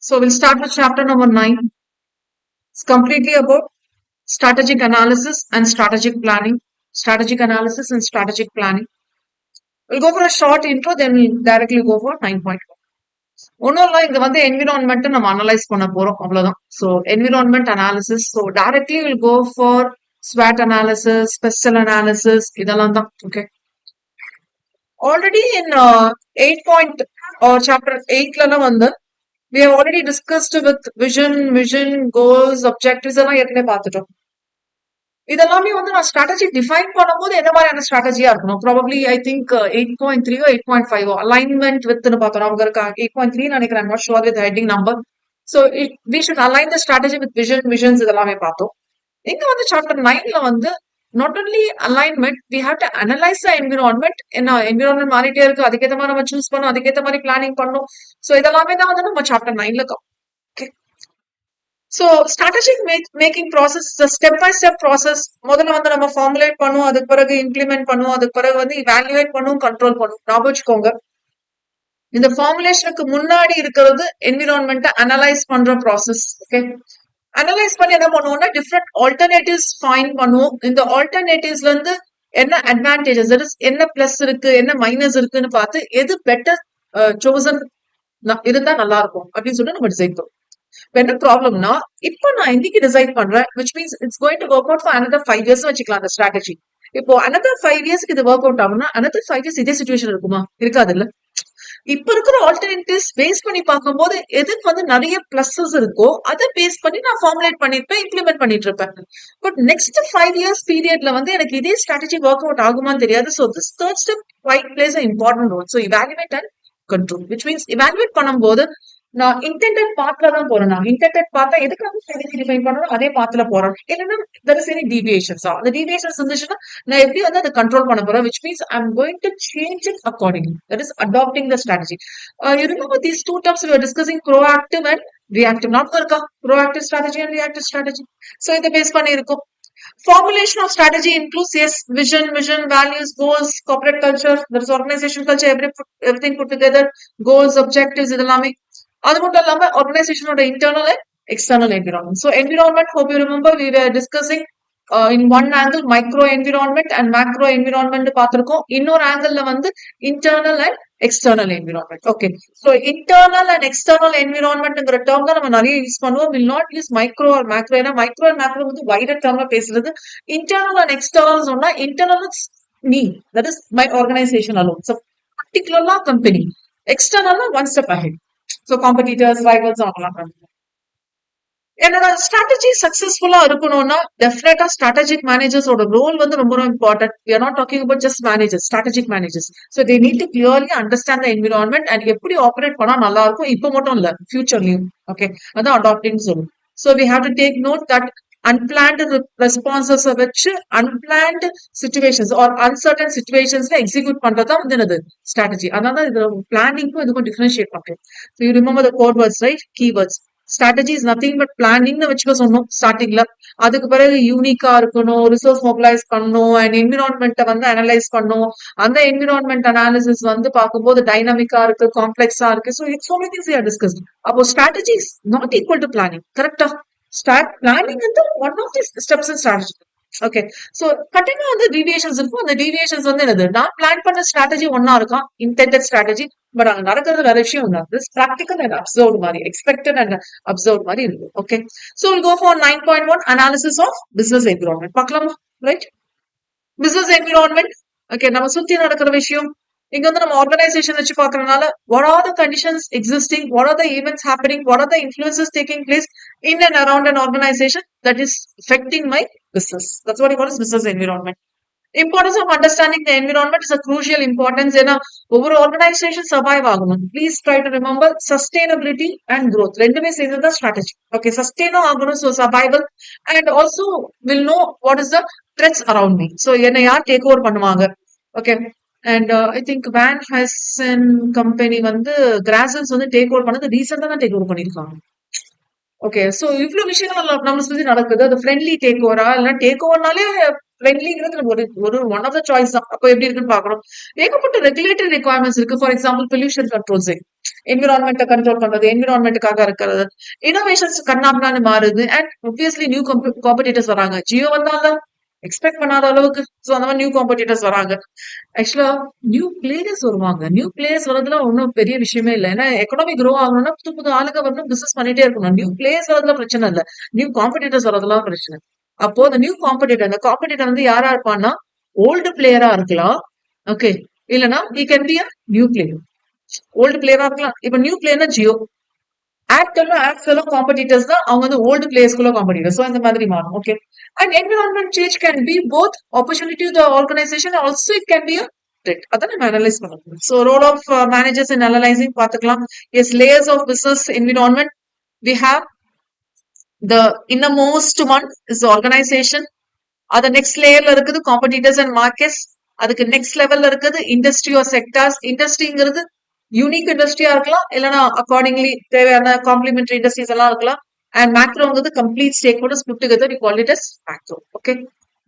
So we'll start with chapter number 9. It's completely about strategic analysis and strategic planning. Strategic analysis and strategic planning. We'll go for a short intro, then we'll directly go for 9.1. ஒன்றும் இல்லை, இங்க வந்து environment நம்ம analyse பண்ண போறோம், அவ்வளவுதான். So environment analysis. So directly will go for ஸ்வாட் analysis, special analysis, இதெல்லாம் தான். ஓகே, ஆல்ரெடி இன் 8 chapter 8 வந்து we have already discussed with vision, goals, objectives எல்லாம் ஏற்கனவே பார்த்துட்டோம். இதெல்லாமே வந்து நான் ஸ்ட்ராட்டஜி டிஃபைன் பண்ணும்போது என்ன மாதிரியான ஸ்ட்ராட்டஜியா இருக்கணும்? ப்ராபப்ளி ஐ திங்க் 8.3 8.5 அலைன்மெண்ட் வித்னு பார்த்தோம். அவங்க இருக்கா 8.3 நினைக்கிறேன், not sure with heading number. So we should align the strategy with visions இதெல்லாமே பார்த்தோம். இங்க வந்து சாப்டர் 9ல வந்து not only alignment, we have to analyse the environment. என்ன என்விரான்மெண்ட் மாறிட்டே இருக்கு, அதுக்கேற்ற மாதிரி நம்ம சூஸ் பண்ணணும், அதுக்கேற்ற மாதிரி பிளானிங் பண்ணணும். ஸோ இதெல்லாமே தான் வந்து நம்ம சாப்டர் 9ல okay. So strategic making process step by step process. முதல்ல வந்து நம்ம ஃபார்முலேட் பண்ணுவோம், அதுக்கு பிறகு இம்ப்ளிமெண்ட் பண்ணுவோம், அதுக்கு பிறகு வந்து இவாலுவேட் பண்ணுவோம், கண்ட்ரோல் பண்ணுவோம். ஞாபகம் வச்சுக்கோங்க, இந்த ஃபார்முலேஷனுக்கு முன்னாடி இருக்கிறது என்விரான்மெண்ட்டை அனலைஸ் பண்ற ப்ராசஸ். ஓகே, அனலைஸ் பண்ணி என்ன பண்ணுவோம்னா டிஃப்ரெண்ட் ஆல்டர்னேட்டிவ்ஸ் ஃபைண்ட் பண்ணுவோம். இந்த ஆல்டர்னேட்டிவ்ஸ்ல இருந்து என்ன அட்வான்டேஜஸ், என்ன பிளஸ் இருக்கு, என்ன மைனஸ் இருக்குன்னு பார்த்து எது பெட்டர் சோசன் இருந்தா நல்லா இருக்கும் அப்படின்னு சொல்லிட்டு நம்ம டிசைட் பண்ணுவோம். என்ன ப்ராப்ளம்னா, இப்போ நான் இன்னைக்கு டிசைட் பண்றேன், which means it's going to work out for another 5 years வச்சுக்கலாம் அந்த ஸ்ட்ராட்டஜி. இப்போ another 5 yearsக்கு இது ஒர்க் அவுட் ஆகும்னா another 5 years இதே சிச்சுவேஷன் இருக்குமா? இருக்காது இல்ல. இப்ப இருக்கிற ஆல்டர்னேட்டிவ்ஸ் பேஸ் பண்ணி பார்க்கும்போது எதுக்கு வந்து நிறைய பிளஸஸ் இருக்கோ அதை பேஸ் பண்ணி நான் ஃபார்முலேட் பண்ணிருப்பேன், இம்ப்ளிமெண்ட் பண்ணிட்டு இருப்பேன். பட் நெக்ஸ்ட் 5 years பீரியட்ல வந்து எனக்கு இதே ஸ்ட்ராட்டஜி ஒர்க் அவுட் ஆகுமான்னு தெரியாது. So this third step quite plays an important role. So evaluate and control, which means evaluate பண்ணும்போது நான் இன்டெண்டட் பாத்ல தான் போறேன். நான் இன்டெண்டட் பாத்தா எதுக்காக ஸ்ட்ராட்டஜி டிஃபைன் பண்ணணும், அதே பாத்துல போறேன். இல்லைன்னா there is any deviations. அந்த deviations இருந்துச்சுன்னா நான் எப்படி வந்து அதை கண்ட்ரோல் பண்ண போறேன், which means I'm going to change it accordingly. That is adopting the strategy. You remember these two terms we were discussing, proactive and reactive. Not இருக்கா proactive strategy and reactive strategy. So இதை base பண்ணி இருக்கும். Formulation of strategy includes yes, vision, values, goals, corporate culture, there is organization culture, everything put together, goals, objectives, இதெல்லாமே. அது மட்டும் இல்லாம ஆர்கனைசேஷனோட internal and external environment. So environment, hope you remember we were discussing in one angle micro environment and macro environment பார்த்திருக்கோம். இன்னொரு angle வந்து internal and external environment. Okay, so internal and external என்விரான்மெண்ட்ங்கிற term தான் நம்ம நிறைய use பண்ணுவோம். Will not use micro or macro. ஏன்னா micro and macro வந்து வைடர் டேர்ம்ல பேசுறது. இன்டர்னல் அண்ட் எக்ஸ்டர்னல் சொன்னா internal me, that is my organisation alone. So particularly company. External one step ahead. So competitors, rivals ஆகலாம். என்னோட strategy சக்சஸ்ஃபுல்லா இருக்கணும்னா டெஃபினட்டா ஸ்ட்ராட்டஜிக் மேனேஜர்ஸோட ரோல் வந்து ரொம்ப important. We are not talking about just managers, strategic managers. So they need to clearly understand the environment and எப்படி operate பண்ணா நல்லா இருக்கும், இப்போ மட்டும் இல்ல ஃபியூச்சர்லயும். ஓகே, அதான் அடாப்டிங் சொல்லுவோம். So we have to take note that unplanned responses வச்சு unplanned situations or uncertain situationsல எக்ஸிக்யூட் பண்றதுதான் வந்து என்னது ஸ்ட்ராட்டஜி. அதனால இது பிளானிங்க்கும் இதுக்கும் டிஃபரன்ஷியேட் பண்றோம். So you remember the core words, right? Keywords. Strategy is nothing but பிளானிங்னு வச்சுக்க சொன்னோம் ஸ்டார்டிங்ல. அதுக்கு பிறகு யூனிக்கா இருக்கணும், ரிசோர்ஸ் மொபிலைஸ் பண்ணணும், அண்ட் என்விரான்மெண்ட்டை வந்து அனலைஸ் பண்ணணும். அந்த என்விரான்மெண்ட் அனாலிசிஸ் வந்து பார்க்கும்போது டைனமிக்கா இருக்கு, காம்ப்ளெக்ஸா இருக்கு. So it's so many things we are discussed. அப்போ strategy is not equal to planning. கரெக்டா? பிளானிங் வந்து one of the steps in strategy. Okay, so கண்டிப்பா வந்து டீவியேஷன்ஸ் இருக்கும். அந்த டீவியேஷன்ஸ் வந்து என்னது, நான் பிளான் பண்ண ஸ்ட்ராட்டஜி ஒன்னா இருக்கும், இன்டெண்டட் ஸ்ட்ராட்டஜி. பட் அங்க நடக்கிறது வேற விஷயம் இல்லை. ப்ராக்டிக்கல் அண்ட் அப்சர்வ் மாதிரி, எக்ஸ்பெக்டட் அண்ட் அப்சர்வ் மாதிரி இருக்கு. Okay, so will go for 9.1 analysis of business environment. பார்க்கலாமா? Right, business environment. ஓகே, நம்ம சுத்தி நடக்கிற விஷயம். இங்க வந்து நம்ம ஆர்கனைசேஷன் வச்சு பாக்குறதுனால what are the conditions existing, what are the events happening, what are the influences taking place in and around an organization that is affecting my business. That's what you call as business environment. Importance of understanding the environment is a crucial importance. ஏன்னா ஒவ்வொரு organisation survive ஆகணும். Please try to remember sustainability and growth ரெண்டுமே சேர்ந்தது ஸ்ட்ராட்டஜி. Okay, சஸ்டைனும் ஆகணும், so survival and also will know what is the threats around me. So என்ன யார் டேக் ஓவர் பண்ணுவாங்க. Okay, and I think Van Heusen company வந்து கிராசன்ஸ் வந்து டேக் ஓவர் பண்ணது ரீசெண்டா தான் டேக் ஓவர் பண்ணிருக்காங்க. ஓகே, சோ இவ்வளவு விஷயங்கள் நம்ம சுத்தி நடக்குது. அது ஃப்ரெண்ட்லி டேக் ஓவரா இல்ல டேக் ஓவர்னாலே ஃப்ரெண்ட்லிங்கிறது நம்ம ஒரு ஒரு ஒன் ஆஃப் த சாய்ஸ் தான். அப்போ எப்படி இருக்குன்னு பாக்கணும். ஏகப்பட்ட ரெகுலேட்டரி ரெக்யர்மெண்ட்ஸ் இருக்கு. ஃபார் எக்ஸாம்பிள் பொல்யூஷன் கண்ட்ரோல்ஸ், என்விரான்மெண்ட்டை கண்ட்ரோல் பண்றது, என்விரான்மெண்ட்டுக்காக இருக்கிறது, இனோவேஷன்ஸ் கண்ணாபின்னான்னு மாறுது. அண்ட் obviously நியூ காம்படிட்டர்ஸ் வராங்க. ஜியோ வந்தாலும் எக்ஸ்பெக்ட் பண்ணாத அளவுக்கு சோ அந்த மாதிரி நியூ காம்படிட்டர்ஸ் வராங்க. ஆக்சுவலா நியூ பிளேயர்ஸ் வருவாங்க. நியூ பிளேயர்ஸ் வரதுல ஒன்றும் பெரிய விஷயமே இல்லை. ஏன்னா எக்கனாமி க்ரோ ஆகணும்னா புது புது ஆளுங்க வரணும், பிசினஸ் பண்ணிட்டே இருக்கணும். நியூ பிளேயர்ஸ் வரதுல பிரச்சனை இல்லை, நியூ காம்படிட்டர்ஸ் வரதுலாம் பிரச்சனை. அப்போ அந்த நியூ காம்படிட்டர், அந்த காம்படிட்டர் வந்து யாரா இருப்பான்னா ஓல்டு பிளேயரா இருக்கலாம். ஓகே, இல்லனா he can be a new player. Old பிளேயரா இருக்கலாம். இப்ப நியூ பிளேயர்னா ஜியோ, ஆக்டெல்லும் காம்படிட்டர்ஸ் தான். அவங்க வந்து ஓல்டு பிளேயர்ஸ்குள்ள காம்படிட்டர். ஸோ இந்த மாதிரி மாறும். Okay, and environment change can be both opportunity to the organisation, also it can be a threat. அதான் நம்ம அனலைஸ் பண்ணணும். So role of managers in analysing பார்த்துக்கலாம். Yes, layers of business environment. We have the innermost one is the organization. அது next லேயர்ல இருக்குது competitors and markets. அதுக்கு next லெவல்ல இருக்குது இண்டஸ்ட்ரி ஆர் செக்டார்ஸ். இண்டஸ்ட்ரிங்கிறது யூனிக் இண்டஸ்ட்ரியா இருக்கலாம், இல்லைன்னா அக்கார்டிங்லி தேவையான காம்ப்ளிமெண்டரி இண்டஸ்ட்ரீஸ் எல்லாம் இருக்கலாம். அண்ட் மேக்ரோங்கிறது complete stakeholders put together, you call it as macro. Okay,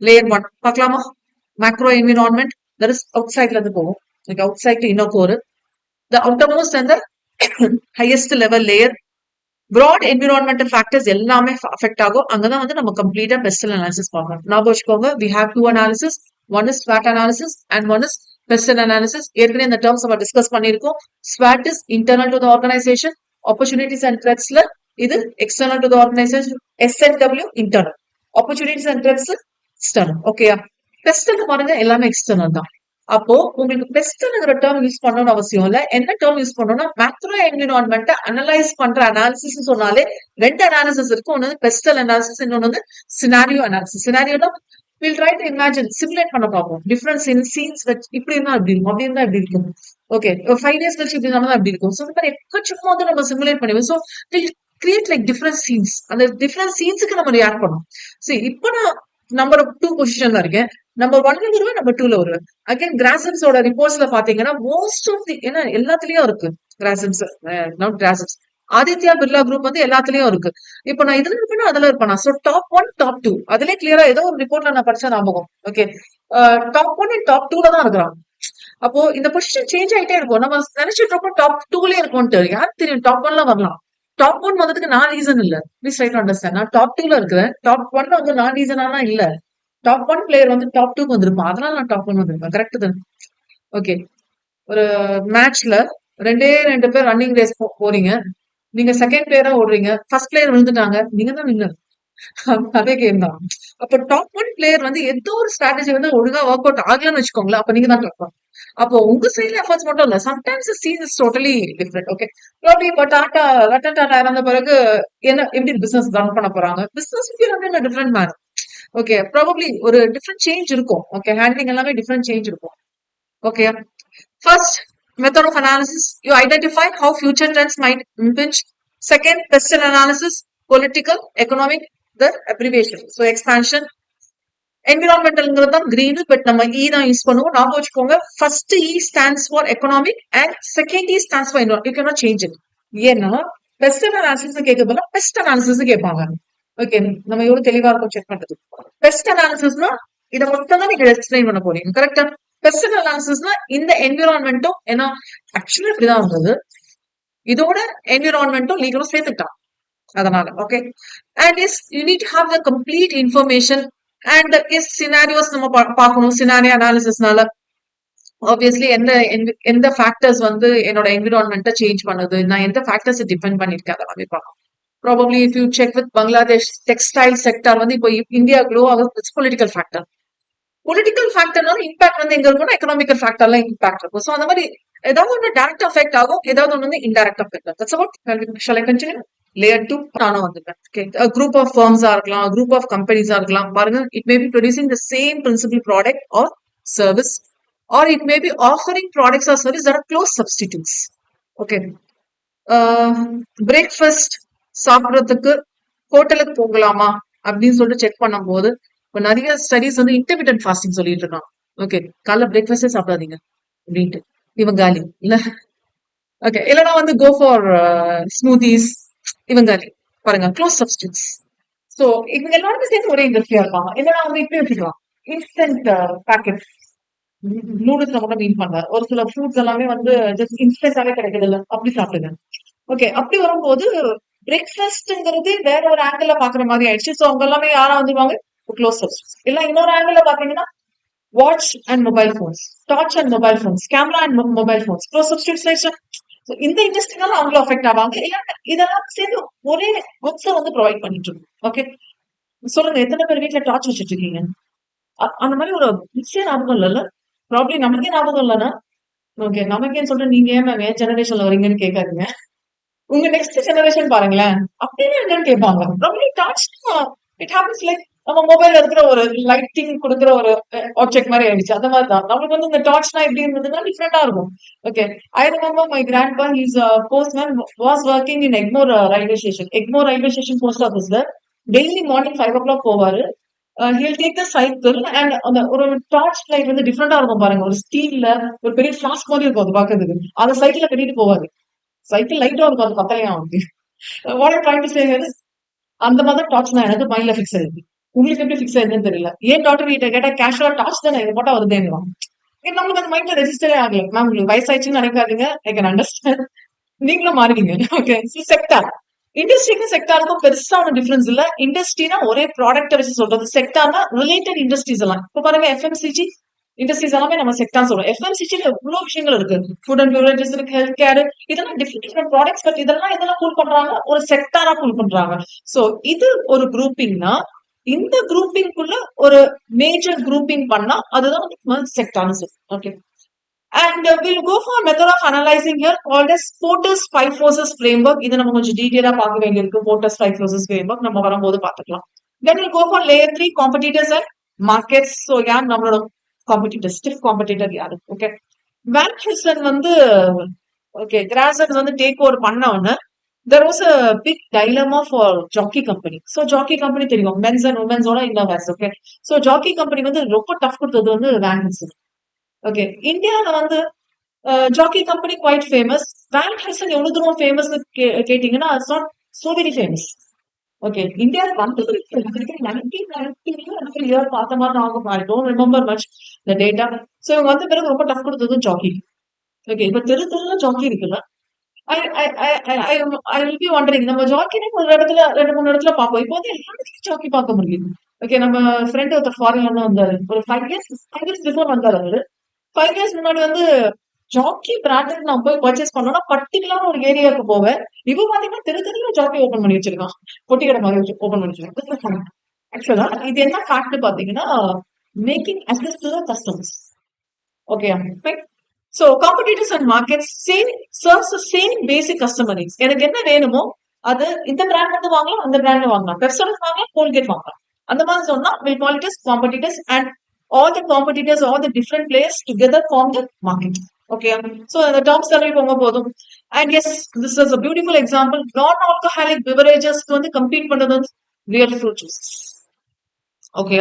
layer 1 பார்க்கலாமா? மேக்ரோ என்விரான்மெண்ட், தட் இஸ் அவுட் சைட்ல இருந்து போகும். Outside to inner core, the outermost and the highest level layer. Broad environmental factors எல்லாமே affect ஆகும். அங்கதான் வந்து நம்ம கம்ப்ளீட்டா பெஸ்டல் அனாலிசிஸ் பார்க்கணும். ஞாபகம் வச்சுக்கோங்க, we have two analysis, one is SWOT analysis and one is pestle analysis. ஏற்கனவே இந்த டேர்ம்ஸ் நம்ம டிஸ்கஸ் பண்ணிருக்கோம். SWOT is internal to the organization, opportunities and threatsல இது external to the organization. SNW internal, opportunities and threats external. ஓகேயா? PESTEL பாருங்க எல்லாமே external தான். அப்போ உங்களுக்கு பெஸ்ட்ங்கிற டேர்ம் யூஸ் பண்ணணும்னு அவசியம் இல்ல. என்ன டேர்ம் யூஸ் பண்ணணும்னா மேக்ரோ என்விரான்மெண்ட்டை அனலைஸ் பண்ற அனாலிசிஸ் சொன்னாலே ரெண்டு அனாலிசிஸ் இருக்கு. ஒன்னு பெஸ்டல் அனாலிசிஸ், இன்னொன்னு வந்து சினாரியோ அனாலிசிஸ். சினாரியோனா we'll try to imagine, simulate பண்ண பார்ப்போம். டிஃபரன்ஸ் இன் சீன்ஸ் இப்படி இருந்தா அப்படி இருக்கும், அப்படி இருந்தா இப்படி இருக்கும். ஓகே, 5 days கழிச்சு இப்படி இருந்தா அப்படி இருக்கும். ஸோ இந்த மாதிரி எக்கச்சக்கமா வந்து நம்ம சிமுலேட் பண்ணுவோம். So create like difference scenes. அந்த டிஃபரன்ஸ் சீன்ஸுக்கு நம்ம ரியாக்ட் பண்ணுவோம். சரி, இப்போ நான் நம்பர் 2 பொசிஷன்ல இருக்கேன். நம்பர் 1ல வருவேன், நம்பர் 2ல வருவேன். அகைன் கிராசம்ஸோட ரிப்போர்ட்ஸ்ல பாத்தீங்கன்னா மோஸ்ட் ஆஃப் தி, ஏன்னா எல்லாத்துலயும் இருக்கு கிராசம்ஸ், நாட் கிராசம்ஸ், ஆதித்யா பிர்லா குரூப் வந்து எல்லாத்துலயும் இருக்கு. இப்போ நான் இதுல இருப்பேன்னா அதுல இருப்பேன். சோ டாப் 1 டாப் 2 அதுலயே கிளியரா ஏதோ ஒரு ரிப்போர்ட்ல நான் படிச்ச ஞாபகம். ஓகே, டாப் 1 அண்ட் டாப் 2ல தான் இருக்கிறான். அப்போ இந்த பொசிஷன் சேஞ்ச் ஆயிட்டே இருக்கும். நம்ம நினைச்சிட்டு இருக்கோம் டாப் 2லயே இருக்கும்ட்டு. யாருக்கு தெரியும் டாப் 1ல வரலாம். டாப் 1 வந்ததுக்கு நான் ரீசன் இல்ல. Please try to understand. நான் டாப் 2ல இருக்கிறேன். டாப் 1ல வந்து நான் ரீசனா இல்ல. டாப் 1 பிளேயர் வந்து டாப் 2க்கு வந்திருப்பான். அதனால நான் டாப் 1 வந்திருப்பேன். கரெக்ட் தான். ஓகே, ஒரு மேட்ச்ல 2 பேர் ரன்னிங் ரேஸ் போறீங்க. நீங்க செகண்ட் பிளேயரா ஓடுறீங்க. ஃபர்ஸ்ட் பிளேயர் விழுந்துட்டாங்க, நீங்க தான் வின்னர். அதே கேம் தான். அப்ப டாப் 1 பிளேயர் வந்து ஏதோ ஒரு ஸ்ட்ராட்டஜி வந்து ஒழுங்கா ஒர்க் அவுட் ஆகலன்னு வச்சுக்கோங்களேன், அப்ப நீங்க தான் டாப் 1. அப்போ உங்க சைட்ல எஃபர்ட்ஸ் மட்டும் இல்ல, sometimes scene is totally different. Okay, probably but Ratan Tata இறந்த பிறகு என்ன எப்படி பிசினஸ் ரன் பண்ண போறாங்க, business different man. Okay, probably ஒரு டிஃபரெண்ட் சேஞ்ச் இருக்கும். ஓகே, ஹேண்ட்லிங் எல்லாமே டிஃபரெண்ட் சேஞ்ச் இருக்கும். Okay, first method of analysis, you identify how future trends might impinge. Second, pestle analysis, political, economic, the abbreviation. So expansion. Environmental green, but நம்ம E தான் use பண்ணுவோம். ஞாபகம் வச்சுக்கோங்க, first E stands for economic and second E stands for environment. You cannot change it. ஏன்னா pestle analysis கேட்க போல pest analysis கேட்பாங்க. Okay, நம்ம எவ்வளவு தெளிவா இருக்கும் செக் பண்றது. பெஸ்ட் அனாலிசிஸ்னா இதை மொத்தம் தான் நீங்க எக்ஸ்பிளைன் பண்ண போறீங்க. கரெக்டா? பெஸ்ட் அனாலிசிஸ்னா இந்த என்விரான்மெண்ட்டும், ஏன்னா ஆக்சுவலி இப்படிதான் இருந்தது, இதோட என்விரான்மெண்ட்டும் லீகலும் சேர்த்துட்டான். அதனால okay, and is you need have the complete information and is scenarios நம்ம பார்க்கணும். சினாரியோ அனாலிசிஸ்னால ஆப்வியஸ்லி எந்த ஃபேக்டர்ஸ் வந்து என்னோட என்விரான்மெண்ட்டை சேஞ்ச் பண்ணுது, நான் எந்த ஃபேக்டர்ஸ் டிபெண்ட் பண்ணிருக்கேன், அதை மாதிரி பார்க்கணும். Probably if you check with Bangladesh textile sector வந்து இப்போ இந்தியா க்ளோ ஆகும், இட்ஸ் பொலிட்டிக்கல் ஃபேக்டர். பொலிட்டிக்கல் ஃபேக்டர்னால இம்பாக்ட் வந்து எங்க இருக்கும்னா எக்கனாமிக்கல் ஃபேக்டர்ல இம்பாக்ட் இருக்கும். ஸோ அந்த மாதிரி ஏதாவது ஒன்று டைரக்ட் அஃபெக்ட் ஆகும், ஏதாவது ஒன்று வந்து இன்டைரக்ட் அஃபெக்ட் ஆகும். That's about. Shall I continue? Layer 2 நானும் வந்துட்டேன். ஓகே, குரூப் ஆஃப் ஃபர்ம்ஸா இருக்கலாம், குரூப் ஆஃப் கம்பெனிஸா இருக்கலாம். பாருங்க, it may be producing the same principal product or service, R it may be offering products R service that R close substitutes. Okay, breakfast சாப்பிடறதுக்கு ஹோட்டலுக்கு போகலாமா அப்படின்னு சொல்லிட்டு செக் பண்ணும் போது இப்போ நிறைய ஸ்டடிஸ் வந்து இன்டர்மீடியன்ட் ஃபாஸ்டிங் சொல்லிட்டு இருக்கான். ஓகே, காலைல பிரேக்ஃபாஸ்டே சாப்பிடாதீங்க அப்படின்ட்டு இவன் காலி இல்ல. ஓகே, இல்லைன்னா வந்து கோ ஃபார் ஸ்மூதிஸ், இவன் காலி. பாருங்க, க்ளோஸ் சப்ஸ்டியூட்ஸ். ஸோ இவங்க எல்லாருமே சேர்ந்து ஒரே இண்டஸ்ட்ரியா இருப்பாங்க. இல்லைன்னா வந்து இப்படி வச்சுக்கலாம், இன்ஸ்டன்ட் பேக்கெட் நூடுல்ஸ் கூட மீன் பண்றாரு. ஒரு சில ஃப்ரூட்ஸ் எல்லாமே வந்து ஜஸ்ட் இன்ஸ்டன்டாவே கிடைக்குது இல்ல, அப்படி சாப்பிடுங்க. ஓகே, அப்படி வரும்போது பிரேக்ஃபாஸ்ட்ங்கிறது வேற ஒரு ஆங்கிள் பாக்குற மாதிரி ஆயிடுச்சு. சோ அவங்க எல்லாமே யாரா வந்துருவாங்க, க்ளோசர்ஸ். இல்ல இன்னொரு ஆங்கிள் பாத்தீங்கன்னா watch and mobile phones, torch and mobile phones, camera and mobile phones, close substitution. இந்த இண்டஸ்ட்ரினால அவங்களும் அஃபெக்ட் ஆவாங்க. இதெல்லாம் சேர்ந்து ஒரே குட்ஸை வந்து ப்ரொவைட் பண்ணிட்டு இருக்கு. ஓகே, சொல்லுங்க, எத்தனை பேர் வீட்டுல டார்ச் வச்சுட்டு இருக்கீங்க? அந்த மாதிரி ஒரு மிக்ஸே ஞாபகம் இல்லைல்ல. ப்ராப்ளி நமக்கே ஞாபகம் இல்லைன்னா ஓகே, நமக்கேன்னு சொல்லிட்டு நீங்க ஏன் மேம் என் ஜெனரேஷன்ல வரீங்கன்னு கேட்காதீங்க. உங்க நெக்ஸ்ட் ஜெனரேஷன் பாருங்களேன், அப்படின்னு என்னன்னு கேட்பாங்க. Probably torch it happens like நம்ம மொபைல் இருக்கிற ஒரு லைட்டிங் கொடுக்குற ஒரு ஆப்ஜெக்ட் மாதிரி ஆயிடுச்சு. அந்த மாதிரி தான் நம்மளுக்கு வந்து இந்த டார்ச்னா எப்படி இருந்ததுன்னா டிஃப்ரெண்டா இருக்கும். Okay, I remember my grandpa is postman was working in Egmore railway station. Egmore railway station post ஆஃபீஸ்ல டெய்லி மார்னிங் 5 o'clock போவாரு. He'll take the cycle and அந்த ஒரு டார்ச் லைட் வந்து டிஃப்ரெண்டா இருக்கும் பாருங்க. ஒரு ஸ்டீல்ல ஒரு பெரிய ஃபிளாஸ்க் மாதிரி இருக்கும் அது பாக்குறதுக்கு. அந்த சைக்கிள கட்டிட்டு போவாரு. சைக்கிள் லைட்டா இருக்கும், அது பத்தலையா வந்து what I trying to say is அந்த மாதிரி டார்ச் தான் எனக்கு மைண்ட்ல ஃபிக்ஸ் ஆயிருக்கு. உங்களுக்கு எப்படி ஃபிக்ஸ் ஆயிருதுன்னு தெரியல. ஏன் டாக்டர் கிட்ட கேட்டா கேஷுவலா டார்ச் தானே இது போட்டா வருதுன்னு நம்மளுக்கு அந்த மைண்ட்ல ரெஜிஸ்டரே ஆகல. மேம் உங்களுக்கு வயசாயிடுச்சுன்னு நினைக்காதீங்க, ஐ கேன் அண்டர்ஸ்டாண்ட். நீங்களும் மாறுவீங்க. ஓகே, செக்டார் இண்டஸ்ட்ரிக்கும் செக்டாருக்கும் பெருசா ஒரு டிஃபரன்ஸ் இல்ல. இண்டஸ்ட்ரினா ஒரே ப்ராடக்ட் வச்சு சொல்றது, செக்டார்னா ரிலேட்டட் இண்டஸ்ட்ரீஸ் எல்லாம். இப்ப பாருங்க எஃப்எம்சிஜி இண்டஸ்ட்ரீஸ் எல்லாமே நம்ம செக்டார் சொல்றோம். எஃப்எம்சிஜில எவ்வளவு விஷயங்கள் இருக்கு. ஃபுட் அண்ட் பெவரேஜஸ் இருக்கு, ஹெல்த் கேர், இதெல்லாம் டிஃப்ரெண்ட் டிஃப்ரெண்ட் ப்ராடக்ட்ஸ். பட் இதெல்லாம் இதெல்லாம் கூல் பண்றாங்க, ஒரு செக்டாரா கூல் பண்றாங்க. சோ இது ஒரு குரூப்பிங்னா இந்த குரூப்பிங்குள்ள ஒரு மேஜர் குரூப்பிங் பண்ணா அதுதான் செக்டார்னு சொல்றோம். Okay, and we'll go for a method of analyzing here called as Porter's five forces framework. இதை நம்ம கொஞ்சம் டீடைலா பார்க்க வேண்டியிருக்கு. Porter's five forces framework நம்ம வரும்போது பார்த்துக்கலாம். Then we'll go for layer 3 competitors and markets. So யார் நம்மளோட competitors, stiff competitor யாரு? Okay, Van Heusen வந்து okay, Grasser வந்து டேக் ஓவர் பண்ண உடனே there was a big dilemma for jockey company. So jockey company தெரியும், men's and women's ஓட innerwears. Okay, so jockey company வந்து ரொம்ப டஃப் கொடுத்தது வந்து Van Heusen. ஓகே, இந்தியால வந்து Jockey company quite famous. Van Heusen எவ்வளவு தூரம் ஃபேமஸ் கேட்டீங்கன்னா it's not so very famous. Okay, India வந்தது 1990 இயர் பார்த்த மாதிரி ஆகும். I don't remember much the data. So இவங்க வந்த பிறகு ரொம்ப டஃப் கொடுத்தது ஜாக்கி. ஓகே, இப்ப தெரு தெருல ஜாக்கி இருக்குல்ல. ஐ வில் பி வண்டரிங், நம்ம ஜாக்கினே ஒரு இடத்துல 2-3 இடத்துல பார்ப்போம். இப்போ வந்து எல்லா இடத்துலயும் ஜாக்கி பார்க்க முடியுது. ஓகே, நம்ம ஃப்ரெண்ட் ஒருத்தர் ஃபாரின்ல இருந்து வந்தாரு. ஒரு 5 இயர்ஸ் பிஃபோர் வந்தாரு அவரு. 5 இயர்ஸ் முன்னாடி வந்து ஜாக்கி பிராண்டட் நான் போய் பர்ச்சேஸ் பண்ணோம்னா பர்டிகுலர் ஒரு ஏரியாவுக்கு போவேன். இப்போ பாத்தீங்கன்னா தெரு தெருல ஜாக்கி ஓபன் பண்ணி வச்சிருக்கான், பொட்டி கடை மாதிரி ஓபன் பண்ணி வச்சிருக்கான். ஆக்சுவலா இது என்ன ஃபேக்ட் பாத்தீங்கன்னா making access to the customers. Okay, so competitors and markets same serves the same basic customer needs. எனக்கு என்ன வேணுமோ அது இந்த பிராண்ட் வந்து வாங்கலாம், அந்த பிராண்ட் வாங்கலாம், பெப்சோடன்ட் வாங்கலாம், கோல்கேட் வாங்கலாம். அந்த மாதிரி சொன்னா will call it as competitors and all the competitors, all the different players together form the market. Okay, so the terms that we ponga podum. And yes, this is a beautiful example. Non-alcoholic beverages வந்து compete பண்றது real fruit juices. Okay,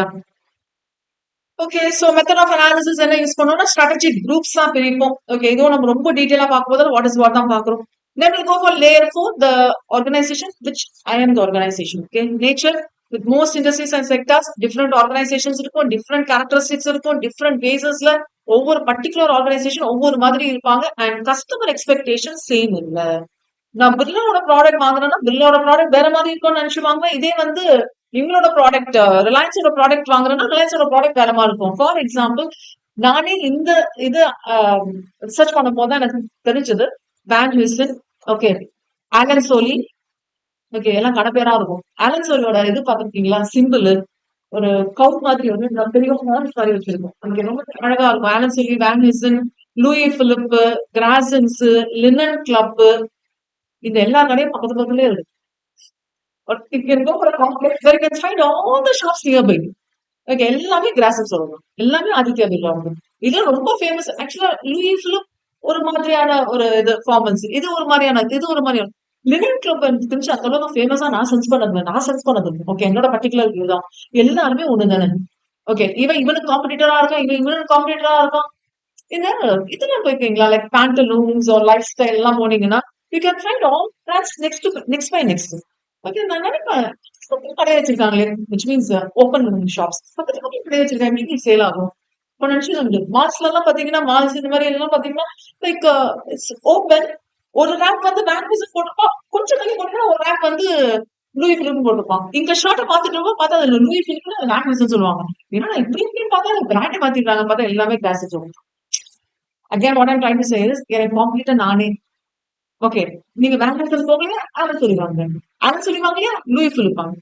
okay, so method of analysis என்ன use பண்ணோம்னா strategic groups தான் பிரிப்போம். Okay, இதுவும் நம்ம ரொம்ப டீடைலா பார்க்க போதும் what is what தான் பார்க்கிறோம். Then we'll go for layer 4, the organization, which I am the organization. Okay, nature. With most industries and sectors, different organizations இருக்கும், different characteristics இருக்கும், different basesல ஒவ்வொரு பர்டிகுலர் ஆர்கனைசேஷன் ஒவ்வொரு மாதிரி இருப்பாங்க. அண்ட் கஸ்டமர் எக்ஸ்பெக்டேஷன் சேம் இல்ல. நான் பிர்லாவோட ப்ராடக்ட் வாங்குறேன்னா பிர்லாவோட ப்ராடக்ட் வேற மாதிரி இருக்கும்னு நினைச்சுவாங்க. இதே வந்து இவங்களோட ப்ராடக்ட் ரிலையன்ஸோட ப்ராடக்ட் வாங்குறேன்னா ரிலையன்ஸோட ப்ராடக்ட் வேற மாதிரி இருக்கும். ஃபார் எக்ஸாம்பிள், நானே இந்த இது ரிசர்ச் பண்ண போது எனக்கு தெரிஞ்சது van Houston, okay, Allen Solly, okay, எல்லாம் கடை பேரா இருக்கும். ஆலன் சோலியோட இது பாத்துருக்கீங்களா, சிம்பிள் ஒரு கவுட் மாதிரி வந்து பெரிய ஹார்ன்ஸ் மாதிரி வச்சிருக்கும். அங்க ரொம்ப அழகா இருக்கும். Allen Solly, Van Heusen, Louis Philippe, கிராசன்ஸ், லினன் கிளப், இந்த எல்லா கடையும் பக்கத்து பக்கத்துலயே இருக்கு. எல்லாமே கிராசன்ஸ் சொல்லணும், எல்லாமே ஆதித்யா பிர்லா. இது ரொம்ப ஃபேமஸ். ஆக்சுவலா லூயி பிலிப் ஒரு மாதிரியான ஒரு இது ஃபார்மன்ஸ், இது ஒரு மாதிரியான, இது ஒரு மாதிரியான. லினன் கிளப் தெரிஞ்சு அந்த அளவுக்கு ஃபேமஸா நான் சென்ஸ் பண்ணது. ஓகே, என்னோட பர்டிகுலர் வியூ தான். எல்லாருமே ஒண்ணு தானே. ஓகே, இவனுக்கு காம்படிட்டரா இருக்கான், இவனுக்கு காம்படிட்டரா இருக்கான். இந்த இதெல்லாம் போயிருக்கீங்களா, லைக் பேண்டலூன்ஸ் ஒரு லைஃப் ஸ்டைல் எல்லாம் போனீங்கன்னா you can find all brands next by next. Okay, நான் நினைப்பேன் கடை வச்சிருக்காங்களே, which means open shops. பக்கத்துல பக்கத்துல கடை வச்சிருக்காங்க, எப்படி சேல் ஆகும்? இப்ப நினைச்சுட்டு உண்டு. மால்ஸ்ல எல்லாம் பாத்தீங்கன்னா, மால்ஸ் இந்த மாதிரி எல்லாம் பாத்தீங்கன்னா, லைக் இட்ஸ் ஓப்பன். ஒரு ரேக் வந்து மேக்னிசம் போட்டுப்பான், கொஞ்சம் தள்ளி போட்டீங்கன்னா ஒரு ரேக் வந்து லூயி பிலிப் போட்டுப்பான். இங்க ஷர்ட்டை பாத்துட்டு பார்த்தா அதுல லூயி பிலிப்ல மேக்னிசம் சொல்லுவாங்க. ஏன்னா இப்படி இப்படின்னு பார்த்தா பிராண்டை மாத்திருக்காங்க, பார்த்தா எல்லாமே கிளாஸஸ் வரும். Again what I'm trying to say is, எனக்கு காம்ப்ளீட்டா நானே ஓகே. நீங்க மேக்னிசம் போகலையா அதை சொல்லிவாங்க, அதை சொல்லிவாங்க இல்லையா லூயி பிலிப்பாங்க.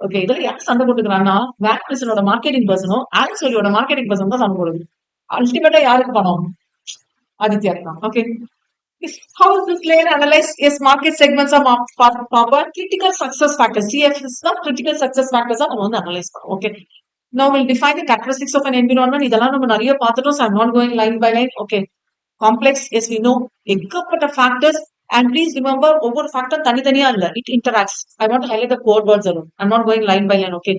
ஓகே, இதுல யார் சண்டை போட்டுக்கிறான்னா வேக்னிசனோட மார்க்கெட்டிங் பர்சனும் ஆன்சோலியோட மார்க்கெட்டிங் பர்சன் தான் சண்டை போடுது. அல்டிமேட்டா யாருக்கு பணம்? ஆதித்யா தான். Okay, how is this layer analyzed? Yes, market segments are power critical success factors. CFS தான் critical success factors நம்ம வந்து அனலைஸ் பண்ணுவோம். Okay, now we'll define the characteristics of an environment. இதெல்லாம் நம்ம நிறைய பார்த்துட்டோம். So I'm not going line by line. Okay, complex, yes we know, ஏகப்பட்ட factors. And please remember, ஒவ்வொரு ஃபேக்டர் தனித்தனியா இல்ல, it interacts. I want to highlight the core words alone. I'm not going line by line. Okay,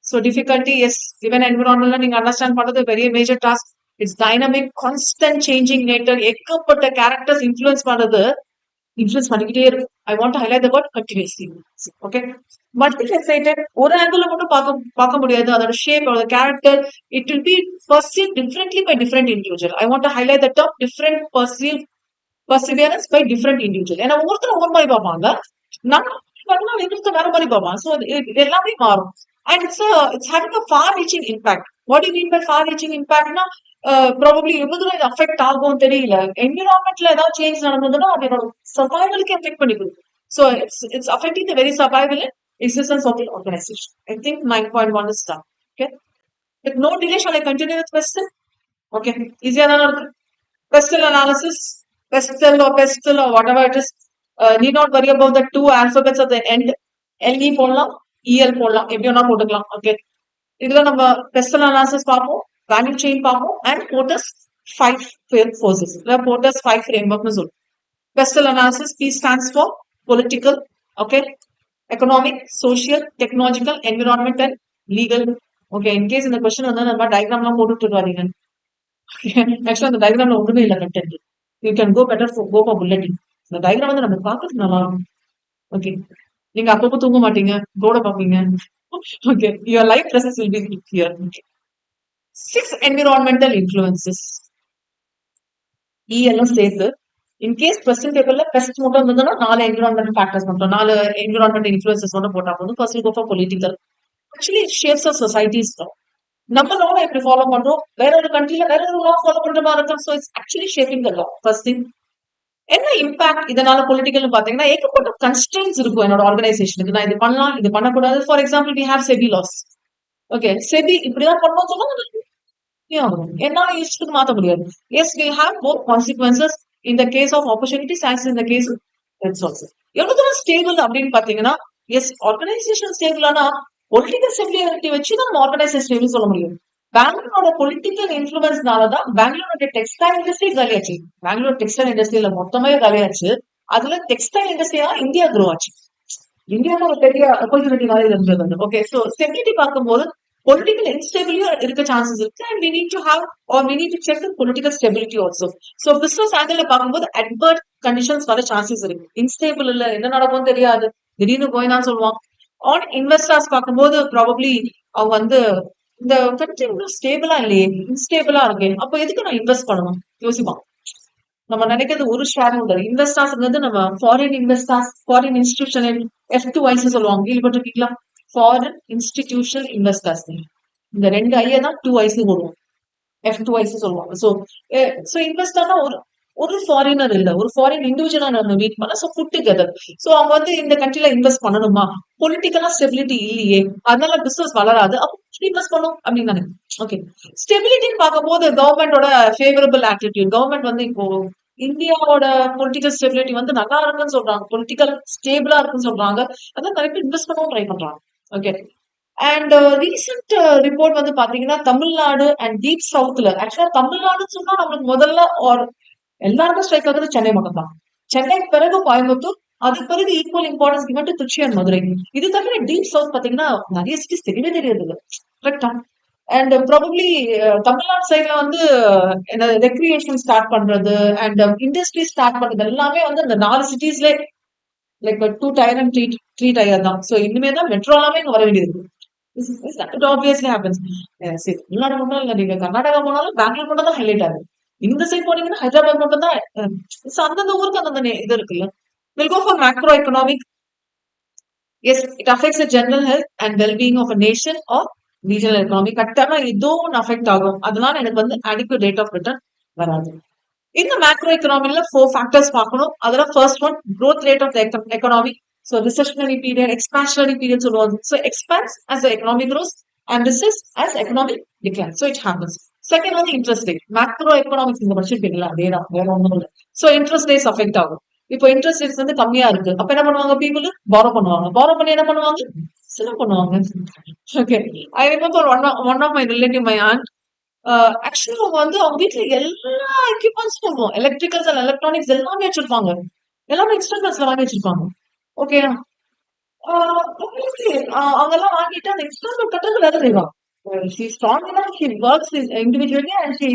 so difficulty, yes, given environment நீங்க understand பண்றது பெரிய major task. It's dynamic, constant changing nature, ஏகப்பட்ட characters influence பண்ணிக்கிட்டே இருக்கும். I want to highlight the word continuously. Okay, multi faceted, ஒரு angle மட்டும் பார்க்க முடியாது. அதோட ஷேப், அதோட character, it will be perceived differently by different individual. I want to highlight the term different perseverance by different individual. ஏன்னா ஒவ்வொருத்தரும் ஒவ்வொரு மாதிரி பார்ப்பாங்க, நம்ம இன்னொருத்தர் வேற மாதிரி பார்ப்பாங்க. ஸோ இது எல்லாமே மாறும். And it's having a far reaching impact. What you mean by far reaching இம்பாக்ட்னா, ப்ராபப்ளி எவ்வளவு தூரம் இது அஃபெக்ட் ஆகும் தெரியல. என்விரான்மெண்ட்ல ஏதாவது சேஞ்ச் நடந்ததுன்னா அதோட சர்வைவலுக்கு எஃபெக்ட் பண்ணி கொடுக்கும். So it's affecting the very survival existence of the organisation. I think 9.1 is done. Okay, with no delay shall I continue with question? Okay, ஈஸியா தானே இருக்கு. Pestle analysis, pestle or whatever it is, need not worry about the two alphabets at the end. LE போடலாம், EL போடலாம், எப்படி வேணா போட்டுக்கலாம். Okay, இதுல நம்ம pestle analysis பார்ப்போம், value chain பார்ப்போம், and Porter's 5 forces. Porter's 5 framework னு சொல்லுவோம். Pestle analysis, P stands for political, okay, economic, social, technological, environmental, legal. Okay, in case இந்த question வந்து நம்ம டயக்ராம்லாம் போட்டுட்டு வரீங்க, ஆக்சுவலா அந்த டயக்ராம்ல ஒண்ணுமே இல்லை content. You can go for bulleting. இந்த டயக்ராம் வந்து நம்ம பார்க்கறதுக்கு நல்லா இருக்கும். ஓகே, நீங்க அப்பப்போ தூங்க மாட்டீங்க, போர்ட பாப்பீங்க. Okay, your life presence will be here. 6 environmental influences, எல்லாம் சேர்த்து இன்கேஸ் கொஸ்டின் பேப்பர்ல பெஸ்ட் மட்டும் இருந்ததுன்னா 4 என்விரான்மெண்டல் ஃபேக்டர்ஸ் மட்டும், 4 என்விரான்மெண்டல் இன்ஃப்ளூயன்சஸ் மட்டும் போட்டா போதும். First go for political. Actually it shapes of societies. நம்ம லா எப்படி ஃபாலோ பண்றோம், வேற ஒரு கண்ட்ரில வேற ஒரு லா ஃபாலோ பண்ற மாதிரி இருக்கும். So it's actually shaping the law. First thing, என்ன இம்பாக்ட் இதனால பொலிட்டிக்கல் பாத்தீங்கன்னா, ஏகப்பட்ட கன்ஸ்ட்ரெயின்ஸ் இருக்கும் என்னோட ஆர்கனைசேஷனுக்கு. நான் இது பண்ணலாம், இது பண்ணக்கூடாது. For example, we have SEBI laws. Okay, SEBI இப்படிதான் பண்ணணும் சொன்னா என்னால இஷ்டத்துக்கு மாத்த முடியாது. Yes, we have both consequences in the case of opportunities and in the case resources. எவ்வளவு தூரம் ஸ்டேபிள் அப்படின்னு பாத்தீங்கன்னா, எஸ், ஆர்கனைசேஷன் ஸ்டேபிளானா பொலிட்டிக்கல் ஸ்டெபிலிட்டி வச்சு நம்ம ஆர்கனைசேஷன் ஸ்டேபிள் சொல்ல முடியும். பெங்களூரோட பொலிட்டிக்கல் இன்ஃபுளுன்ஸ்னாலதான் பெங்களூரோட டெக்ஸ்டைல் இண்டஸ்ட்ரி காலியாச்சு. பெங்களூர் டெக்ஸ்டைல் இண்டஸ்ட்ரியில மொத்தமே காலியாச்சு. அதுல டெக்ஸ்டைல் இண்டஸ்ட்ரியா இந்தியா க்ரோ ஆச்சு. இந்தியாவுக்கு ஒரு பெரிய ஆப்பர்ச்சுனிட்டி மாதிரி இருந்தது. ஓகே, சோ ஸ்டெபிலிட்டி பார்க்கும்போது பொலிட்டிக்கல் இன்ஸ்டெபிலிட்டியும் இருக்க சான்சஸ் இருக்கு. And we need to have or we need to check the political stability also. So business angle பார்க்கும்போது அட்வர்ட் கண்டிஷன்ஸ் வர சான்சஸ் இருக்கு. இன்ஸ்டேபிள் இல்ல, என்ன நடக்கும் தெரியாது, திடீர்னு போயினான்னு சொல்லுவான். ஆன் இன்வெஸ்டர்ஸ் பார்க்கும்போது ப்ராபப்ளி அவங்க வந்து இந்த கண்ட்ரி ஸ்டேபிளா இல்லையே, இன்ஸ்டேபிளா இருக்கு, அப்போ எதுக்கு நான் இன்வெஸ்ட் பண்ணணும் யோசிப்பான். நம்ம நினைக்கிறது ஒரு ஷேர் ஹோல்டர். இன்வெஸ்டர்ஸ் நம்ம foreign investors, foreign institution, F2Is சொல்லுவாங்க, கேள்விப்பட்டிருக்கீங்களா? Foreign institutional investors. இந்த 2 ஐ தான் 2Is போடுவோம், F2Is சொல்லுவாங்க. சோ இன்வெஸ்டர்னா ஒரு ஃபாரினர் இல்ல, ஒரு ஃபாரின் இண்டிவிஜுவலா நம்ம மீட் பண்ண. So put together. சோ அவங்க வந்து இந்த கண்ட்ரில இன்வெஸ்ட் பண்ணணுமா, பொலிட்டிக்கலா ஸ்டெபிலிட்டி இல்லையே, அதனால பிசினஸ் வளராது, அப்போ இன்வெஸ்ட் பண்ணும் அப்படின்னு தானே. ஓகே, ஸ்டெபிலிட்டின்னு பார்க்கும்போது கவர்மெண்டோட ஃபேவரபிள் ஆட்டிடியூட். கவர்மெண்ட் வந்து இப்போ இந்தியாவோட பொலிட்டிக்கல் ஸ்டெபிலிட்டி வந்து நல்லா இருக்குன்னு சொல்றாங்க, பொலிட்டிக்கல் ஸ்டேபிளா இருக்குன்னு சொல்றாங்க. அதான் நிறைய பேர் இன்வெஸ்ட் பண்ணவும் ட்ரை பண்றாங்க. ஓகே, அண்ட் ரீசெண்ட் ரிப்போர்ட் வந்து பாத்தீங்கன்னா, தமிழ்நாடு அண்ட் டீப் சவுத்ல, ஆக்சுவலா தமிழ்நாடுன்னு சொன்னா நம்மளுக்கு முதல்ல எல்லாருக்கும் ஸ்ட்ரைக் ஆகுது சென்னை மட்டும் தான். சென்னை பிறகு கோயம்புத்தூர், அதுக்கு பிறகு equal importance given to Trichy and Madurai. இது தவிர டீப் சவுத் பாத்தீங்கன்னா நிறைய சிட்டிஸ் தெரியவே தெரியாது. கரெக்டா? அண்ட் ப்ராபப்ளி தமிழ்நாடு சைட்ல வந்து ரெக்ரியேஷன் ஸ்டார்ட் பண்றது அண்ட் இண்டஸ்ட்ரி ஸ்டார்ட் பண்றது எல்லாமே வந்து இந்த 4 சிட்டிஸ்ல லைக் 2 டயர் அண்ட் 3 டயர் தான். ஸோ இனிமே தான் மெட்ரோ எல்லாமே இங்க வர வேண்டியது இருக்கு. It obviously happens. சரி, தமிழ்நாடு மட்டும் இல்ல, நீங்க கர்நாடகா போனாலும் பெங்களூர் மட்டும் தான் ஹைலைட் ஆகுது. இந்த சைட் போனீங்கன்னா ஹைதராபாத் மட்டும் தான். அந்தந்த ஊருக்கு அந்தந்த இது இருக்குல்ல. Will go for macro economic. Yes, it affects the general health and well-being of a nation or regional economy. கட்டாயமா ஏதோ ஒன்று அஃபெக்ட் ஆகும். அதனால எனக்கு வந்து adequate rate of return வராது. இந்த மேக்ரோ எக்கனாமில 4 ஃபேக்டர்ஸ் பார்க்கணும். அதுல first one growth rate of the economy. So recessionary period, expansionary period சொல்லுவாங்க. So expands as the economy grows and recess as the economic decline. So it happens. Second வந்து interest rate. Macro economics இந்த படிச்சிருக்கீங்களா? அதேதான், வேற ஒன்றும் இல்லை. So interest rates affect ஆகும். இப்போ இன்ட்ரெஸ்ட் ரேட்ஸ் வந்து கம்மியா இருக்கு. அப்ப என்ன பண்ணுவாங்க? பீப்புள் பாரோ பண்ணுவாங்க. பாரோ பண்ணி என்ன பண்ணுவாங்க? செலவு பண்ணுவாங்க. Okay, I remember one of my relative, my aunt. Actually அவங்க வந்து அவங்க வீட்டுல எல்லா எக்யூப்மெண்ட்ஸ் பண்ணுவோம், எலக்ட்ரிக்கல்ஸ் அண்ட் எலக்ட்ரானிக்ஸ் எல்லாமே வச்சிருப்பாங்க. எல்லாமே எக்ஸ்ட்ரா கிளாஸ்ல வாங்கி வச்சிருப்பாங்க. ஓகே, அவங்க எல்லாம் வாங்கிட்டு அந்த எக்ஸ்டர்னல் கட்டத்தில் வேலை செய்வாங்க. She strong enough, she works individually and she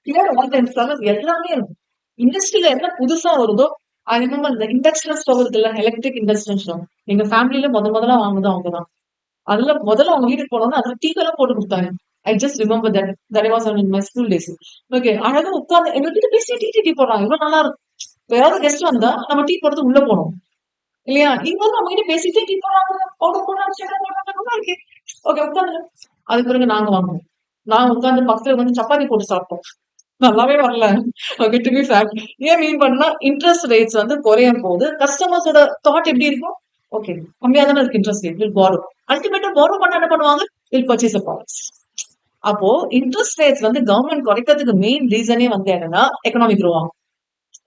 clear all the struggles. எல்லாமே இருக்கும். இண்டஸ்ட்ரியில என்ன புதுசா வருதோ, ஐ ரிமெம்பர் இந்த இண்டக்ஷன் ஸ்டவ் இருக்குல்ல, எலக்ட்ரிக் இண்டக்ஷன் ஸ்டவ், எங்க ஃபேமிலியில முதல்ல வாங்குது அவங்க தான். அதுல முதல்ல அவங்க வீட்டுக்கு போனோம்னா அதுல டீ எல்லாம் போட்டு கொடுத்தாங்க. I just remember that was in my school days. Okay, அழகா உட்காந்து எங்க கிட்ட பேசி டீ போடுறாங்க. இவ்வளவு நல்லா இருக்கும். யாராவது கெஸ்ட் வந்தா நம்ம டீ போடுறது உள்ள போனோம் இல்லையா? இங்க வந்து அவங்க கிட்ட பேசிட்டே டீ போடுறாங்க, பவுடர் போடுறாங்க. ஓகே, உட்காந்து. அதுக்கு பிறகு நாங்க வாங்குவோம். நான் உட்காந்து பக்கத்துல வந்து சப்பாத்தி போட்டு சாப்பிட்டோம். நல்லாவே வரல. Okay, to be fact. ஏன் மீன் பண்ணா இன்ட்ரெஸ்ட் ரேட்ஸ் வந்து குறையும் போது கஸ்டமர்ஸோட தாட் எப்படி இருக்கும்? ஓகே, கம்மியா தானே இருக்கு இன்ட்ரெஸ்ட் ரேட், வில் பாரோ. அல்டிமேட்டா பாரோ பண்ண என்ன பண்ணுவாங்க? We'll purchase a products. அப்போ இன்ட்ரெஸ்ட் ரேட்ஸ் வந்து கவர்மெண்ட் குறைக்கிறதுக்கு மெயின் ரீசனே வந்து என்னன்னா எக்கனாமிக் க்ரோ ஆகும்.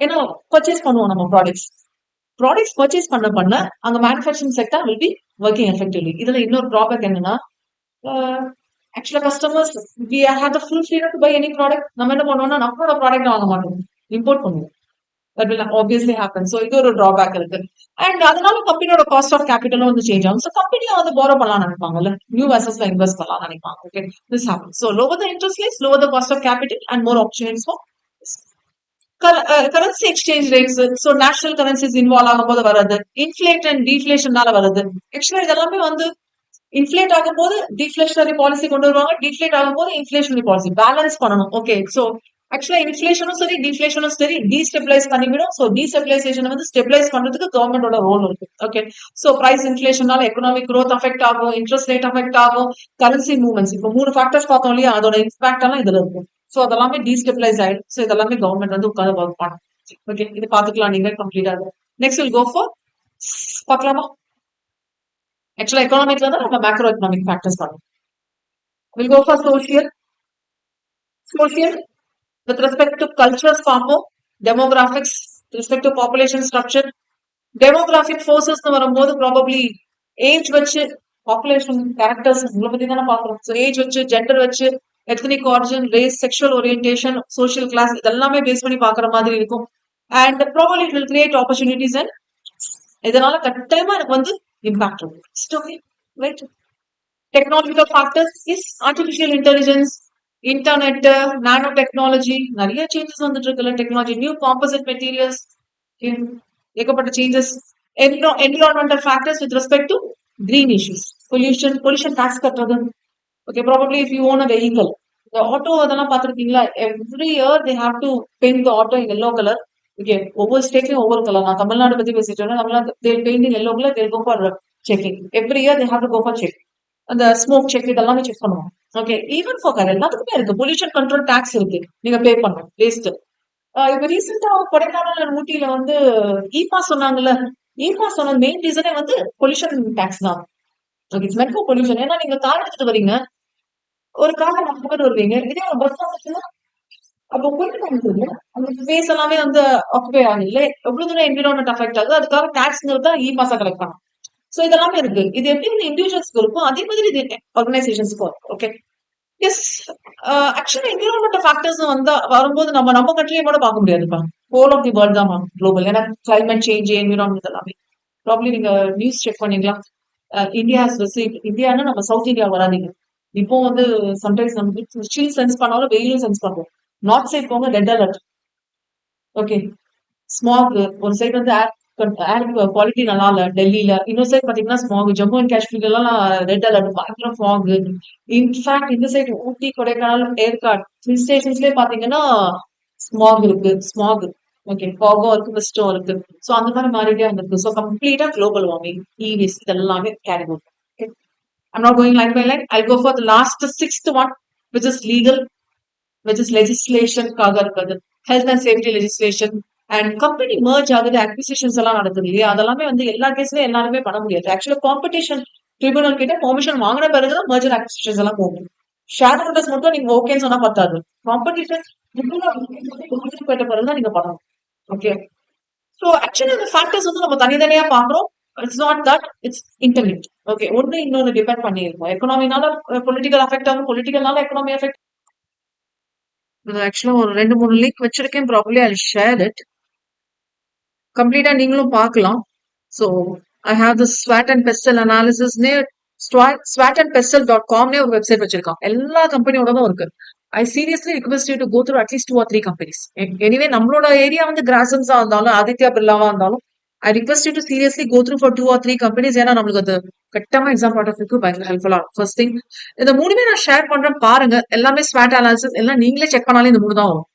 ஏன்னா பர்ச்சேஸ் பண்ணுவோம் நம்ம ப்ராடக்ட்ஸ் பர்ச்சேஸ் பண்ண அங்க manufacturing sector will be working effectively. இதுல இன்னொரு ட்ராபேக் என்னன்னா, actually customers we have the full freedom to buy any product. நம்ம என்ன பண்ணுவோம்னா நம்மளோட ப்ராடக்ட் வாங்க மாட்டோம், இம்போர்ட் பண்ணுவோம். That will obviously happen. So இது ஒரு ட்ராபேக் இருக்கு. அண்ட் அதனால கம்பெனியோட காஸ்ட் ஆஃப் கேபிட்டலும் வந்து சேஞ்ச் ஆகும். ஸோ கம்பெனியை வந்து போரோ பண்ணலாம் நினைப்பாங்கல்ல, நியூ அசஸ்ல இன்வெஸ்ட் பண்ணலாம் நினைப்பாங்க. Okay, this happen. So lower the interest rates, lower the cost of capital and more opportunities for currency exchange rates. So national currencies involve ஆகும் போது வருது, இன்ஃபிளேட் அண்ட் டீஃபிளேஷனால வருது. ஆக்சுவலா இதெல்லாமே வந்து இன்ஃபிளேட் ஆகும் போது டிஃபிளேஷனரி பாலிசி கொண்டு வருவாங்க, டிஃபிளேட் ஆகும் போது இன்ஃபிளேஷனரி பாலிசி பேலன்ஸ் பண்ணணும். ஓகே, ஸோ ஆக்சுவலா இன்ஃபிளேஷனும் சரி டிஃபிளேஷனும் சரி டீஸ்டெபிளைஸ் பண்ணிவிடும். ஸோ டீஸ்டெபிளைசேஷன் வந்து ஸ்டெபிளைஸ் பண்றதுக்கு கவர்மெண்டோட ரோல் இருக்கு. ஓகே, ஸோ பிரைஸ் இன்ஃபிளேஷனால எக்கனாமிக் க்ரோத் அஃபெக்ட் ஆகும், இன்ட்ரெஸ்ட் ரேட் அஃபெக்ட் ஆகும், கரன்சி மூவ்மெண்ட்ஸ். இப்போ 3 ஃபேக்டர்ஸ் பார்த்தோம் இல்லையா, அதோட இம்பாக்ட் எல்லாம் இதுல இருக்கும். ஸோ அதெல்லாமே டீஸ்டெபிளைஸ் ஆயிடும். ஸோ இதெல்லாமே கவர்மெண்ட் வந்து உட்காந்து ஒர்க் பண்ணும். ஓகே, இது பாத்துக்கலாம் நீங்க கம்ப்ளீட் ஆகும். நெக்ஸ்ட் வில் கோ ஃபார் பார்க்கலாமா? ஆக்சுவலா எக்கனாமிக்ல தான் நம்ம மேக்ரோ எக்கனாமிக் ஃபேக்டர்ஸ் பார்க்கணும். Will go for social. With respect to cultural form, demographics, with respect to population structure, demographic forces வரும்போது ப்ராபப்ளி ஏஜ் வச்சு பாப்புலேஷன் கேரக்டர்ஸ் உங்களை பத்தி தானே பாக்குறோம். ஸோ ஏஜ் வச்சு, ஜெண்டர் வச்சு, ethnic origin, race, sexual orientation, social class இதெல்லாமே base பண்ணி பாக்குற மாதிரி இருக்கும். And probably it will create opportunities and இதனால கட்டாயமா எனக்கு வந்து இம்பாக்ட் இருக்கும். Right, technological factors is artificial intelligence, internet, nano technology, நிறைய சேஞ்சஸ் வந்துட்டு இருக்குல்ல. டெக்னாலஜி, நியூ காம்போசிட் மெட்டீரியல்ஸ், ஏகப்பட்ட changes. Environmental factors with respect to green issues, pollution tax கட்டுறது. Okay, probably if you own a vehicle, இந்த auto அதெல்லாம் பார்த்துருக்கீங்களா? Every year they have to paint the auto in yellow colour. Okay, ஒவ்வொரு ஸ்டேட்லயும் ஒவ்வொரு colour. நான் தமிழ்நாடு பத்தி பேசிட்டு Tamil Nadu paint in yellow colour, they go for checking. Every year they have to go for check. அந்த ஸ்மோக் செக் இதெல்லாமே check பண்ணுவோம். Okay, even for car எல்லாத்துக்குமே இருக்கு. பொல்யூஷன் கண்ட்ரோல் டாக்ஸ் இருக்கு, நீங்க பே பண்ணணும் வேஸ்ட். இப்ப ரீசெண்டா கொடைக்கானல் ஊட்டியில வந்து இ பாஸ் சொன்னாங்கல்ல. இ பாஸ் சொன்ன மெயின் ரீசனே வந்து பொல்யூஷன் டாக்ஸ் தான். Okay, it's meant for pollution. ஏன்னா நீங்க கார் எடுத்துட்டு வரீங்க, ஒரு கார்ல 4 பேர் வருவீங்க, இதே ஒரு பஸ் வந்துச்சுன்னா அப்போ போயிட்டு அந்த ஸ்பேஸ் எல்லாமே வந்து ஆக்குபை ஆகல, எவ்வளவு தூரம் என்விரான்மெண்ட் அஃபெக்ட் ஆகுது. அதுக்காக டாக்ஸ்ங்கிறது தான் இ பாஸா கலெக்ட் பண்ணணும். சோ இதெல்லாமே இருக்கு. இது எப்படி இந்த இண்டிவிஜுவல்ஸ்க்கு இருக்கும், அதே மாதிரி இது ஆர்கனைசேஷன்ஸ்க்கு வரும். Okay, yes. ஆக்சுவலா என்விரான்மெண்டல் ஃபேக்டர்ஸ் வந்து வரும்போது நம்ம கண்ட்ரியை கூட பார்க்க முடியாதுப்பா. ஹோல் ஆஃப் தி வேர்ல்ட் தான் குளோபல். ஏன்னா கிளைமேட் சேஞ்ச், என்விரான்மெண்ட் எல்லாமே. ப்ராப்ளி நீங்க நியூஸ் செக் பண்ணீங்களா? இந்தியா ஹஸ் ரிசீவ், இந்தியானா நம்ம சவுத் இந்தியா வராதீங்க. இப்போ வந்து சம்டைம்ஸ் நமக்கு சில் சென்ஸ் பண்ணாலும் வெயிலும் சென்ஸ் பண்ணுவோம். நார்த் சைட் போங்க, ரெட் அலர்ட். ஓகே, ஸ்மாக் ஒரு சைடு வந்து ஏர் குவாலிட்டி நல்லா இல்ல டெல்லியில. இன்னொரு சைடு பாத்தீங்கன்னா ஸ்மாக். ஜம்மு அண்ட் காஷ்மீர்ல எல்லாம் ரெட் அலர்ட், பயங்கர ஃபாக். இன்ஃபேக்ட் இந்த சைடு ஊட்டி, கொடைக்கானல், ஏற்காடு ஹில் ஸ்டேஷன்ஸ்லயே பாத்தீங்கன்னா ஸ்மாக் இருக்கு. ஸ்மாக் ஓகே, ஃபாகும் இருக்கு, மிஸ்டும் இருக்கு. சோ அந்த மாதிரி மாறிட்டே வந்திருக்கு. சோ கம்ப்ளீட்டா குளோபல் வார்மிங், ஈவிஸ் இதெல்லாமே carry okay. I'm not going line by line. I'll go for the last sixth one, which is legal, which is legislation காக இருக்குது. Health and safety legislation and company merge ஆகுது, acquisitions எல்லாம் நடக்குது இல்லையா, அதெல்லாமே வந்து எல்லா கேஸ்லயும் எல்லாருமே பண்ண முடியாது. ஆக்சுவலா காம்படிஷன் ட்ரிபியூனல் கிட்ட பெர்மிஷன் வாங்கின பிறகுதான் மர்ஜர் அக்விசிஷன்ஸ் எல்லாம் போகும். ஷேர் ஹோல்டர்ஸ் மட்டும் நீங்க ஓகேன்னு சொன்னா பத்தாது. காம்படிஷன் ட்ரிபியூனல் போயிட்ட பிறகுதான் நீங்க பண்ணணும். ஓகே, ஸோ ஆக்சுவலி அந்த ஃபேக்டர்ஸ் வந்து நம்ம தனித்தனியா பாக்குறோம். It's not that, it's interlinked. Okay, ஒன்னு இன்னொன்னு டிபெண்ட் பண்ணியிருக்கோம். எக்கனாமினால பொலிட்டிக்கல் அஃபெக்ட் ஆகும், பொலிட்டிக்கல்னால எக்கனாமி அஃபெக்ட். ஆக்சுவலா ஒரு 2-3 லிங்க் வச்சிருக்கேன். Probably I share it. கம்ப்ளீட்டா நீங்களும் பார்க்கலாம். ஸோ ஐ ஹாவ் தி ஸ்வாட் அண்ட் பெஸ்டல் அனாலிசிஸ்னே swatandpestle.com ஒரு வெப்சைட் வச்சிருக்கான். எல்லா கம்பெனியோடதும் இருக்கு. I seriously request you to go through at least 2 or 3 companies. Anyway நம்மளோட ஏரியா வந்து கிராசம்ஸா இருந்தாலும் ஆதித்யா பிர்லாவா இருந்தாலும் I request you to seriously go through for 2 or 3 companies. ஏன்னா நம்மளுக்கு அது கட்டமா எக்ஸாம் பாயிண்ட் ஆஃப் வியூக்கு பயங்கர ஹெல்ப்ஃபுல்லா இருக்கும். ஃபர்ஸ்ட் திங், இந்த 3மே நான் ஷேர் பண்றேன் பாருங்க. எல்லாமே ஸ்வாட் அனாலிசிஸ், எல்லாம் நீங்களே செக் பண்ணாலே இந்த 3 தான் வரும்.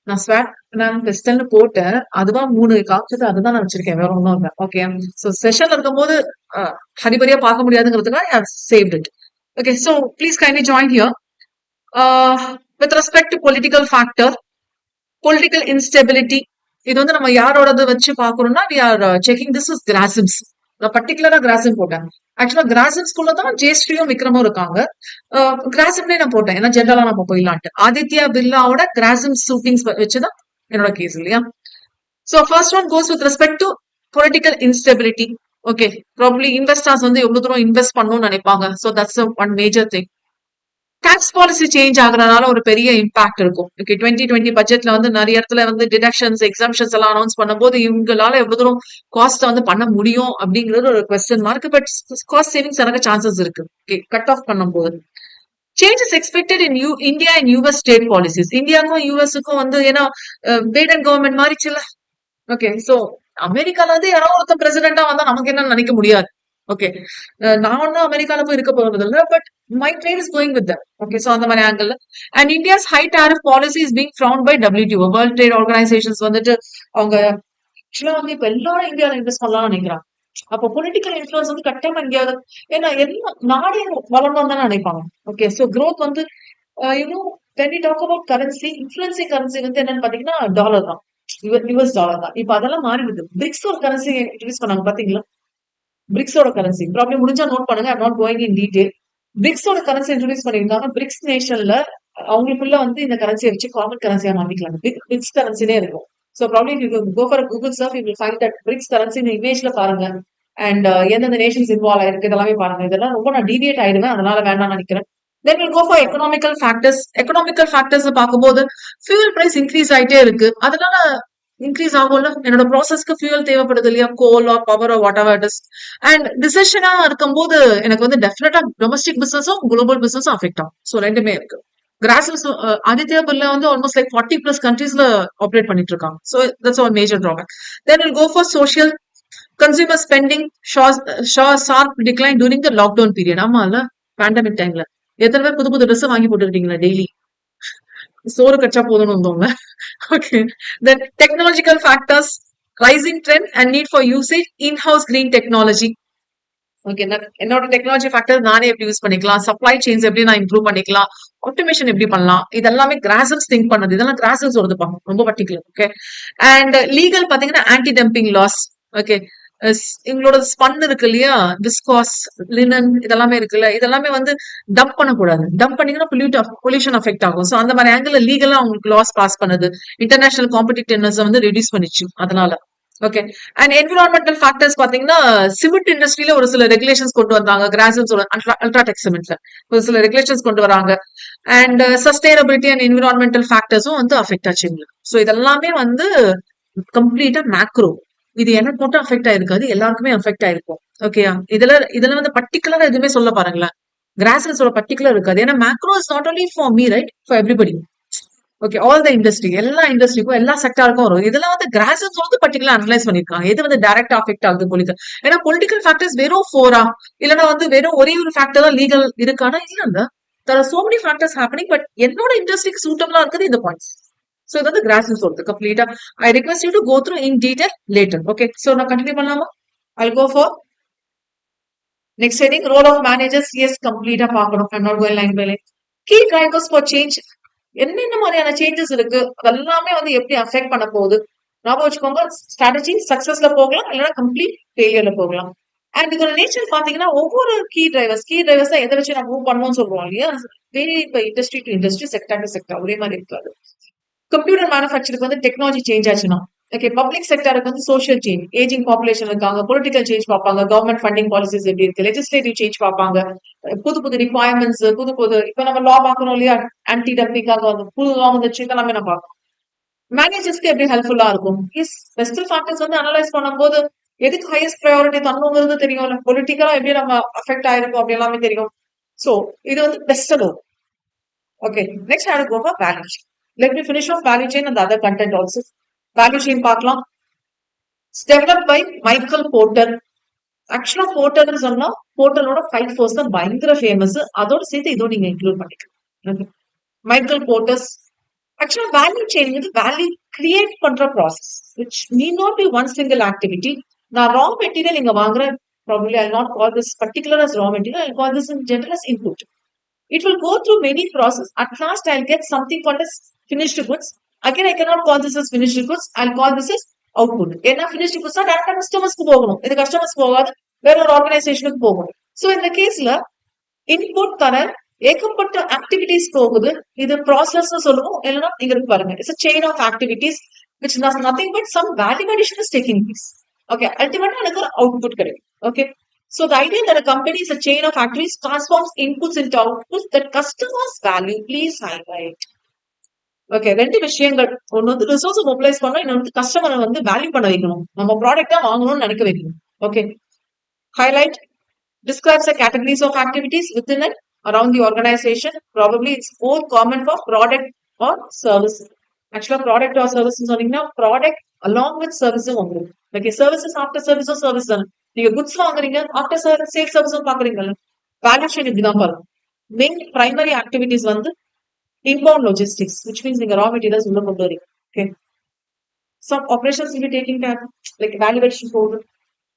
நான் ஸ்வாட் நான் பெஸ்டல்னு போட்டேன், அதுதான் 3 காமிச்சது, அதுதான் நான் வச்சிருக்கேன், வேற ஒன்றும் இல்லை. ஓகே, ஸோ செஷன்ல இருக்கும் போது ஹரிபரியா பார்க்க முடியாதுங்கிறதுக்காக I have saved it. Okay, so please kindly join here. With respect to political factor, political instability, இது வந்து நம்ம யாரோடது வச்சு பாக்குறோம்னா we are checking this is கிராசிம்ஸ். நான் பர்டிகுலரா கிராசிம் போட்டேன். ஆக்சுவலா கிராசிம்ஸ்குள்ள தான் ஜெயஸ்ரீயும் விக்ரமும் இருக்காங்க. கிராசிம்லேயே நான் போட்டேன், ஏன்னா ஜென்ரலா நம்ம போயிடலான்ட்டு. ஆதித்யா பிர்லாவோட கிராசிம் ஷூட்டிங்ஸ் வச்சுதான் என்னோட கேஸ் இல்லையா. So first one goes with respect to political instability. Okay, probably investors வந்து எவ்வளவு தூரம் இன்வெஸ்ட் பண்ணணும்னு நினைப்பாங்க. So that's one major thing. Tax policy change ஆகுறதுனால ஒரு பெரிய இம்பாக்ட் இருக்கும். ஓகே, 2020 பட்ஜெட்ல வந்து நிறைய இடத்துல வந்து டிடக்ஷன்ஸ், எக்ஸாம்ஷன்ஸ் எல்லாம் அனௌன்ஸ் பண்ணும்போது இவங்களால எவ்வளவு தூரம் காஸ்ட் வந்து பண்ண முடியும் அப்படிங்கிறது ஒரு question mark. But cost savings எனக்கு சான்சஸ் இருக்கு. ஓகே, கட் ஆஃப் பண்ணும்போது changes expected in India and US state policies. இந்தியாவுக்கும் யூஎஸ்க்கும் வந்து ஏன்னா பைடன் கவர்மெண்ட் மாறிச்சுல. ஓகே, சோ அமெரிக்கால வந்து யாரோ ஒருத்தர் பிரசிடென்டா வந்தா நமக்கு என்னன்னு நினைக்க முடியாது. ஓகே, நான் ஒன்னும் அமெரிக்கால போய் இருக்க போறது இல்லை, but my trade is going with that. Okay, so அந்த மாதிரி angle. And India's high tariff policy is being frowned by WTO, World Trade Organisations வந்துட்டு அவங்க ஆக்சுவலா வந்து இப்ப எல்லாரும் இந்தியாவில இன்வெஸ்ட் பண்ணலாம்னு நினைக்கிறாங்க. அப்போ பொலிட்டிக்கல் இன்ஃபுளுன்ஸ் வந்து கட்டாயமா எங்கேயாவது, ஏன்னா எல்லா நாடே வளர்ந்தோம் தானே நினைப்பாங்க. ஓகே, சோ க்ரோத் வந்து you know when we talk about currency, influencing currency வந்து என்னன்னு பாத்தீங்கன்னா டாலர் தான், யூஎஸ் டாலர் தான். இப்ப அதெல்லாம் மாறிடுது. பிரிக்ஸ் ஒரு கரன்சி இன்ட்ரடியூஸ் பண்ணாங்க பாத்தீங்களா. பிரிக்ஸோட கரன்சி ப்ராப்ளம் முடிஞ்சா நோட் பண்ணுங்க. I'm not going in detail. பிரிக்ஸோட கரன்சி இன்ட்ரடியூஸ் பண்ணியிருந்தாங்க. பிரிக்ஸ் நேஷன்ல அவங்களுக்குள்ள வந்து இந்த கரன்சியை வச்சு காமன் கரன்சியா மாத்திக்கலாம். பிரிக்ஸ் கரன்சிலே இருக்கும். So problem go for Google search, you will find that BRICS currency இந்த இமேஜ்ல பாருங்க. அண்ட் எந்தெந்த நேஷன்ஸ் இன்வால்வ் ஆயிருக்கு இதெல்லாமே பாருங்க. இதெல்லாம் ரொம்ப நான் டீவியேட் ஆயிடுவேன், அதனால வேண்டாம்னு நினைக்கிறேன். Then we'll go for economical factors. Economical factors பார்க்கும்போது fuel price increase ஆயிட்டே இருக்கு. அதனால இன்க்ரீஸ் ஆகும்ல, என்னோட ப்ராசஸ்க்கு ஃபியூல் தேவைப்படுது இல்லையா, coal or power or whatever it is. And டிசிஷனா இருக்கும்போது எனக்கு வந்து டெஃபினட்டா டொமஸ்டிக் பிசினஸும் குளோபல் பிசினஸும் அஃபெக்ட் ஆகும். ஸோ ரெண்டுமே இருக்கு. கிராசஸ் ஆதித்யா பிர்லா வந்து ஆல்மோஸ்ட் லைக் 40+ கண்ட்ரீஸ்ல ஆப்ரேட் பண்ணிட்டு இருக்காங்க. ஸோ தட்ஸ் ஒரு major drawback. Then will go for social consumer spending sharp decline during the lockdown period. ஆமா இல்ல, பேண்டமிக் டைம்ல எத்தனை பேர் புது புது ட்ரெஸ் வாங்கி போட்டுக்கிட்டீங்களா டெய்லி, சோறு கச்சா போதும்னு வந்தவங்க. Okay, then technological factors, rising trend and need for usage in house green technology. Okay, என்னோட டெக்னாலஜி ஃபேக்டர் நானே எப்படி யூஸ் பண்ணிக்கலாம், சப்ளை செயின்ஸ் எப்படி நான் இம்ப்ரூவ் பண்ணிக்கலாம், ஆட்டோமேஷன் எப்படி பண்ணலாம், இதெல்லாமே கிராசல்ஸ் திங்க் பண்ணது. இதெல்லாம் கிராசல்ஸ் வருது ரொம்ப பர்டிகுலர். ஓகே, அண்ட் லீகல் பாத்தீங்கன்னா ஆன்டி டம்பிங் லாஸ். ஓகே, எங்களோட ஸ்பன் இருக்கு இல்லையா, விஸ்காஸ், லினன் இதெல்லாமே இருக்குல்ல, இதெல்லாமே வந்து டம்ப் பண்ணக்கூடாது. டம்ப் பண்ணீங்கன்னா பொல்யூஷன் அஃபெக்ட் ஆகும். ஸோ அந்த மாதிரி ஆங்கிள் லீகலா அவங்களுக்கு லாஸ் பாஸ் பண்ணுது. இன்டர்நேஷனல் காம்படிட்டிவ்னஸ் வந்து ரெடியூஸ் பண்ணிச்சு அதனால. ஓகே, அண்ட் என்விரான்மெண்டல் ஃபேக்டர்ஸ் பாத்தீங்கன்னா சிமெண்ட் இண்டஸ்ட்ரியில ஒரு சில ரெகுலேஷன்ஸ் கொண்டு வந்தாங்க. கிராசல்ஸோட அல்ட்ராடெக் சிமெண்ட்ல ஒரு சில ரெகுலேஷன்ஸ் கொண்டு வராங்க. அண்ட் சஸ்டைனபிலிட்டி அண்ட் என்விரான்மெண்டல் ஃபேக்டர்ஸும் வந்து அஃபெக்ட் ஆச்சு. ஸோ இதெல்லாமே வந்து கம்ப்ளீட்டா மேக்ரோ. இது எனக்கு மட்டும் அஃபெக்ட் ஆயிருக்காது, எல்லாருக்குமே அஃபெக்ட் ஆயிருக்கும். ஓகே, இதுல வந்து பர்டிகுலரா எதுவுமே சொல்ல பாருங்களேன். கிராசல்ஸோட பர்டிகுலர் இருக்காது. ஏன்னா macro is not only for me, right, for everybody. Okay, all the industry, எல்லா இண்டஸ்ட்ரிக்கும் எல்லா செக்டாருக்கும் வரும். இதெல்லாம் வந்து கிராசன்ஸ் வந்து பர்டிகுலர் அனலைஸ் பண்ணிருக்காங்க. எது வந்து டைரக்டா அஃபெக்ட் ஆகுது பொலிட்டிக்கல். ஏன்னா பொலிட்டிக்கல் ஃபேக்டர்ஸ் வெறும் 4 இல்லன்னா வந்து வெறும் ஒரே ஒரு ஃபேக்டர் தான் லீகல் இருக்கானா இல்ல. There are so many factors happening, but என்னோட இண்டஸ்ட்ரிக்கு சூட்டபிளா இருக்குது இந்த பாயிண்ட்ஸ். So இது வந்து கிராசன்ஸ் வருது கம்ப்ளீட்டா. I request you to go through in detail later. Okay, so நான் கண்டினியூ பண்ணலாமா? I'll go for next heading, role of managers. Yes, கம்ப்ளீட்டா பார்க்கணும். I'm not going line by line. Key drivers for change. என்னென்ன மாதிரியான changes இருக்கு, அதெல்லாமே வந்து எப்படி அஃபெக்ட் பண்ண போகுது ஞாபகம் வச்சுக்கோங்க. ஸ்ட்ராட்டஜி சக்சஸ்ல போகலாம், இல்லைன்னா கம்ப்ளீட் ஃபெயிலியர்ல போகலாம். அண்ட் இதோட நேச்சர் பாத்தீங்கன்னா ஒவ்வொரு கீ டிரைவர்ஸ் தான் எதை வச்சு நான் மூவ் பண்ணணும்னு சொல்லுவோம் இல்லையா, வேரி இப்போ industry to industry, sector to sector ஒரே மாதிரி இருக்காது. கம்ப்யூட்டர் மேனுஃபேக்சருக்கு வந்து டெக்னாலஜி சேஞ்ச் ஆச்சுன்னா, ஓகே, பப்ளிக் செக்டருக்கு வந்து சோஷியல் சேஞ்ச், ஏஜிங் பாப்புலேஷன் இருக்காங்க, பொலிட்டிக்கல் சேஞ்ச் பார்ப்பாங்க, கவர்மெண்ட் ஃபண்டிங் பாலிசிஸ் எப்படி இருக்கு, லெஜிஸ்லேட்டிவ் சேஞ்ச் பார்ப்பாங்க, புது ரிக்வயர்மெண்ட்ஸ், புது இப்ப நம்ம லா பார்க்கணும் இல்லையா, ஆன்டி டம்பிங்காக வந்து புது லா வந்துச்சு, இதெல்லாமே நம்ம பார்க்கணும். மேனேஜர்ஸ்க்கு எப்படி ஹெல்ப்ஃபுல்லா இருக்கும்? எஸ், பெஸ்ட் ஃபேக்டர்ஸ் வந்து அனலைஸ் பண்ணும்போது எதுக்கு ஹையஸ்ட் ப்ரையாரிட்டி தரணுங்கிறது தெரியும், பொலிட்டிக்கலா எப்படி நம்ம அஃபெக்ட் ஆயிருக்கும் அப்படி எல்லாமே தெரியும். சோ இது வந்து best low. Okay, next I will go for value chain. Let me finish off value chain and the other content also. Value chain பார்க்கலாம். It's developed by Michael Porter. ஆக்சுவலா போர்ட்டர்னு சொன்னா போர்ட்டலோட 5 ஃபோர்ஸ் தான் பயங்கர ஃபேமஸ். அதோட சேர்த்து இதோ நீங்க இன்க்ளூட் பண்ணிக்கலாம். Michael Porter's. ஆக்சுவலா வேல்யூ செயின் வந்து வேல்யூ கிரியேட் பண்ற process which need not be one single activity. நான் ரா மெட்டீரியல் இங்க வாங்குறேன், probably I'll not call this particular as raw material, I'll call this in general as input. It will go through many processes. At last, I'll get something called as finished goods. Again, I cannot call this as finished goods. I'll call this as output. ஏன்னா finished goods தான் டேரக்டா கஸ்டமர்ஸ்க்கு போகணும். இது customers போகாது, வேற ஒரு ஆர்கனைசேஷனுக்கு போகணும். ஸோ இந்த கேஸ்ல இன்புட் தர ஏகப்பட்ட ஆக்டிவிட்டிஸ் போகுது. இது ப்ராசஸ் சொல்லுவோம், இல்லைன்னா இங்க இருக்கு பாருங்க, it's a chain of activities which is nothing but some value addition is taking place. Okay, ultimately எனக்கு ஒரு அவுட்புட் கிடைக்கும். Okay, so the idea that a company is a chain of activities transforms inputs into outputs that customers value. Please highlight. Okay, ரெண்டு விஷயங்கள். ஒன்னு வந்து resource mobilise பண்ணணும், இன்னொன்று வந்து கஸ்டமரை வந்து வேல்யூ பண்ண வைக்கணும், நம்ம ப்ராடக்டா வாங்கணும்னு நினைக்க வைக்கணும். Okay, highlight. Describes the categories of activities within and around the organization. Probably it's more common for product or service. Actually, product or service சொன்னீங்கன்னா ப்ராடக்ட் along with service உங்களுக்கு. ஓகே, சர்வீசஸ் ஆஃப்டர் சர்வீஸும் service தானே. நீங்க goods வாங்குறீங்க, after sale சர்வீஸும் பாக்குறீங்கல்ல. Value chain இப்படிதான் பாருங்க. Main primary activities வந்து இன்பவுண்ட் லாஜிஸ்டிக்ஸ், which means நீங்க ரா மெட்டீரியல்ஸ் உள்ள கொண்டு வரீங்க. Okay, some operations will be taking care, like valuation போகுது.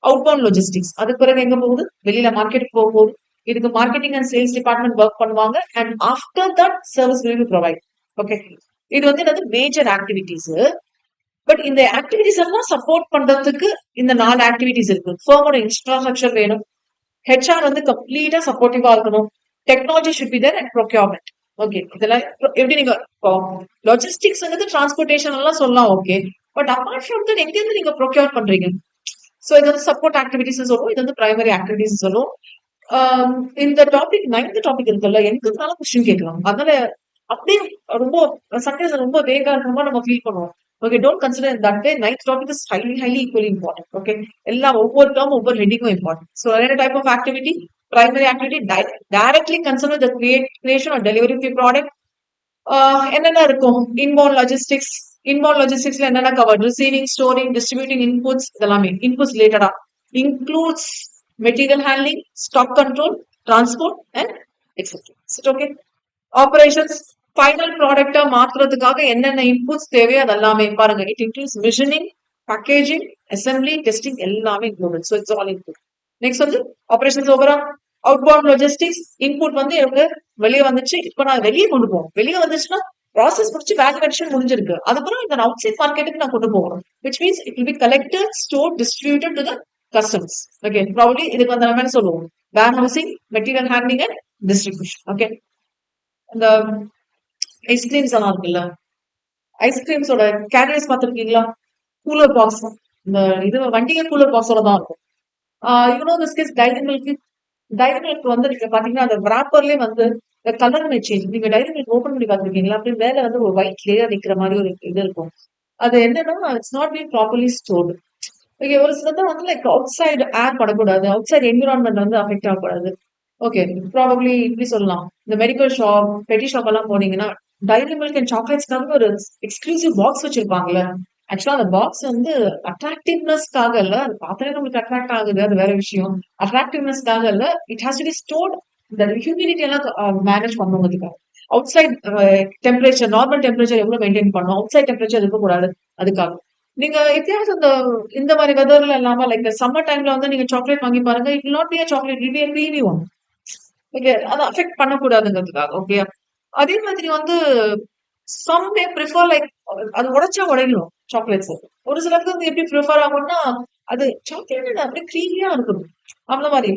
அவுட்பவுண்ட் லாஜிஸ்டிக்ஸ், அதுக்கு பிறகு எங்க போகுது, வெளியில மார்க்கெட்டுக்கு போகுது. இதுக்கு marketing and sales department work பண்ணுவாங்க. And after that service will be provide. Okay, இது வந்து என்னது மேஜர் ஆக்டிவிட்டிஸ். பட் இந்த ஆக்டிவிட்டிஸ் எல்லாம் சப்போர்ட் பண்றதுக்கு இந்த 4 ஆக்டிவிட்டிஸ் இருக்கு. ஃபர்மோட இன்ஃப்ராஸ்ட்ரக்சர் வேணும், ஹெச்ஆர் வந்து கம்ப்ளீட்டா சப்போர்ட்டிவா இருக்கணும், technology should be there, and procurement. Okay, இதெல்லாம் எப்படி நீங்க லாஜிஸ்டிக்ஸ் வந்து டிரான்ஸ்போர்டேஷன் எல்லாம் சொல்லலாம். Okay, but apart from that எங்க இருந்து நீங்க ப்ரொக்யூர் பண்றீங்க? சோ இது வந்து சப்போர்ட் ஆக்டிவிட்டிஸ் சொல்லுவோம், இது வந்து பிரைமரி ஆக்டிவிட்டிஸ் சொல்லுவோம். இந்த டாபிக் 9th டாபிக் இருக்குல்ல, எனக்கு இருந்தாலும் கொஸ்டின் கேட்கலாம். அதனால அப்படியே ரொம்ப சம்டைம்ஸ் ரொம்ப வேகா இருக்கிற நம்ம ஃபீல் பண்ணுவோம். Okay, don't consider that way. 9th topic is highly equally important. Okay, எல்லாம் ஒவ்வொரு டேர்ம் ஒவ்வொரு ஹெட்டிங்கும் இம்பார்ட்டன்ட். ஸோ என்ன type of activity? Primary activity directly concern with creation or delivery of the product. என்னென்ன இருக்கும்? Inbound logistics. இன்பவுண்ட் லாஜிஸ்டிக்ஸ்ல என்னென்ன cover? Receiving, storing, distributing inputs, இதெல்லாமே இன்புட்ஸ் ரிலேட்டடா includes material handling, stock control, transport and etcetera. Okay, operations, final ப்ராடக்டா மாத்துறதுக்காக என்னென்ன inputs தேவையோ அதெல்லாமே பாருங்க. It includes machining, packaging, assembly, testing, எல்லாமே included. So it's all include. Next வந்து ஆபரேஷன்ஸ் ஓவரா. அவுட்பவுண்ட் லாஜிஸ்டிக்ஸ், இன்புட் வந்து எனக்கு வெளியே வந்துச்சு, இப்ப நான் வெளியே கொண்டு போவோம். வெளியே வந்துச்சுன்னா ப்ராசஸ் முடிச்சு வேல்யூ அடிஷன் முடிஞ்சிருக்கு, அதுக்கப்புறம் இந்த அவுட் சைட் மார்க்கெட்டுக்கு நான் கொண்டு போகணும். which means it will be collected, stored, distributed to the customers. Okay, probably இதுக்கு வந்து நம்ம என்ன சொல்லுவோம்? warehousing, material handling and distribution. Okay, இந்த ஐஸ்கிரீம்ஸ் எல்லாம் இருக்குல்ல, ஐஸ்கிரீம்ஸோட கேரியர்ஸ் பார்த்துருக்கீங்களா? கூலர் பாக்ஸ், இந்த இது வண்டிகை கூலர் பாக்ஸோட தான் இருக்கும். திஸ் கேஸ் டைரி மில்க் வந்து நீங்க பாத்தீங்கன்னா அந்த ராப்பர்லயே வந்து கலர் மே சேஞ்ச். நீங்க டைரி மில்க் ஓபன் பண்ணி பாத்துருக்கீங்களா? அப்படி மேல வந்து ஒரு ஒயிட் லேயர் நிக்கிற மாதிரி ஒரு இது இருக்கும். அது என்னன்னா it's not been properly stored. Okay, ஒரு சிலதான் வந்து லைக் அவுட் சைடு ஏர் படக்கூடாது, அவுட் சைடு என்விரான்மெண்ட் வந்து அஃபெக்ட் ஆகக்கூடாது. ஓகே, ப்ராபப்ளி இப்படி சொல்லலாம். இந்த மெடிக்கல் ஷாப், பெட்டி ஷாப் எல்லாம் போனீங்கன்னா டைரி மில்க் அண்ட் சாக்லேட்ஸ்க்காக ஒரு எக்ஸ்க்ளூசிவ் பாக்ஸ் வச்சிருப்பாங்கல்ல. ஆக்சுவலா அந்த பாக்ஸ் வந்து அட்ராக்டிவ்னஸ்க்காக இல்ல. அது பார்த்தாலே நம்மளுக்கு அட்ராக்ட் ஆகுது. அது வேற விஷயம். அட்ராக்டிவ்னஸ்க்காக இல்ல. It has to be stored இந்த ஹியூமிடிட்டி எல்லாம் மேனேஜ் பண்ணுவதுக்காக. Outside temperature, normal temperature எவ்வளவு மெயின்டைன் பண்ணும், அவுட் சைட் டெம்பரேச்சர் இருக்கக்கூடாது. அதுக்காக நீங்க எப்பயாவது இந்த மாதிரி வெதர்ல இல்லாம லைக் சம்மர் டைம்ல வந்து நீங்க சாக்லேட் வாங்கி பாருங்க. It will not be a chocolate, it will be a creamy one. Okay, அதை அஃபெக்ட் பண்ணக்கூடாதுங்கிறதுக்காக. ஓகே, அதே மாதிரி வந்து சம் மே ப்ரிஃபர் லைக் அது உடைச்சா உடையணும் சாக்லேட்ஸ். ஒரு சிலருக்கு வந்து எப்படி ப்ரிஃபர் ஆகும்னா அது சாக்லேட் அப்படியே க்ரீமியா இருக்கணும் அந்த மாதிரி.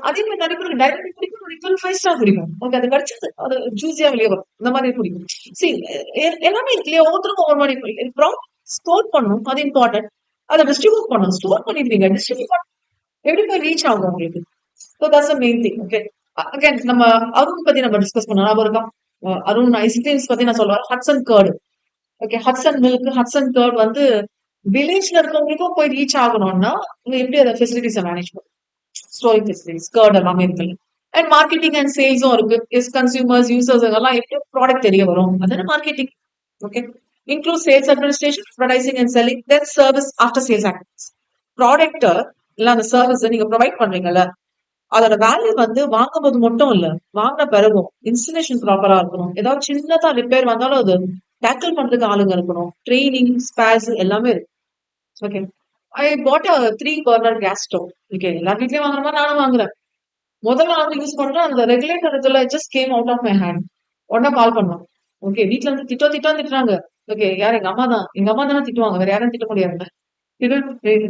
அதே மாதிரி நிறைய பேருக்கு டைரக்ட் பிடிக்கும், ஒரு 12 5 ஸ்டார் பிடிக்கும். ஓகே, அது கடிச்சது அது ஜூஸியா வெளியே வரும், இந்த மாதிரி பிடிக்கும். சரி, எல்லாமே இருக்கு இல்லையா, ஒவ்வொருத்தருக்கும் ஒவ்வொரு மாதிரி ப்ராடக்ட் ஸ்டோர் பண்ணும், அது இம்பார்ட்டன்ட். அதை டிஸ்ட்ரிபியூட் பண்ணணும். ஸ்டோர் பண்ணிருக்கீங்க, டிஸ்ட்ரிபியூட் எப்படி போய் ரீச் ஆகும் உங்களுக்கு. So that's the main thing. Okay, again நம்ம அருண் பத்தி நம்ம டிஸ்கஸ் பண்ணோம், ஞாபகம் இருக்கா? அருண் ஐஸ்கிரீம்ஸ் பத்தி நான் சொல்றேன். Hatsun curd, okay, Hatsun milk, Hatsun curd வந்து வில்லேஜ்ல இருக்கவங்களுக்கும் போய் ரீச் ஆகணும்னா நீங்க எப்படி அதை ஃபெசிலிட்டிஸை மேனேஜ் பண்ணும், ஸ்டோரிங் ஃபெசிலிட்டிஸ், கர்ட் எல்லாமே இருக்குல்ல. அண்ட் மார்க்கெட்டிங் அண்ட் சேல்ஸும் இருக்கு. எஸ் கன்சியூமர்ஸ் யூசர்ஸ் எல்லாம் எப்படி ப்ராடக்ட் தெரிய வரும், அதான marketing. Okay, include sales administration, advertising and selling, then service after sales activities. Product இல்ல அந்த சர்வீஸ் நீங்க ப்ரொவைட் பண்றீங்கல்ல, அதோட வேல்யூ வந்து வாங்கும்போது மட்டும் இல்ல, வாங்கின பிறகும் இன்ஸ்டலேஷன் ப்ராப்பரா இருக்கணும். ஏதாவது சின்னதா ரிப்பேர் வந்தாலும் அது டேக்கிள் பண்றதுக்கு ஆளுங்க இருக்கணும். ட்ரைனிங், ஸ்பேர்ஸ் எல்லாமே இருக்கு. ஓகே, ஐ பாட் அ 3 பர்னர் கேஸ் ஸ்டவ். ஓகே, எல்லா வீட்லயும் வாங்குற மாதிரி நானும் வாங்குறேன். முதல்ல நான் யூஸ் பண்றேன், அந்த ரெகுலேட்டர் இதுல just came out of my hand. உடனே கால் பண்ணோம். ஓகே, வீட்டுல இருந்து திட்டுறாங்க. ஓகே, யார்? எங்க அம்மா தான். எங்க அம்மா தானே திட்டுவாங்க, வேற யாரும் திட்ட முடியாது.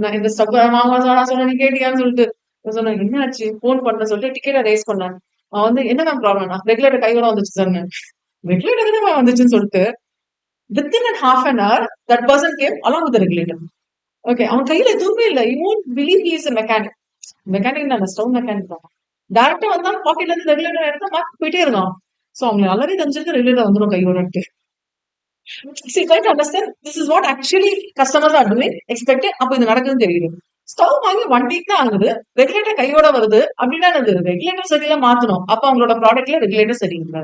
நான் இந்த ஸ்டவ் வாங்க சொன்னா நீ கேட்டியான்னு சொல்லிட்டு சொன்னேன். என்ன ஆச்சு, போன் பண்ண சொல்லிட்டு டிக்கெட்டை ரேஸ் பண்ணேன். அவன் வந்து என்ன மேம் ப்ராப்ளம்னா, ரெகுலேட்டர் கையோட வந்துச்சு சொன்னேன். ரெகுலேட்டர் தான் வந்துச்சுன்னு சொல்லிட்டு within and half an hour that person came along with regulator. Okay, அவன் கையில எதுவுமே இல்லை. You won't believe he is a mechanic. Mechanic தான், ஸ்டவ் மெக்கானிக் தான். டேரக்டா வந்தா பாக்கெட்ல இருந்து ரெகுலேட்டர் எடுத்தா மாத்தி போயிட்டே இருக்கான். சோ அவங்க நல்லாவே தெரிஞ்சிருக்கு ரெகுலேட்டர் வந்துடும் கையோட. See, try to understand this is what actually customers are doing, expected. அப்ப இது நடக்குதுன்னு தெரியுது. ஸ்டவ் வாங்கி 1 வீக் தான் ஆகுது, ரெகுலேட்டர் கையோட வருது அப்படின்னா அது ரெகுலேட்டர் சரியில்லை, மாத்தணும். அப்ப அவங்களோட ப்ராடக்ட்ல ரெகுலேட்டர் சரியில்லை.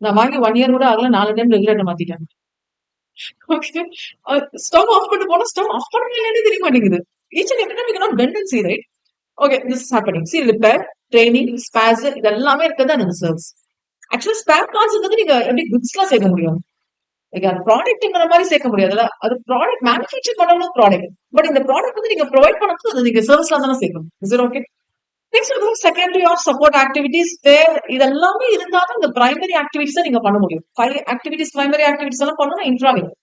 நான் வாங்கி 1 இயர் கூட ஆகல, 4 டைம் ரெகுலேட்டர் மாத்திட்டேன். ஓகே, ஸ்டவ் ஆஃப் பண்ணிட்டு போனா ஸ்டவ் ஆஃப் பண்ணவே தெரிய மாட்டேங்குது. Each and every time we cannot bend and see, right? Okay, this is happening. சி, ரிப்பேர், ட்ரைனிங், ஸ்பேர்ஸ் இது எல்லாமே இருக்கிறது அந்த சர்வீஸ். ஆக்சுவலா ஸ்பேர் பார்ட்ஸ் வந்து நீங்க எப்படி குட்ஸ்லாம் சேர்க்க முடியும், அது ப்ராடக்ட்ங்கிற மாதிரி சேர்க்க முடியாதுல்ல. அது ப்ராடக்ட் மேனுஃபேக்சர் பண்ணணும் ப்ராடக்ட். பட் இந்த ப்ராடக்ட் வந்து நீங்க ப்ரொவைட் பண்ணும்போது அது நீங்க சர்வீஸ்ல தானே சேர்க்கணும். Is it okay? நெக்ஸ்ட் வந்து செகண்டரி ஆர் சப்போர்ட் ஆக்டிவிட்டிஸ் வேர் இதெல்லாமே இருந்தாலும் இந்த பிரைமரி ஆக்டிவிட்டிஸ் நீங்க பண்ண முடியும். 5 ஆக்டிவிட்டிஸ் பிரைமரி ஆக்டிவிட்டிஸ் எல்லாம் பண்ணணும். இன்ஃப்ரா வேணும்,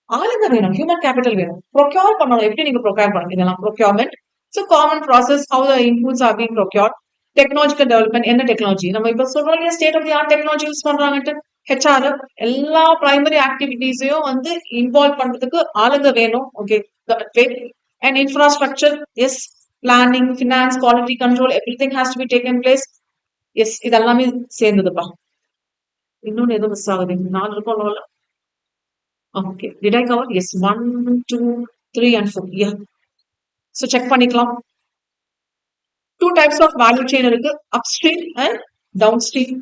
ஆளுங்க வேணும், ஹியூமன் கேபிட்டல் வேணும். ப்ரொக்யூர் பண்ணணும். எப்படி நீங்க ப்ரொக்யூர் பண்ணுங்க, இதெல்லாம் procurement. So common process, how the inputs are being procured. Technological development, என்ன டெக்னாலஜி நம்ம இப்ப சொல்றோம் இல்லையா, state of the art technology use பண்றாங்கட்டு. ஹெச்ஆர் எல்லா பிரைமரி ஆக்டிவிட்டிஸையும் வந்து இன்வால்வ் பண்றதுக்கு ஆளுங்க வேணும். Okay, and infrastructure, yes, planning, finance, quality control, everything has to be taken place. Yes, இதெல்லாமே சேர்ந்ததுப்பா. இன்னொன்னு எதுவும் மிஸ் ஆகுது, 4 இருக்கும். Okay, did I cover? Yes, 1, 2, 3 and 4. Yeah. So check பண்ணிக்கலாம். 2 types of value chain இருக்கு, upstream and downstream.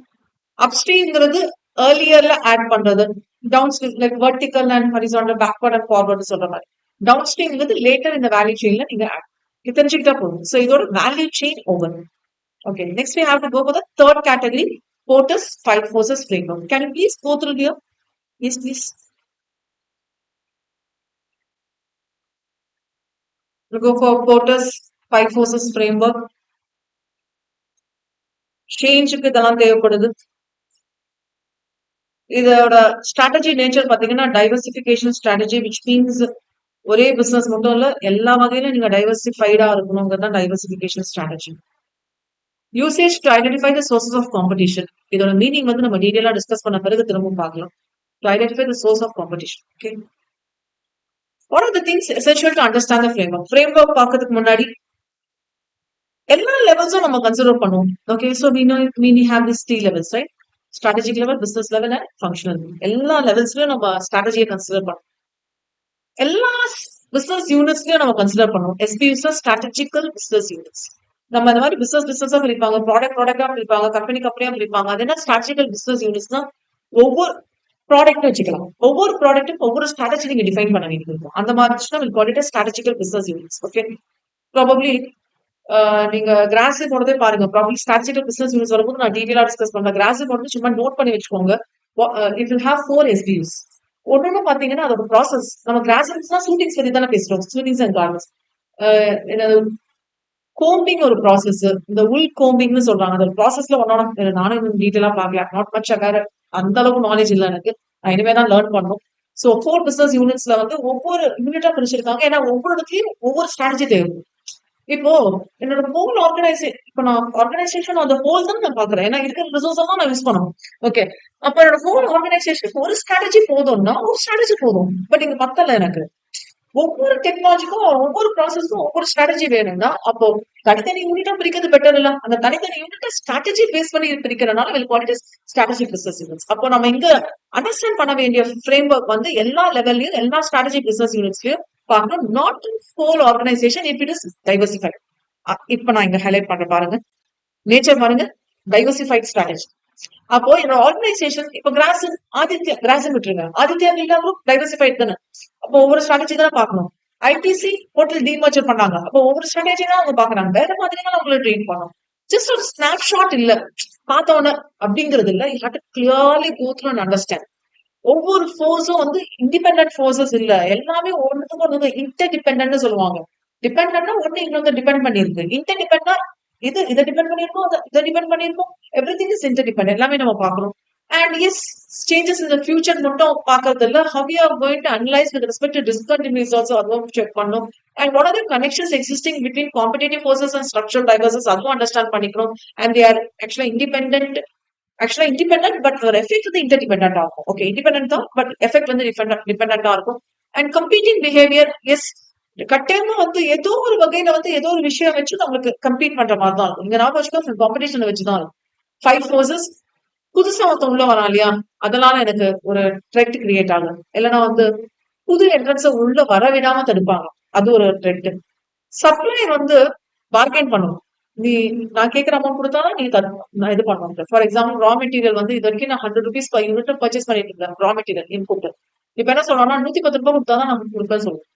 upstreamங்கிறது earlierல ஆட் பண்றது, downstream like vertical and horizontal, backward and forward சொல்ற மாதிரி. downstreamங்கிறது later இந்த value chainல நீங்க ஆட் தெரிஞ்சுக்கிட்டா போதும். So இதோட value chain over. Okay, next we have to go for the third category, Porter's 5 forces framework. Can you please go through here? Yes, please. We'll go for Porter's 5 forces framework. சேஞ்சுக்கு இதெல்லாம் தேவைப்படுது. இதோட strategy nature பாத்தீங்கன்னா diversification strategy, which means ஒரே business மட்டும் இல்ல, எல்லா வகையிலும் நீங்க டைவர்சிஃபைடா இருக்கணுங்கிறது தான் diversification strategy. Usage to identify the sources of competition. இதோட மீனிங் வந்து நம்ம டீடைலா டிஸ்கஸ் பண்ண பிறகு திரும்ப பார்க்கலாம். To identify the source of competition. Okay, what are the things essential to understand the framework. Framework பார்க்கறதுக்கு முன்னாடி எல்லா லெவல்ஸும் நம்ம கன்சிடர் பண்ணுவோம். Okay, so we have these 3 levels, right? Strategic level, business level and functional level. எல்லா லெவல்ஸ்லயும் நம்ம ஸ்ட்ராட்டஜியை consider பண்ணுவோம். எல்லா பிசினஸ் யூனிட்ஸ்லயும் நம்ம கன்சிடர் பண்ணுவோம். SBUs strategical business units. நம்ம இந்த மாதிரி பிசினஸா பிரிப்பாங்க, ப்ராடக்டா பிரிப்பாங்க, கம்பெனியா பிரிப்பாங்க. அது என்ன ஸ்ட்ராட்டஜிக்கல் பிசினஸ் யூனிட்ஸ் தான் ஒவ்வொரு ப்ராடக்ட் வச்சுக்கலாம். ஒவ்வொரு ப்ராடக்ட்டும் ஒவ்வொரு ஸ்ட்ராட்டஜி நீங்க டிஃபைன் பண்ண வேண்டியது இருக்கும். அந்த மாதிரி will call it strategical business units. Okay, probably நீங்க கிராஸ் போனதே பாருங்க. ப்ராபப்ளி ஸ்ட்ராட்டஜிக்கல் பிசினஸ் யூனிட்ஸ் வரும்போது நான் டீடைலா டிஸ்கஸ் பண்றேன். கிராஸ் வந்து சும்மா நோட் பண்ணி வச்சுக்கோங்க. It will have 4 SBUs. ஒன்னொன்னு பாத்தீங்கன்னா அதோட ப்ராசஸ். நம்ம கிராஸ் ஷூட்டிங்ஸ் பத்தி தானே பேசுறோம். Shootings and gardens. கோம்பிங் ஒரு ப்ராசஸ். இந்த உள் கோம்பிங்னு சொல்றாங்க. அந்த ப்ராசஸ்ல ஒன்னோட நானும் டீடைலா பார்க்கல. நாட் மச் வேற அந்த அளவுக்கு நாலேஜ் இல்ல எனக்கு. நான் இனிமே தான் லேர்ன் பண்ணும். சோ 4 பிசினஸ் யூனிட்ஸ்ல வந்து ஒவ்வொரு யூனிட்டா பிரிச்சிருக்காங்க. ஏன்னா ஒவ்வொரு இடத்துலயும் ஒவ்வொரு ஸ்ட்ராட்டஜி தேவை. இப்போ என்னோட ஹோல் ஆர்கனைசேஷன், இப்போ நான் ஆர்கனைசேஷன் அந்த ஹோல் தான் நான் பாக்குறேன். ஏன்னா இருக்கிற ரிசோர்ஸ் தான் நான் யூஸ் பண்ணணும். ஓகே, அப்ப என்னோட ஹோல் ஆர்கனைசேஷன் ஒரு ஸ்ட்ராட்டஜி போதும்னா ஒரு ஸ்ட்ராட்டஜி போதும். பட் இங்க பத்தல எனக்கு. ஒவ்வொரு டெக்னாலஜிக்கும் ஒவ்வொரு ப்ராசஸ்க்கும் ஒவ்வொரு ஸ்ட்ராட்டஜி வேணும்னா அப்போ தனித்தனி யூனிட்டா பிரிக்கிறது பெட்டர் இல்ல. அந்த தனித்தனி யூனிட்டா ஸ்ட்ராட்டஜி பேஸ் பண்ணி பிரிக்கிறதுனால we'll call it strategy business units. அப்போ நம்ம இங்க அண்டர்ஸ்டாண்ட் பண்ண வேண்டிய ஃப்ரேம் ஒர்க் வந்து எல்லா லெவல்லயும் எல்லா ஸ்ட்ராட்டஜி பிசினஸ் யூனிட்ஸ்லயும் பார்க்கணும். Not whole organisation if it is diversified. இப்ப நான் இங்க ஹைலைட் பண்ற பாருங்க. நேச்சர் பாருங்க, டைவர்சிஃபைட் ஸ்ட்ராட்டஜி. அப்போ என்னோட ஆர்கனைசேஷன் இப்ப கிராசன் ஆதித்யா கிராசன் விட்டுருங்க. ஆதித்யா பிர்லா குரூப் டைவர்சிஃபைட் தானே. அப்போ ஒவ்வொரு ஸ்ட்ராட்டஜி தானே பார்க்கணும். ஐடிசி ஹோட்டல் டிமர்ஜர் பண்ணாங்க. அப்போ ஒவ்வொரு ஸ்ட்ராட்டஜி தான் அவங்க பாக்குறாங்க. வேற மாதிரி தான் அவங்களை ட்ரெயின் பண்ணணும். ஜஸ்ட் ஒரு ஸ்னாப் ஷாட் இல்ல பார்த்தோன்னு அப்படிங்கிறது இல்ல. You have to clearly go through and understand. ஒவ்வொரு ஃபோர்ஸும் வந்து இண்டிபெண்டன்ட் ஃபோர்ஸஸ் இல்ல. எல்லாமே ஒன்றுக்கு ஒன்று இன்டர் டிபெண்டன்ட் சொல்லுவாங்க. டிபெண்டன்ட்னா ஒண்ணு இன்னொன்று டிபெண்ட் பண்ணிருக்கு. இன்டர் டிபெண்டா இதை டிபெண்ட் பண்ணிருக்கோம், இதை டிபெண்ட் பண்ணிருக்கோம். Everything is interdepend. எல்லாமே நம்ம பாக்குறோம். And yes, changes in future மட்டும் பாக்குறது இல்ல. How you are going to analyse with respect to discontinues also அதுவும் செக் பண்ணும். And what are the connections existing between competitive forces and structural drivers அதுவும் understand பண்ணிக்கிறோம். அண்ட் தே ஆர் ஆக்சுவலா independent but ஒரு effect வந்து இன்டர்டிபெண்டா இருக்கும். Okay, independent தான் பட் எஃபெக்ட் வந்து டிபெண்டா இருக்கும். அண்ட் கம்பீட்டிங் பிஹேவியர், எஸ், கட்டாயமா வந்து ஏதோ ஒரு வகையில வந்து ஏதோ ஒரு விஷயம் வச்சு நம்மளுக்கு கம்பீட் பண்ற மாதிரி தான் இருக்கும். இங்க நான் வச்சுக்கோ காம்படிஷன் வச்சுதான் இருக்கும். 5 ஃபோர்ஸஸ் புதுசா ஒருத்தன் உள்ள வரான் இல்லையா, அதனால எனக்கு ஒரு த்ரெட் கிரியேட் ஆகும். இல்லைன்னா வந்து புது என்ட்ரன்ஸ உள்ள வர விடாம தடுப்பாங்க. அது ஒரு த்ரெட். சப்ளை வந்து பார்கெயின் பண்ணுவோம். நீ நான் கேட்கிற அமௌண்ட் கொடுத்தாலும் நீ நான் இது பண்ணுவேன். ஃபார் எக்ஸாம்பிள் ரா மெட்டீரியல் வந்து இது வரைக்கும் நான் 100 rupees per unit பர்ச்சேஸ் பண்ணிட்டு இருக்கேன். Raw material input. இப்ப என்ன சொல்றோம்னா 110 ரூபாய் கொடுத்தாதான் நமக்கு கொடுப்பேன்னு சொல்லுவோம்.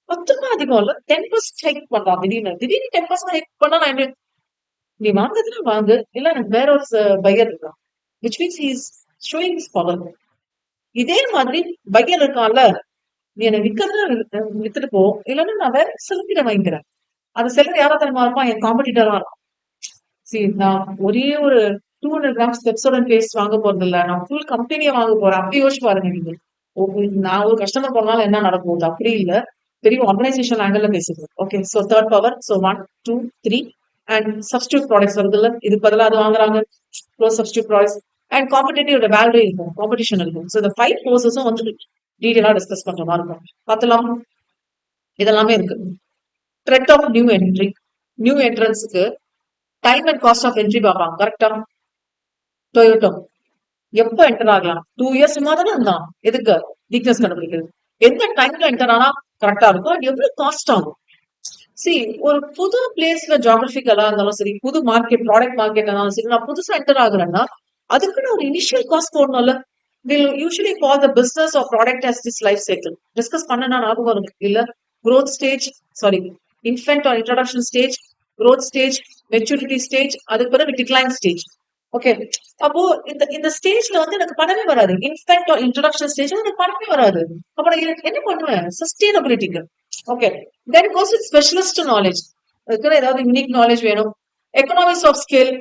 10 ரூபாய் அதிகம் இல்ல, 10% ஹைக் பண்ணலாம். திடீர்னு 10% ஹைக் பண்ணா நான் என்ன, நீ வாங்குறதுனா வாங்கு, இல்ல எனக்கு வேற ஒரு பையர் இருக்கான். Which means he is showing his power. இதே மாதிரி பையர் இருக்கான்ல, நீ என்ன விற்கிறத வித்துட்டு போ, இல்லைன்னா நான் வேற செலுத்திட வாங்கிக்கிறேன். அந்த செலவு யாரா தரமா இருப்பான், என் காம்படிட்டரா இருக்கும். சரி, நான் ஒரே ஒரு 200 grams பெப்சோடன் பேஸ்ட் வாங்க போறது இல்ல, நான் ஃபுல் கம்பெனியை வாங்க போறேன். அப்படி யோசிச்சு பாருங்க நீங்க. நான் ஒரு கஸ்டமர் போனாலும் என்ன நடக்கும், அப்படி இல்ல. பெரிய ஆர்கனைசேஷன் ஆங்கிள் பேசுது. Okay, so third power. So 1 2 3 and substitute products வருது இல்ல, இது பதிலா அது வாங்குறாங்க. Substitute products and competitive value இருக்கும், காம்படிஷன் இருக்கும். சோ இந்த 5 ஃபோர்ஸஸும் வந்து டீடைலா டிஸ்கஸ் பண்ற மாதிரி இருக்கும். பார்த்தலாம், இதெல்லாமே இருக்கு. Threat of new entry, new என்ட்ரன்ஸுக்கு time and cost of entry பார்ப்பாங்க. கரெக்டா? டொயோட்டோ எப்ப என்டர் ஆகலாம்? 2 years சும்மா தானே இருந்தான். எதுக்கு? வீக்னஸ் கண்டுபிடிக்கிறது. எந்த டைம்ல என்டர் ஆனா கரெக்டா இருக்கும், அண்ட் எவ்வளவு காஸ்ட் ஆகும். சி, ஒரு புது பிளேஸ்ல ஜியோகிராபிக்கலா இருந்தாலும் சரி, புது மார்க்கெட் ப்ராடக்ட் மார்க்கெட் இருந்தாலும் சரி, நான் புதுசா என்டர் ஆகுறேன்னா அதுக்குன்னு ஒரு இனிஷியல் காஸ்ட் போடணும்ல. We'll usually call the business or product as this life cycle. Discuss பண்ணனா ஞாபகம் வரும் இல்ல? growth stage, sorry, infant or introduction stage, growth stage, maturity stage, அதுக்கு பிறகு டிக்ளைன் ஸ்டேஜ். ஓகே, அப்போ இந்த ஸ்டேஜ்ல வந்து எனக்கு பணமே வராது. இன்ஃபென்ட் ஆர் இன்ட்ரோடக்ஷன் ஸ்டேஜ்ல எனக்கு பணமே வராது. அப்ப நான் என்ன பண்ணுவேன்? சஸ்டைனபிலிட்டிக்கு. Okay, then goes with specialist knowledge. அதுக்கு ஏதாவது யூனிக் நாலேஜ் வேணும். Economics of scale.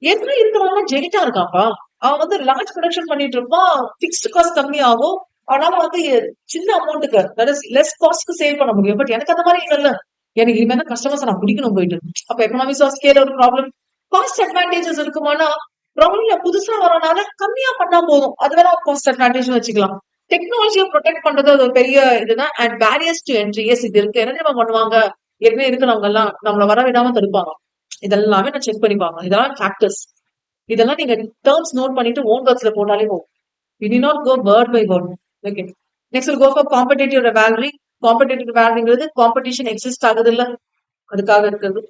ஏற்கனவே இருக்கிறவங்க ஜெயிட்டா இருக்காப்பா, அவன் வந்து லார்ஜ் ப்ரொடக்ஷன் பண்ணிட்டு இருப்பான், பிக்ஸ்ட் காஸ்ட் கம்மி ஆகும். ஆனால வந்து சின்ன அமௌண்ட்டுக்கு, தட் இஸ் லெஸ் காஸ்ட்க்கு சேல் பண்ண முடியும். பட் எனக்கு அந்த மாதிரி இல்ல. எனக்கு இனிமே கஸ்டமர்ஸ் நான் பிடிக்கணும் போயிட்டு. அப்ப எக்கனாமிக்ஸ் ஆஃப் ஸ்கேல் ஒரு ப்ராப்ளம். காஸ்ட் அட்வான்டேஜஸ் இருக்குமானா ப்ராப்ளம் புதுசா வரனால கம்மியா பண்ணா போதும். அது வேற காஸ்ட் அட்வான்டேஜ் வச்சுக்கலாம். டெக்னாலஜியை ப்ரொடெக்ட் பண்றது அது ஒரு பெரிய இதுதான். And barriers to entry, yes, இது இருக்கு. என்ன பண்ணுவாங்க, ஏற்கனவே இருக்கிறவங்க எல்லாம் நம்மள வர விடாம தடுப்பாங்க. இதெல்லாமே நான் செக் பண்ணிப்பாங்க. இதெல்லாம் ஃபேக்டர்ஸ். இதெல்லாம் நீங்க டேர்ம்ஸ் நோட் பண்ணிட்டு ஓன் ஒர்க்ஸ்ல போட்டாலே போகும். You do not go word by word. Okay, next we'll go for competitive rivalry. Competitive ரிவால்ரிங்கிறது காம்படிஷன் எக்ஸிஸ்ட் ஆகுது இல்ல, அதுக்காக இருக்கிறது.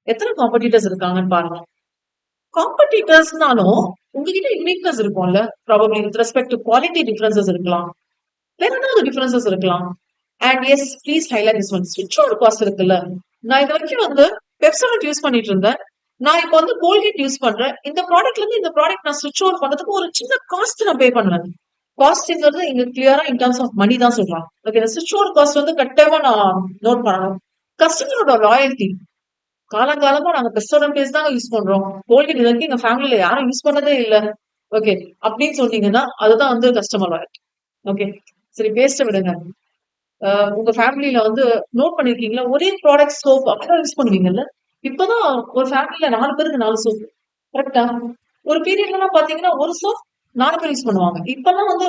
எத்தனை காம்படிட்டர்ஸ் இருக்காங்கன்னு பாருங்க. காம்படிட்டர்ஸ்னாலும் உங்ககிட்ட யூனிக்னஸ் இருக்கும்ல, probably with respect to quality differences இருக்கலாம், வேற ஏதாவது டிஃபரன்சஸ் இருக்கலாம். And yes please highlight this one, ஸ்விட்சோட காஸ்ட் இருக்குல்ல. நான் இது வரைக்கும் வந்து பெப்சோட் யூஸ் பண்ணிட்டு இருந்தேன், நான் இப்போ வந்து கோல்கேட் யூஸ் பண்றேன். இந்த ப்ராடக்ட்ல இருந்து இந்த ப்ராடக்ட் நான் ஸ்விட்ச் ஓவர் பண்றதுக்கு ஒரு சின்ன காஸ்ட் நான் பே பண்ணுவேன். காஸ்ட்ங்கிறது இங்க கிளியரா இன் டர்ம்ஸ் ஆஃப் மணி தான் சொல்றான். ஓகே, இந்த ஸ்விட்ச் ஓவர் காஸ்ட் வந்து கட்டாயமா நான் நோட் பண்ணணும். கஸ்டமரோட லாயல்டி, காலங்காலமா நாங்க பெஸ்டோடன் பேஸ் தான் யூஸ் பண்றோம், கோல்கேட் இது வரைக்கும் எங்க ஃபேமிலியில யாரும் யூஸ் பண்ணதே இல்ல, ஓகே அப்படின்னு சொன்னீங்கன்னா அதுதான் வந்து கஸ்டமர் லாயல்டி. ஓகே, சரி பேஸ்ட விடுங்க. உங்க ஃபேமிலியில வந்து நோட் பண்ணிருக்கீங்களா, ஒரே ப்ராடக்ட் சோப் அப்படிதான் யூஸ் பண்ணுவீங்கல்ல. இப்பதான் ஒரு ஃபேமிலியில 4 பேருக்கு 4 சோப், கரெக்டா? ஒரு பீரியட்லாம் பாத்தீங்கன்னா ஒரு சோப் 4 பேர் யூஸ் பண்ணுவாங்க. இப்பெல்லாம் வந்து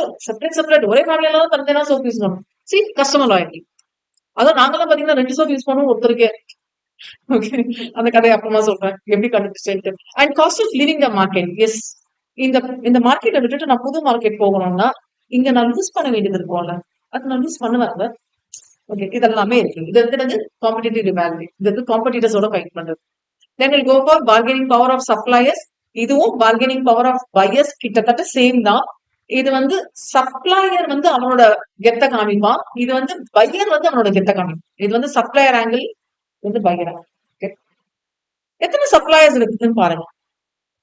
செப்பரேட் ஒரே ஃபேமிலியில தனித்தனியா சோப் யூஸ் பண்ணுவோம். C customer loyalty. அதான் நாங்கெல்லாம் பாத்தீங்கன்னா 2 சோப் யூஸ் பண்ணுவோம் ஒருத்தருக்கே. ஓகே, அந்த கதையை அப்புறமா சொல்றேன் எப்படி கண்டுபிடிச்சு. And cost of living the market. Yes, இந்த இந்த மார்க்கெட்டை விட்டுட்டு நான் புது மார்க்கெட் போகணும்னா இங்க நான் லூஸ் பண்ண வேண்டியது இருக்கும்ல, அது நான் லூஸ் பண்ணுவேன். ஓகே, இதெல்லாமே இருக்கு. இது வந்து காம்படிட்டிவ் ரிவால்யூ, இது வந்து காம்படிட்டர்ஸோட ஃபைட் பண்றது. Then will go for bargaining power of suppliers. இதுவும் பார்கெனிங் பவர் ஆஃப் பையர்ஸ் கிட்டத்தட்ட சேம் தான். இது வந்து சப்ளையர் வந்து அவனோட கெத்த காமிப்பான், இது வந்து பையர் வந்து அவனோட கெத்த காமிப்பான். இது வந்து சப்ளையர் ஆங்கிள், வந்து பையர் ஆங்கிள். எத்தனை சப்ளையர்ஸ் இருக்குன்னு பாருங்க.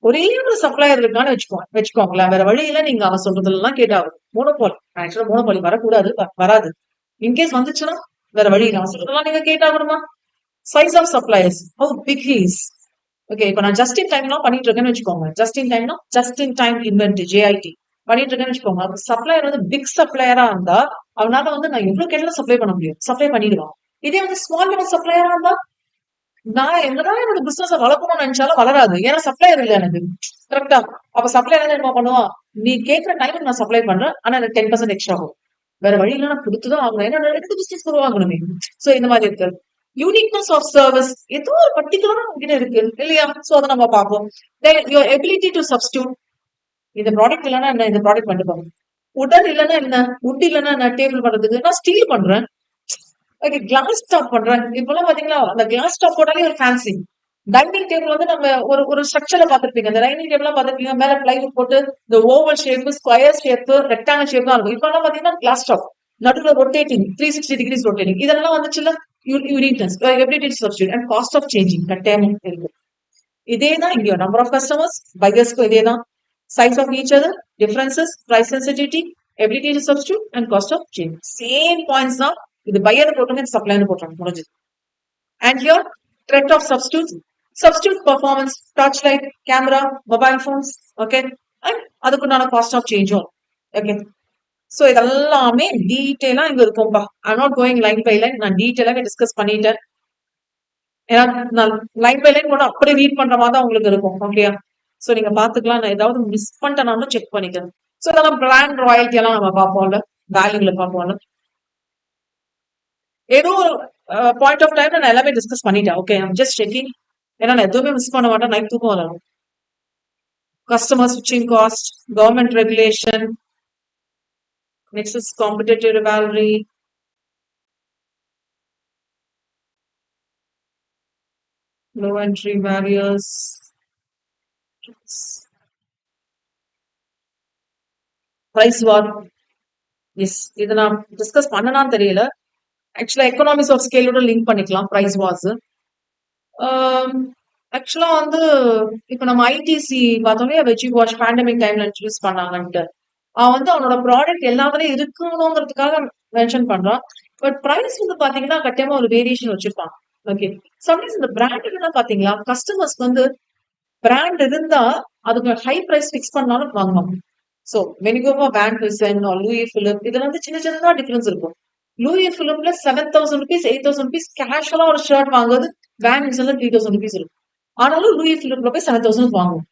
ஒரே ஒரு சப்ளையர் இருக்கான்னு வச்சுக்கோங்களேன், வேற வழியில நீங்க அவன் சொல்றதுல எல்லாம் கேட்டாகும். மோனோபாலி, ஆக்சுவலா மோனோபாலி வரக்கூடாது, வராது. இன்கேஸ் வந்துச்சுன்னா வேற வழி நான் சொல்றதெல்லாம் நீங்க கேட்டாகணுமா. Size of suppliers, how big he is. Okay, இப்போ நான் ஜஸ்ட் இன் டைம்லாம் பண்ணிட்டு இருக்கேன்னு வச்சுக்கோங்க. ஜஸ்ட் இன் டைம்னா just in time invent JIT பண்ணிட்டு இருக்கேன்னு வச்சுக்கோங்க. சப்ளையர் வந்து பிக் சப்ளையரா இருந்தா அவனால வந்து நான் எவ்வளவு கேட்டாலும் சப்ளை பண்ண முடியும், சப்ளை பண்ணிடுவான். இதே வந்து ஸ்மால் லெவல் சப்ளையரா இருந்தா நான் எங்கதான் என்னோட பிசினஸ் வளர்க்கணும்னு நினைச்சாலும் வளராது, ஏன்னா சப்ளையர் இல்லை எனக்கு. கரெக்டா? அப்ப சப்ளையர் என்ன பண்ணுவான், நீ கேட்கிற டைமுக்கு நான் சப்ளை பண்றேன், ஆனா எனக்கு 10% எக்ஸ்ட்ரா ஆகும். வேற வழியில நான் கொடுத்துதான் ஆகணும், ஏன்னா ரெண்டு பிசினஸ் உருவாகணுமே. சோ இந்த மாதிரி இருக்கு. யூனிக்னஸ் ஆஃப் சர்வீஸ், ஏதோ ஒரு பர்டிகுலரா உங்ககிட்ட இருக்கு இல்லையா, சோ அதை நம்ம பார்ப்போம். Your ability to substitute. இந்த ப்ராடக்ட் இல்லைன்னா என்ன, இந்த ப்ராடக்ட் பண்ணிட்டு உடன் இல்லைன்னா என்ன, உட் இல்லைன்னா என்ன, டேபிள் பண்றதுக்கு நான் ஸ்டீல் பண்றேன். ஓகே, கிளாஸ் டாப் பண்றேன். இப்பெல்லாம் பாத்தீங்களா அந்த கிளாஸ் டாப் போட்டாலே ஒரு ஃபேன்சி. டைனிங் டேபிள் வந்து நம்ம ஒரு ஸ்ட்ரக்சர்ல பாத்துருப்பீங்க, அந்த டைனிங் டேபிள் பாத்துருப்பீங்க, மேல பிளைவுட் போட்டு இந்த oval shape, square shape, rectangle shape தான் இருக்கும். இப்பெல்லாம் பாத்தீங்கன்னா கிளாஸ் டாப், நடுவில் ரொட்டேட்டிங் 360 டிகிரிஸ் ரொட்டேட்டிங், இதெல்லாம் வந்துச்சுல. Uniqueness, ability to substitute and cost of changing கட்டாயம் இருக்கு. இதேதான் இங்க நம்பர் ஆஃப் கஸ்டமர்ஸ், பையர்ஸ்க்கும் இதேதான். Size of each other, differences, price sensitivity, ability to substitute and cost of change. Same points தான். இது பையர் போட்டுங்க, இது சப்ளையர் போட்டுருங்க, முடிஞ்சது. And here threat of substitute performance, torch light, camera, mobile phones. Okay, and அதுக்குண்டான cost of சேஞ்சும். Okay, so இதெல்லாமே டீட்டெயிலா இங்க இருக்கும்பா. I not going line by line, நான் டீட்டெயிலாக டிஸ்கஸ் பண்ணிட்டேன். ஏன்னா நான் லைன் பை லைன் கூட அப்படியே ரீட் பண்ற மாதிரி தான் உங்களுக்கு இருக்கும். ஓகேயா? சோ நீங்க பாத்துக்கலாம், நான் ஏதாவது மிஸ் பண்ணிட்டேனாலும் செக் பண்ணிக்கிறேன். சோ இதெல்லாம் பிராண்ட் ராயல்ட்டி எல்லாம் நம்ம பார்ப்போம்ல, வேல்யூல பார்ப்போம்ல. ஏதோ ஒரு பாயிண்ட் ஆஃப் டைம்ல நான் எல்லாமே டிஸ்கஸ் பண்ணிட்டேன். ஓகே, ஐம் ஜஸ்ட் செக்கிங், ஏன்னா நான் எதுவுமே மிஸ் பண்ண மாட்டேன், நைட் தூக்கம் வரும். கஸ்டமர் ஸ்விட்சிங் cost, government regulation, next is competitive rivalry, low entry barriers, price war. Yes, இதை நான் டிஸ்கஸ் பண்ணனான்னு தெரியல. ஆக்சுவலா எக்கனாமிக்ஸ் ஆஃப் ஸ்கேலோட லிங்க் பண்ணிக்கலாம் பிரைஸ் வார்ஸ். ஆக்சுவலா வந்து இப்ப நம்ம ஐடிசி பார்த்தோம்னா வெஜி வாஷ் பேண்டமிக் டைம்ல இன்ட்ரடியூஸ் பண்ணாங்கன்ட்டு, அவன் வந்து அவனோட ப்ராடக்ட் எல்லாத்துலயும் இருக்கணுங்கிறதுக்காக மென்ஷன் பண்றான். பட் பிரைஸ் வந்து பாத்தீங்கன்னா கட்டாயமா ஒரு வேரியேஷன் வச்சிருப்பான். ஓகே, சம்டைம்ஸ் இந்த பிராண்ட் என்ன பாத்தீங்களா, கஸ்டமர்ஸ்க்கு வந்து பிராண்ட் இருந்தா அதுக்கு ஹை பிரைஸ் பிக்ஸ் பண்ணாலும் வாங்குவாங்க. சோ வெனிகோவா, வேன் ஹில்சன், லூயி பிலிப், இதுல வந்து சின்ன சின்னதா டிஃபரன்ஸ் இருக்கும். லூயி பிலிப்ல 7,000 rupees, 8,000 rupees கேஷுவலா ஒரு ஷர்ட் வாங்குவது, வேன் ஹில்சன்ல 3,000 rupees இருக்கும். ஆனாலும் லூயி பிலிப்ல போய் 7,000 வாங்குவோம்.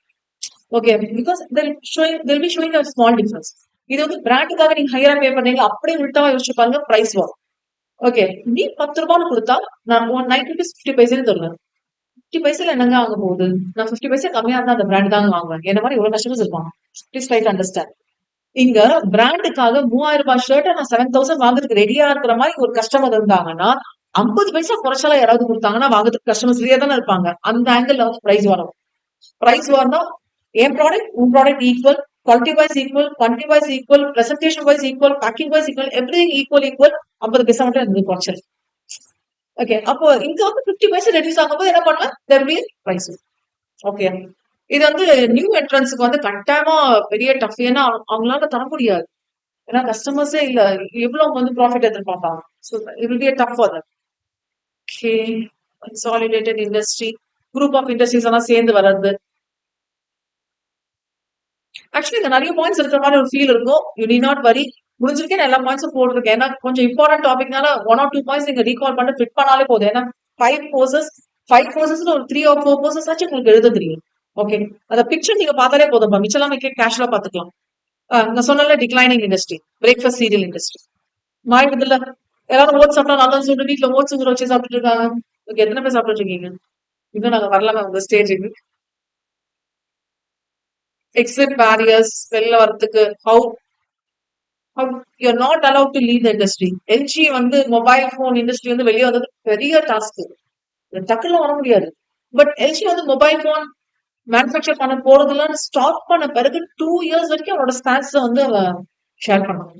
Okay, because they'll be showing a small difference. இது வந்து பிராண்டுக்காக நீங்க ஹையரா பே பண்ணீங்க, அப்படியே விட்டாவா யோசிச்சு பாருங்க பிரைஸ் வார். ஓகே, நீ 10 ரூபான்னு கொடுத்தா நான் 9 rupees 50 பைசா தருவேன். 50 பைசா என்னங்க ஆக போகுது, நான் 50 பைசா கம்மியா இருந்தா அந்த பிராண்ட் தாங்க வாங்குவேன். என்ன மாதிரி இவ்வளவு கஸ்டமர்ஸ் இருப்பாங்க. Please try to understand. இங்க பிராண்டுக்காக 3,000 ரூபாய் ஷர்ட்டை நான் 7,000 வாங்குறதுக்கு ரெடியா இருக்கிற மாதிரி ஒரு கஸ்டமர் இருந்தாங்கன்னா 50 பைசா குறைச்சாலும் யாராவது கொடுத்தாங்கன்னா வாங்குறதுக்கு கஸ்டமர்ஸ் ரெடியா தானே இருப்பாங்க. அந்த ஆங்கிள் ஆஃப் பிரைஸ் வரும். பிரைஸ் வார்னா என் ப்ராடக்ட் உன் product equal, quality wise equal, quantity wise equal, presentation wise equal, packing wise equal, everything equal 50 paisa மட்டும் எனக்கு குறைச்சல். ஓகே, அப்போ இங்க வந்து 50 பைசா ரெடியூஸ் ஆகும்போது என்ன பண்ணுவேன், there will be price. Okay, இது வந்து நியூ என்ட்ரன்ஸுக்கு வந்து கட்டாயமா பெரிய டஃப். ஏன்னா அவங்களால தர முடியாது. ஏன்னா கஸ்டமர்ஸே இல்ல, எவ்வளவு வந்து ப்ராஃபிட் எதிர்பார்ப்பாங்க. So it will be a tough for them. Okay, consolidated industry, group of industries எல்லாம் சேர்ந்து வர்றது. ஆக்சுவலி இங்க நிறைய பாயிண்ட்ஸ் இருக்கிற மாதிரி ஒரு ஃபீல் இருக்கும். You need not worry. முடிஞ்சிருக்கேன் எல்லா பாயிண்ட்ஸும் போட்டிருக்கேன். ஏன்னா கொஞ்சம் இம்பார்ட்டன்ட் டாபிக்னால 1 or 2 பாயிண்ட்ஸ் நீங்க ரீகால் பண்ணி ஃபிட் பண்ணாலே போதும். ஏன்னா 5 கோர்சஸ்ல ஒரு 3 or 4 கோர்சஸ் ஆச்சு உங்களுக்கு எழுத தெரியும். ஓகே, அந்த பிக்சர் நீங்க பார்த்தாலே போதும். மிச்சம் கேஷுவலா பாத்துக்கலாம். நான் சொன்னல declining industry, breakfast cereal industry மாறிடுதுல. எல்லாரும் ஓட்ஸ் சாப்பிட்டா நல்லா சொல்லிட்டு வீட்டுல ஓட்ஸ் ஊற வச்சு சாப்பிட்டு இருக்காங்க. ஓகே, எத்தனை பேர் சாப்பிட்டு இருக்கீங்க? இன்னும் நாங்க வரலாமா உங்க ஸ்டேஜுக்கு? எக்ஸிட் பேரியர்ஸ், வெளில வரதுக்கு how you're not allowed to leave the industry. LG வந்து மொபைல் போன் இண்டஸ்ட்ரி வந்து வெளியே வந்தது பெரிய டாஸ்க். டக்குல வர முடியாது. பட் எல்ஜி வந்து மொபைல் போன் மேனுஃபேக்சர் பண்ண போறதுல ஸ்டாப் பண்ண பிறகு 2 இயர்ஸ் வரைக்கும் அவனோட ஸ்பேர்ஸ் வந்து அவன் ஷேர் பண்ணான்.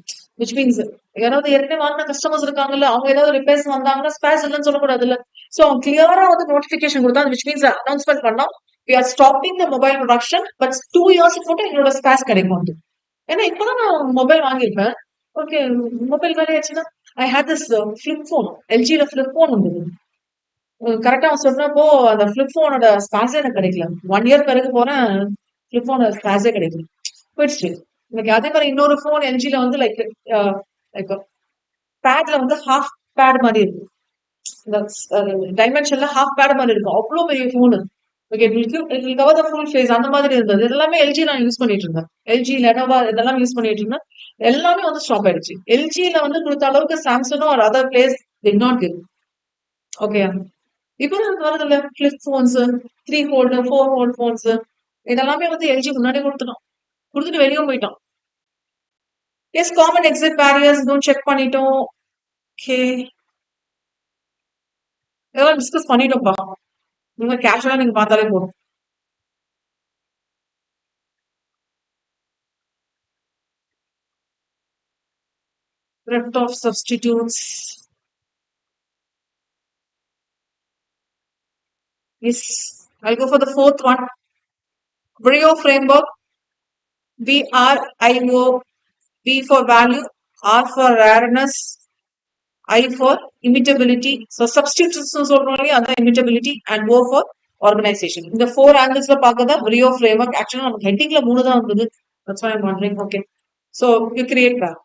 விச் மீன்ஸ் யாராவது ஏற்கனவே வாங்கின கஸ்டமர்ஸ் இருக்காங்கல்ல, அவங்க ஏதாவது ரிப்பேர்ஸ் வந்தாங்கன்னா ஸ்பேர்ஸ் இல்லைன்னு சொல்லக்கூடாது இல்ல. சோ அவன் கிளியரா வந்து நோட்டிபிகேஷன் கொடுத்தான். விச் மீன்ஸ் அனௌன்ஸ்மெண்ட் பண்ணோம், we are stopping the mobile production, but 2 years மட்டும் எங்களோட ஸ்பேர்ஸ் கிடைக்கும் வந்து. ஏன்னா இப்பதான் நான் மொபைல் வாங்கியிருப்பேன். ஓகே, மொபைல் வேலை ஆச்சுன்னா I hate this flip phone, எல்ஜியில ஃபிளிப் போன் இருந்தது. கரெக்டா அவன் சொன்னப்போ அந்த ஃபிளிப் போனோட ஸ்பேஸே எனக்கு கிடைக்கல. 1 இயர் பிறகு போறேன், ஃபிளிப் போனோட ஸ்பேஸே கிடைக்கல, போயிடுச்சு. எனக்கு அதே மாதிரி இன்னொரு போன் எல்ஜில வந்து லைக் லைக் பேட்ல வந்து ஹாஃப் பேட் மாதிரி இருக்கு. இந்த டைமென்ஷன்ல ஹாஃப் பேட் மாதிரி இருக்கும். அவ்வளவு பெரிய phone. Okay, cover the full face அந்த மாதிரி இருந்தது. எல்லாமே எல்ஜி நான் யூஸ் பண்ணிட்டு இருந்தேன். எல்ஜி, லெனோவா இதெல்லாம் யூஸ் பண்ணிட்டு இருந்தேன். எல்லாமே வந்து ஸ்டாப் ஆயிடுச்சு. எல்ஜில வந்து கொடுத்த அளவுக்கு சாம்சங்கோ or other players did not give. Okay, இப்போ வருது இல்ல flip phones, 3 hold 4 hold phones, இதெல்லாமே வந்து எல்ஜி முன்னாடி கொடுத்துட்டோம், கொடுத்துட்டு வெளியே போயிட்டோம். எஸ், காமன் எக்ஸிட் பேரியர்ஸ் இதுவும் செக் பண்ணிட்டோம். ஓகே, இதெல்லாம் டிஸ்கஸ் பண்ணிட்டோம்ப்பா. நீங்க கேஷுவலா நீங்க பார்த்தாலே போதும். Theft of substitutes. Yes, I'll go for the fourth one. Brio framework. BRIO. B for value, R for rareness, I for immutability. So substitutes only other immutability, and O for organization. In the 4 angles la paakada Brio framework. Actually namak heading la 3 தான் வந்தது. That's why I'm wondering. Okay, so you create that.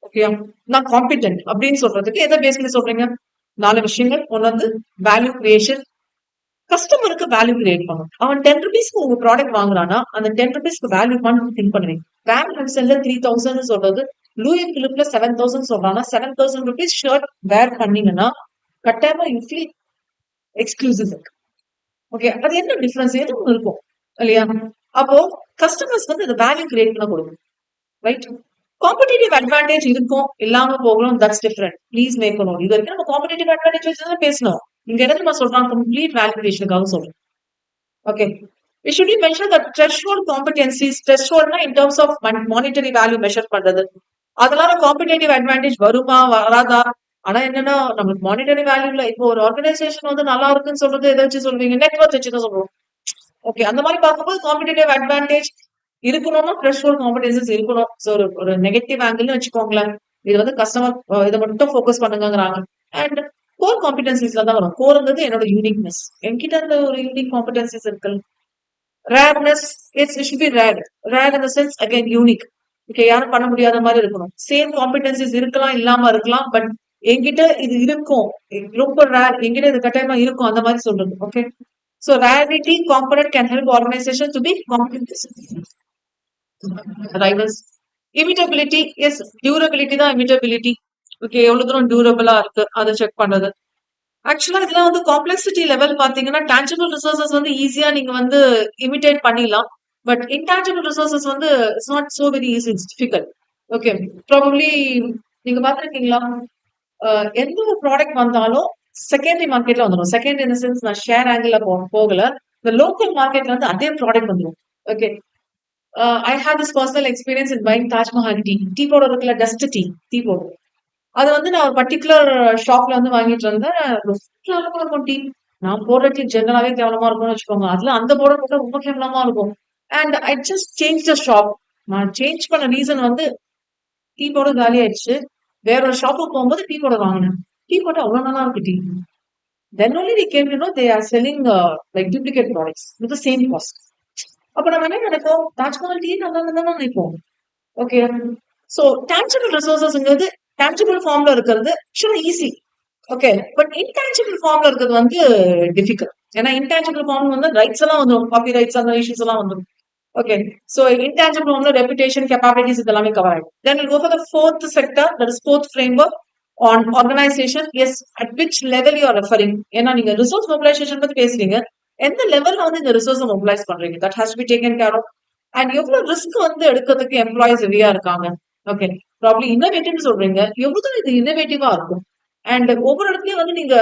Okay, நான் competent அப்படின்னு சொல்றதுக்கு எதை பேஸ்ல சொல்றீங்க? 4 விஷயங்கள். ஒன்னு வந்து வேல்யூ கிரியேஷன். கஸ்டமருக்கு வேல்யூ கிரியேட் பண்ணும். அவன் 10 rupeesக்கு உங்க ப்ராடக்ட் வாங்குறானா, அந்த 10 rupeesக்கு வேல்யூ பண்ணி திங்க் பண்ணுவீங்க. வேன் ஹென்சன்ல 3000 சொல்றது, லூயி பிலிப்ல 7000 சொல்றானா, 7000 rupees ஷர்ட் வேர் பண்ணீங்கன்னா கட்டாயமா யூ ஃபீல் எக்ஸ்க்ளூசிவ். ஓகே, அது என்ன டிஃபரன்ஸ் எதுவும் இருக்கும் இல்லையா? அப்போ கஸ்டமர்ஸ் வந்து இந்த வேல்யூ கிரியேட் பண்ண கொடுக்கும். ரைட், காம்படிட்டிவ் அட்வான்டேஜ் இருக்கும், இல்லாம போகணும், that's different. Please make note. இது வரைக்கும் நம்ம காம்படிட்டிவ் அட்வான்டேஜ் வச்சு தான் பேசணும். இங்க இடத்துல நான் சொல்றாங்க கம்ப்ளீட் வேல்யூவேஷனுக்காக சொல்றேன். Okay, we should mention that threshold competencies. Threshold in terms of monetary value measure பண்றது, அதெல்லாம் காம்படிட்டிவ் அட்வான்டேஜ் வருமா வராதா? ஆனா என்னன்னா நமக்கு மானிட்டரி வேல்யூல இப்போ ஒரு ஆர்கனைசேஷன் வந்து நல்லா இருக்குன்னு சொல்றது எதை வச்சு சொல்றீங்க? நெட்வொர்க் வச்சு தான் சொல்றோம். ஓகே, அந்த மாதிரி பார்க்கும்போது காம்படிட்டிவ் அட்வான்டேஜ் இருக்கணும்னா த்ரெஷ்ஹோல்ட் காம்படன்சிஸ் இருக்கணும். ஸோ ஒரு நெகட்டிவ் ஆங்கிள்னு வச்சுக்கோங்களேன். இது வந்து கஸ்டமர் இதை மட்டும் ஃபோக்கஸ் பண்ணுங்கிறாங்க. அண்ட் கோர் காம்படன்சிஸ்ல தான் வரும். கோர்ங்கிறது என்னோட யூனிக்னஸ், என்கிட்ட இருந்த ஒரு யூனிக் காம்படன்சிஸ் இருக்கு. Rareness, it's should be rare. Rare in the sense again unique. Okay, யாரும் பண்ண முடியாத மாதிரி இருக்கணும். சேம் காம்படன்சிஸ் இருக்கலாம், இல்லாம இருக்கலாம், பட் என்கிட்ட இது இருக்கும், ரொம்ப ரேர், என்கிட்ட இது கட்டாயமா இருக்கும், அந்த மாதிரி சொல்றது. Okay, so rarity component can help organization to be competitive. Rivals. Immutability, yes, durability தான் immutability. ஓகே, எவ்வளவு தூரம் டியூரபிளா இருக்கு அதை செக் பண்றது. ஆக்சுவலா இதுல வந்து காம்ப்ளெக்சிட்டி லெவல் பாத்தீங்கன்னா டான்ஜிபிள் ரிசோர்சஸ் வந்து ஈஸியா நீங்க வந்து இமிட்டேட் பண்ணிடலாம். பட் இன்டான்ஜிபிள் ரிசோர்சஸ் வந்து it's not so very easy, it's difficult. Okay, probably நீங்க பாத்திருக்கீங்களா, எந்த ஒரு ப்ராடக்ட் வந்தாலும் செகண்டரி மார்க்கெட்ல வந்துடும். செகண்ட் இன் சென்ஸ் நான் ஷேர் ஆங்கிள் போகல, இந்த லோக்கல் மார்க்கெட்ல வந்து அதே ப்ராடக்ட் வந்துடும். Okay. I had this personal experience in buying Taj Mahal tea. Tea powder இருக்குல்ல, டஸ்ட் டீ பவுடர். அது வந்து நான் ஒரு பர்ட்டிகுலர் ஷாப்ல வந்து வாங்கிட்டு வந்தேன். ரொம்ப கேவலமா இருக்கும் டீ. நான் போடுற டீ ஜெனரலாவே கேவலமா இருக்கும்னு வச்சுக்கோங்க. அதுல அந்த பவுடர் போட்டா ரொம்ப கேவலமா இருக்கும். And I just change the shop. நான் சேஞ்ச் பண்ண ரீசன் வந்து டீ பவுடர் காலி ஆயிடுச்சு. வேற ஒரு ஷாப்புக்கு போகும்போது டீ பவுடர் வாங்கினேன். டீ பவுடர் அவ்வளவு நல்லா இருக்கு tea. Then only we came to know they are selling like duplicate products with the same cost. அப்ப நம்ம என்ன நினைப்போம், தாஜ்மஹால் டீ நல்லா இருந்தா நினைப்போம். ஓகே. சோ டான்ஜிபிள் ரிசோர்சஸ்ங்கிறது டான்ஜிபிள் ஃபார்ம்ல இருக்கிறது ஆக்சுவலா ஈஸி. ஓகே. பட் இன்டான்ஜிபிள் ஃபார்ம்ல இருக்கிறது வந்து டிஃபிகல்ட். ஏன்னா இன்டான்ஜிபிள் ஃபார்ம் வந்து ரைட்ஸ் எல்லாம் வந்துடும், காப்பி ரைட்ஸ் அந்த இஷ்யூஸ் எல்லாம் வந்துடும். ஓகே. சோ இன்டான்ஜிபிள் ஃபார்ம்ல ரெப்புடேஷன், கேப்பபிலிட்டிஸ் இதெல்லாமே கவர் ஆயிடும். Then will go for the fourth sector, that is fourth framework on organization. Yes, at which level you are referring. ஏன்னா நீங்க ரிசோர்ஸ் மொபிலைசேஷன் பத்தி பேசுறீங்க, எந்த லெவல்ல வந்து இந்த ரிசோர்ஸ் மொபிலைஸ் பண்றீங்க, that has to be taken care of. And எவ்வளவு ரிஸ்க் வந்து எடுக்கிறதுக்கு எம்ப்ளாயிஸ் ரெடியா இருக்காங்க. ஓகே. ப்ராப்ளி இன்னோவேட்டிவ்னு சொல்றீங்க, எவ்வளவு இது இன்னோவேட்டிவா இருக்கும். அண்ட் ஒவ்வொரு இடத்துலயும் வந்து நீங்க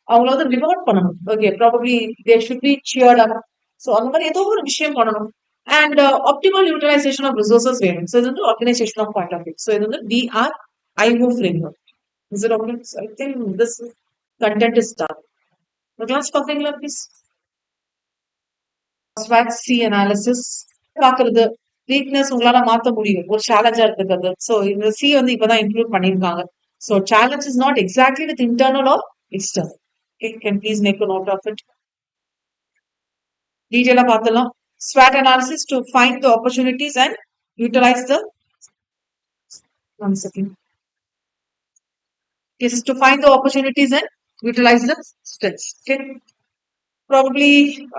அவங்கள வந்து ரிவார்ட் பண்ணணும். Okay. Probably they should be cheered up. So அந்த மாதிரி ஏதோ ஒரு விஷயம் பண்ணணும். And optimal utilization of resources வேணும். ஸோ இது வந்து organization of point of view. So இது வந்து DRIO framework. Is it okay? So I think this content is done. The class talking like this. SWOT C analysis. பாக்குறது weakness உங்களால மாத்த முடியும், ஒரு சேலஞ்சா இருக்கிறது. சோ இந்த சி வந்து இப்பதான் இன்க்ளூட் பண்ணிருக்காங்க. So challenge is not exactly with internal or external. Okay, can please make a note of it. டீடைலா பார்த்தலாம். SWOT analysis to find the opportunities and utilize the. One second. Yes, to find the opportunities and utilize the strengths. Okay. Probably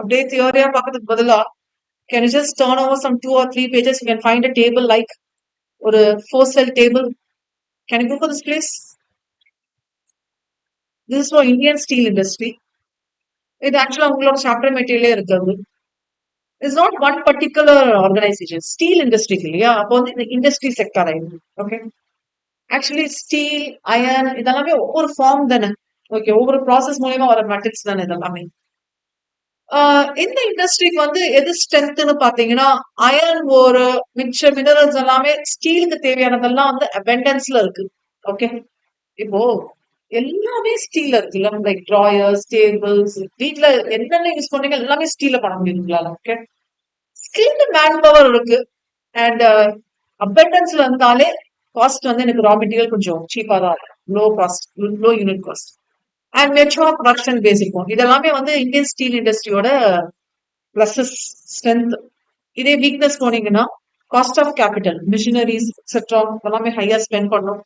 update theory பார்க்கிறதுக்கு பதிலா, can you just turn over some 2 or 3 pages? You can find a table like or a 4-cell table. Can you go for this place? This is for Indian steel industry. இது ஆக்சுவலா உங்களோட chapter மெட்டீரியலே இருக்கிறது. It's not one particular organisation, steel இண்டஸ்ட்ரிக்கு இல்லையா, அப்போ வந்து இந்த இண்டஸ்ட்ரி செக்டர் ஆயிடுது. ஓகே. ஆக்சுவலி ஸ்டீல், அயர்ன் இதெல்லாமே ஒவ்வொரு ஃபார்ம் தானே. ஓகே. ஒவ்வொரு ப்ராசஸ் மூலியமா வர மெட்டல்ஸ் தானே இதெல்லாமே. இந்த இண்டஸ்ட்ரிக்கு வந்து எது ஸ்ட்ரென்த்னு பாத்தீங்கன்னா, அயர்ன் ஒரு மிச்ச மினரல்ஸ் எல்லாமே ஸ்டீலுக்கு தேவையானதெல்லாம் வந்து அபெண்டன்ஸ்ல இருக்கு. ஓகே. இப்போ எல்லாமே ஸ்டீல்ல இருக்குல்ல, லைக் ட்ராயர்ஸ், டேபிள்ஸ், வீட்ல என்னென்ன யூஸ் பண்றீங்க எல்லாமே ஸ்டீல்ல பண்ண முடியும் உங்களால. ஓகே. ஸ்கில்டு மேன் பவர் இருக்கு. அண்ட் அபெண்டன்ஸ்ல இருந்தாலே காஸ்ட் வந்து எனக்கு ரா மெட்டீரியல் கொஞ்சம் சீப்பா தான் இருக்கும், low cost, low unit cost. And mature production base இருக்கும். இதெல்லாமே வந்து இந்தியன் ஸ்டீல் இண்டஸ்ட்ரியோட பிளஸஸ், ஸ்ட்ரென்த். இதே வீக்னஸ் போனீங்கன்னா, cost of capital, machineries etcetera எல்லாமே ஹையா ஸ்பெண்ட் பண்ணும்.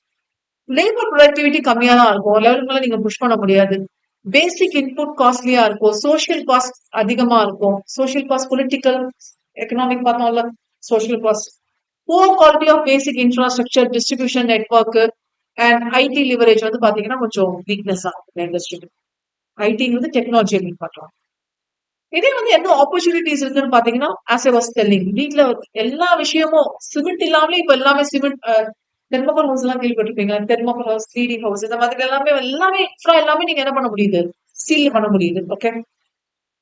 லேபர் ப்ரொடக்டிவிட்டி கம்மியா தான் இருக்கும், ஒரு லெவலுக்கு மேல நீங்க புஷ் பண்ண முடியாது. பேசிக் இன்புட் காஸ்ட்லியா இருக்கும், சோஷியல் காஸ்ட் அதிகமா இருக்கும். சோஷியல் காஸ்ட், பொலிட்டிக்கல், எக்கனாமிக் பார்த்தோம்ல, social cost. Poor quality of basic infrastructure, distribution network and IT leverage வந்து பாத்தீங்கன்னா கொஞ்சம் வீக்னஸ் ஆகும் இண்டஸ்ட்ரி. ஐடி வந்து டெக்னாலஜி மீன் பண்றோம். இதே வந்து என்ன ஆப்பர்ச்சுனிட்டிஸ் இருக்குன்னு பாத்தீங்கன்னா, ஆஸ் ஐ வாஸ் டெல்லிங், வீட்ல எல்லா விஷயமும் சிமெண்ட் இல்லாமலே இப்ப எல்லாமே சிமெண்ட், தெர்மோகோல் ஹவுஸ் எல்லாம் கேள்விப்பட்டிருப்பீங்க, தெர்மோகோல் ஹவுஸ், 3D ஹவுஸ், இந்த மாதிரி எல்லாமே இன்ஃப்ரா எல்லாமே நீங்க என்ன பண்ண முடியுது, ஸ்டீல் பண்ண முடியுது. Okay.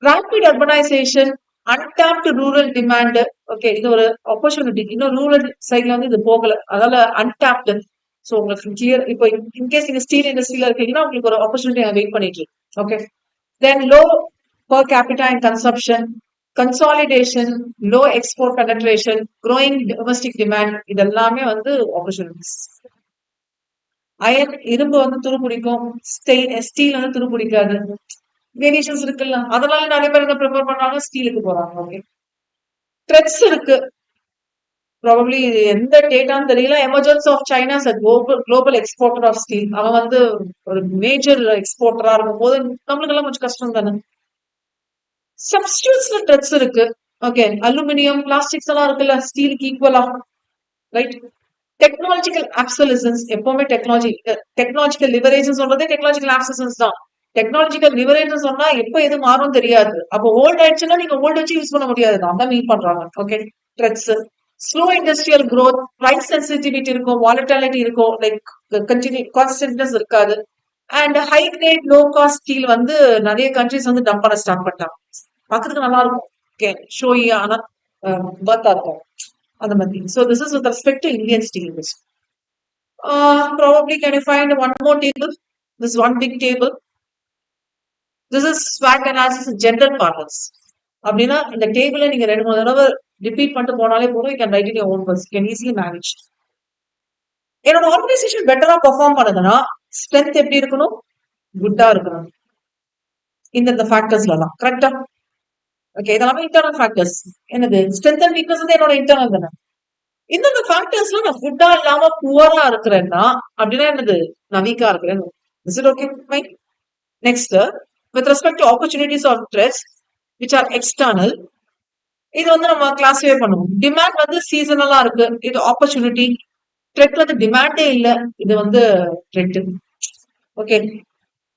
Rapid urbanisation, untapped rural demand. Okay. இது ஒரு ஆப்பர்ச்சுனிட்டி. இன்னும் ரூரல் சைட்ல வந்து இது போகல, அதனால அன்டாப்டு. சோ உங்களுக்கு கிளியர். இப்போ இன்கேஸ் நீங்க ஸ்டீல் இண்டஸ்ட்ரியில இருக்கீங்கன்னா உங்களுக்கு ஒரு ஆப்பர்ச்சுனிட்டி வெயிட் பண்ணிட்டு இருக்கு. Okay. Then low per capita and consumption, consolidation, low export penetration, growing domestic demand, இதெல்லாமே வந்து opportunities. அயன், இரும்பு வந்து துருப்பிடிக்கும், ஸ்டீல் வந்து துருப்பிடிக்காது. வேரியேஷன்ஸ் இருக்குல்ல, அதனால நிறைய பேர் என்ன ப்ரிஃபர் பண்றாங்க, ஸ்டீலுக்கு போறாங்க. ஓகே. த்ரெட்ஸ் இருக்கு. ப்ராபப்ளி எந்த டேட்டான்னு தெரியல. Emergence of China as a global exporter of steel. அவன் வந்து ஒரு மேஜர் எக்ஸ்போர்ட்டரா இருக்கும் போது நம்மளுக்கு எல்லாம் கொஞ்சம் கஷ்டம் தானே. சப்ஸ்டியூட்ஸ்ல த்ரெட்ஸ் இருக்கு. ஓகே. அலுமினியம், பிளாஸ்டிக்ஸ் எல்லாம் இருக்குல்ல, ஸ்டீலுக்கு ஈக்குவலா, ரைட். டெக்னாலஜிக்கல் ஆப்சலிசன்ஸ், எப்பவுமே டெக்னாலஜிக்கல் லிவரேஜ் சொல்றதே டெக்னாலஜிக்கல் ஆப்சலிசன்ஸ் தான். டெக்னாலஜிக்கல் லிவரேஜ் சொன்னா எப்ப எது மாறும் தெரியாது. அப்போ ஓல்ட் ஆயிடுச்சுன்னா நீங்க ஓல்ட் வச்சு யூஸ் பண்ண முடியாது, தான் மீன் பண்றாங்க. Okay. Threats, slow industrial growth, price sensitivity இருக்கும், வாலட்டிலிட்டி இருக்கும், லைக் கண்டினியூ கான்ஸ்டன்ட்னஸ் இருக்காது. And high grade low cost steel வந்து நிறைய கண்ட்ரிஸ் வந்து டம்ப் பண்ண ஸ்டார்ட் பண்ணிட்டாங்க. பார்க்கறதுக்கு நல்லா இருக்கும். ஓகே. ஷோயா, ஆனா பர்த்தா இருக்கும் அந்த மாதிரி. So this is with respect to Indian steel industry. Probably can you find one more table? This one big table. This is SWOT analysis in general partners. அப்படின்னா இந்த டேபிளை நீங்க 2-3 தடவை ரிப்பீட் பண்ணிட்டு போனாலே போதும், you can write in your own words. You can easily manage. என்னோட organisation பெட்டரா பெர்ஃபார்ம் பண்ணுதுன்னா ஸ்ட்ரென்த் எப்படி இருக்கணும்? குட்டா இருக்கணும். இந்த ஃபேக்டர்ஸ்லாம் கரெக்டா? ஓகே, இதெல்லாமே இன்டர்னல் ஃபேக்டர்ஸ். என்னது ஸ்ட்ரென்த் அண்ட் வீக்னஸ் வந்து என்னோட இன்டர்னல் தானே. இந்த ஃபேக்டர்ஸ்ல நான் குட்டா இல்லாம புவரா இருக்கிறேன்னா அப்படின்னா என்னது? நான் வீக்கா இருக்கிறேன். Is it okay? Fine. Next, with respect to opportunities or threats which are external, இது வந்து நம்ம கிளாஸிஃபை பண்ணுவோம். டிமாண்ட் வந்து சீசனலா இருக்கு, இது ஆப்பர்ச்சுனிட்டி. த்ரெட் வந்து டிமாண்டே இல்ல, இது வந்து த்ரெட். Okay,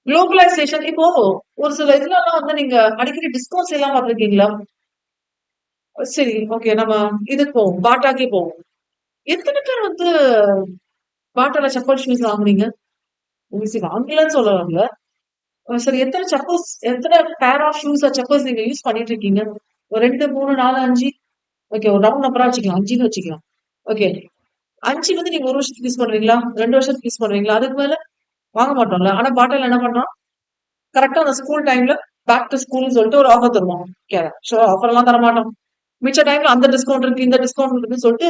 globalisation. இப்போ ஒரு சில இதுல எல்லாம் வந்து நீங்க அடிக்கடி டிஸ்கவுண்ட்ஸ் எல்லாம் பார்த்திருக்கீங்களா? சரி, ஓகே, நம்ம இதுக்கு போவோம், பாட்டாக்கே போவோம். எத்தனை பேர் வந்து பாட்டால செப்பல் ஷூஸ் வாங்குறீங்க? வாங்கலன்னு சொல்லுவாங்க. சரி, எத்தனை செப்பல்ஸ், எத்தனை பேர் ஆஃப் ஷூஸ் செப்பல்ஸ் நீங்க யூஸ் பண்ணிட்டு இருக்கீங்க? ஒரு 2, 3, 4, 5. ஓகே, ஒரு ரவுண்ட் நம்பரா வச்சுக்கலாம், 5ன்னு வச்சுக்கலாம். ஓகே, 5 வந்து நீங்க 1 வருஷத்துக்கு யூஸ் பண்ணுவீங்களா? 2 வருஷத்துக்கு யூஸ் பண்ணுவீங்களா? அதுக்கு மேல வாங்க மாட்டோம்ல. ஆனா பாட்டில் என்ன பண்றோம்? கரெக்டா அந்த ஸ்கூல் டைம்ல பேக் டு ஸ்கூல்னு சொல்லிட்டு ஒரு ஆஃபர் தருவோம். ஸோ ஆஃபர் எல்லாம் தர மாட்டோம். மிச்ச டைம்ல அந்த டிஸ்கவுண்ட் இருக்கு, இந்த டிஸ்கவுண்ட் இருக்குன்னு சொல்லிட்டு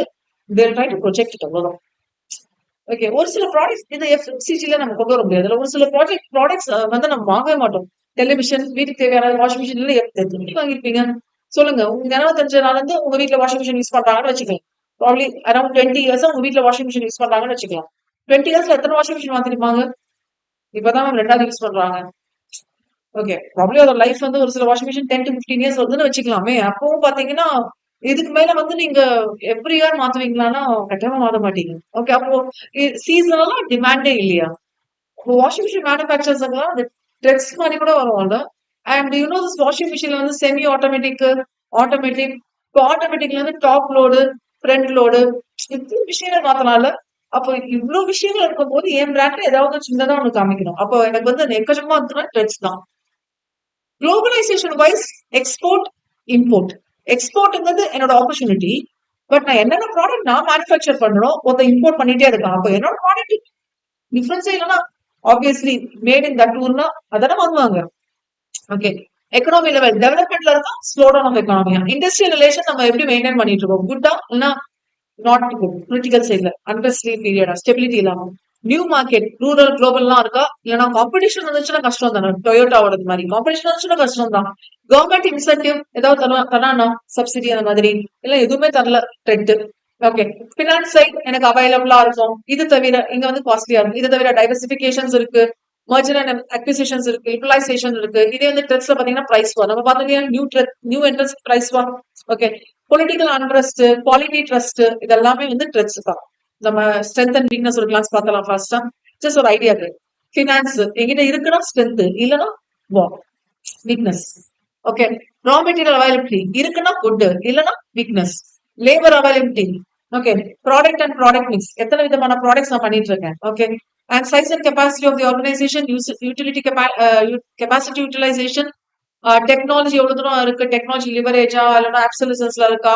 they'll try to project it அவ்வளவுதான். ஓகே, ஒரு சில ப்ராடக்ட்ஸ் இந்த எஃப்எம்சிஜில நம்ம கொண்டு வர முடியாது. ஒரு சில ப்ராடக்ட்ஸ் வந்து நம்ம வாங்கவே மாட்டோம். டெலிவிஷன், வீட்டுக்கு தேவையான வாஷிங் மிஷின் எத்தனை வாங்கிருப்பீங்க சொல்லுங்க. உங்க நினைவு தெரிஞ்ச நாள் வந்து உங்க வீட்டுல வாஷிங் மிஷின் யூஸ் பண்றாங்கன்னு வச்சுக்கலாம். ப்ராப்ளி அரௌண்ட் 20 இயர்ஸ் உங்க வீட்டுல வாஷிங் மிஷின் யூஸ் பண்றாங்கன்னு வச்சுக்கலாம். 20 இயர்ஸ்ல எத்தனை வாஷிங் மிஷின் வாங்கிருப்பாங்க? இப்பதான் 2வது யூஸ் பண்றாங்க. ஓகே, ப்ராப்ளி அதோட லைஃப் வந்து ஒரு சில வாஷிங் மிஷின் 10 to 15 இயர்ஸ் வருதுன்னு வச்சுக்கலாமே. அப்பவும் பாத்தீங்கன்னா இதுக்கு மேல வந்து நீங்க எவ்ரி இயர் மாத்துவீங்களான்னா கட்டாயமா மாத்த மாட்டீங்க. ஓகே, அப்போ சீசனெல்லாம் டிமாண்டே இல்லையா? வாஷிங் மிஷின் மேனுஃபேக்சர்ஸ் எல்லாம் ட்ரெக்ஸ் மாதிரி கூட வரும்ல. அண்ட் யூனோ திஸ் வாஷிங் மிஷின்ல வந்து செமி ஆட்டோமேட்டிக், ஆட்டோமேட்டிக். இப்போ ஆட்டோமேட்டிக்ல வந்து டாப் லோடு, ஃப்ரண்ட் லோடு, இத்தனை விஷயங்கள் மாத்தனால அப்போ இவ்வளவு விஷயங்கள் இருக்கும் போது என் பிராண்ட்ல ஏதாவது சின்னதா ஒண்ணு காமிக்கணும். அப்போ எனக்கு வந்து எக்கச்சக்கமா இருந்துன்னா ட்ரெட்ஸ் தான். Globalisation wise export, import. எக்ஸ்போர்ட்ங்கிறது என்னோட ஆப்பர்ச்சுனிட்டி. பட் நான் என்னென்ன ப்ராடக்ட் நான் மேனுஃபேக்சர் பண்றோம் ஒருத்தர் இம்போர்ட் பண்ணிட்டே இருக்கான். அப்போ என்னோட ப்ராடக்ட் டிஃபரன்ஸே இல்லைன்னா ஆப்வியஸ்லி மேட் இன் தட் ஊர்னா அதானே வாங்குவாங்க. ஓகே, எக்கனாமி லெவல் டெவலப்மெண்ட்ல இருக்கா, slowdown of economy. Industrial relation நம்ம எப்படி மெயின்டைன் பண்ணிட்டு இருக்கோம்? குட்டா இல்லைன்னா நாட் குட்? கிரிட்டிக்கல் சைட்ல அண்டர்ஸ்ட்ரீ பீரியடா, ஸ்டெபிலிட்டி இல்லாம. நியூ மார்க்கெட், ரூரல், குளோபல்லாம் இருக்கா? இல்லைன்னா காம்படிஷன் வந்துச்சுன்னா கஷ்டம் தானே. டொயோட்டாவோட மாதிரி காம்படிஷன் வந்துச்சுன்னா கஷ்டம் தான். கவர்மெண்ட் இன்சென்டிவ் ஏதாவது தரானா, சப்சிடி அந்த மாதிரி இல்ல, எதுவுமே தரல. ட்ரெட். ஓகே, பினான்ஸ் சைட் எனக்கு அவைலபிளா இருக்கும். இது தவிர இங்க வந்து காஸ்ட்லியா இருக்கும். இது தவிர டைவர்சிபிகேஷன்ஸ் இருக்கு, மர்ஜர் அண்ட் அக்விசிஷன்ஸ் இருக்கு, லிபரலைசேஷன் இருக்கு. இதே வந்து ட்ரெட்ஸ்ல பாத்தீங்கன்னா பிரைஸ் வார் நம்ம பார்த்தீங்கன்னா நியூ என்ட்ரன்ஸ் பிரைஸ் வார். Okay, political untrust, quality trust, இதெல்லாமே வந்து ட்ரெட்ஸ் தான். நம்ம ஸ்ட்ரென்த் அண்ட் வீக்னஸ் ஒரு கிளாஸ் பார்த்தலாம் ஃபர்ஸ்டா. ஜஸ்ட் ஒரு ஐடியா இருக்கு. ஃபினான்ஸ் எங்கிட்ட இருக்குன்னா ஸ்ட்ரென்த், இல்லைன்னா weakness. Okay, raw material availability இருக்குன்னா குட், இல்லைன்னா weakness. Labour availability. Okay, product and product mix, எத்தனை விதமான ப்ராடக்ட்ஸ் நான் பண்ணிட்டு இருக்கேன். Okay, and size and capacity of the organization, utility capacity utilization, technology எவ்வளவு தூரம் இருக்கு, டெக்னாலஜி லிவரேஜா இல்லைன்னா ஆப்சல்யூஷன்ஸ்ல இருக்கா,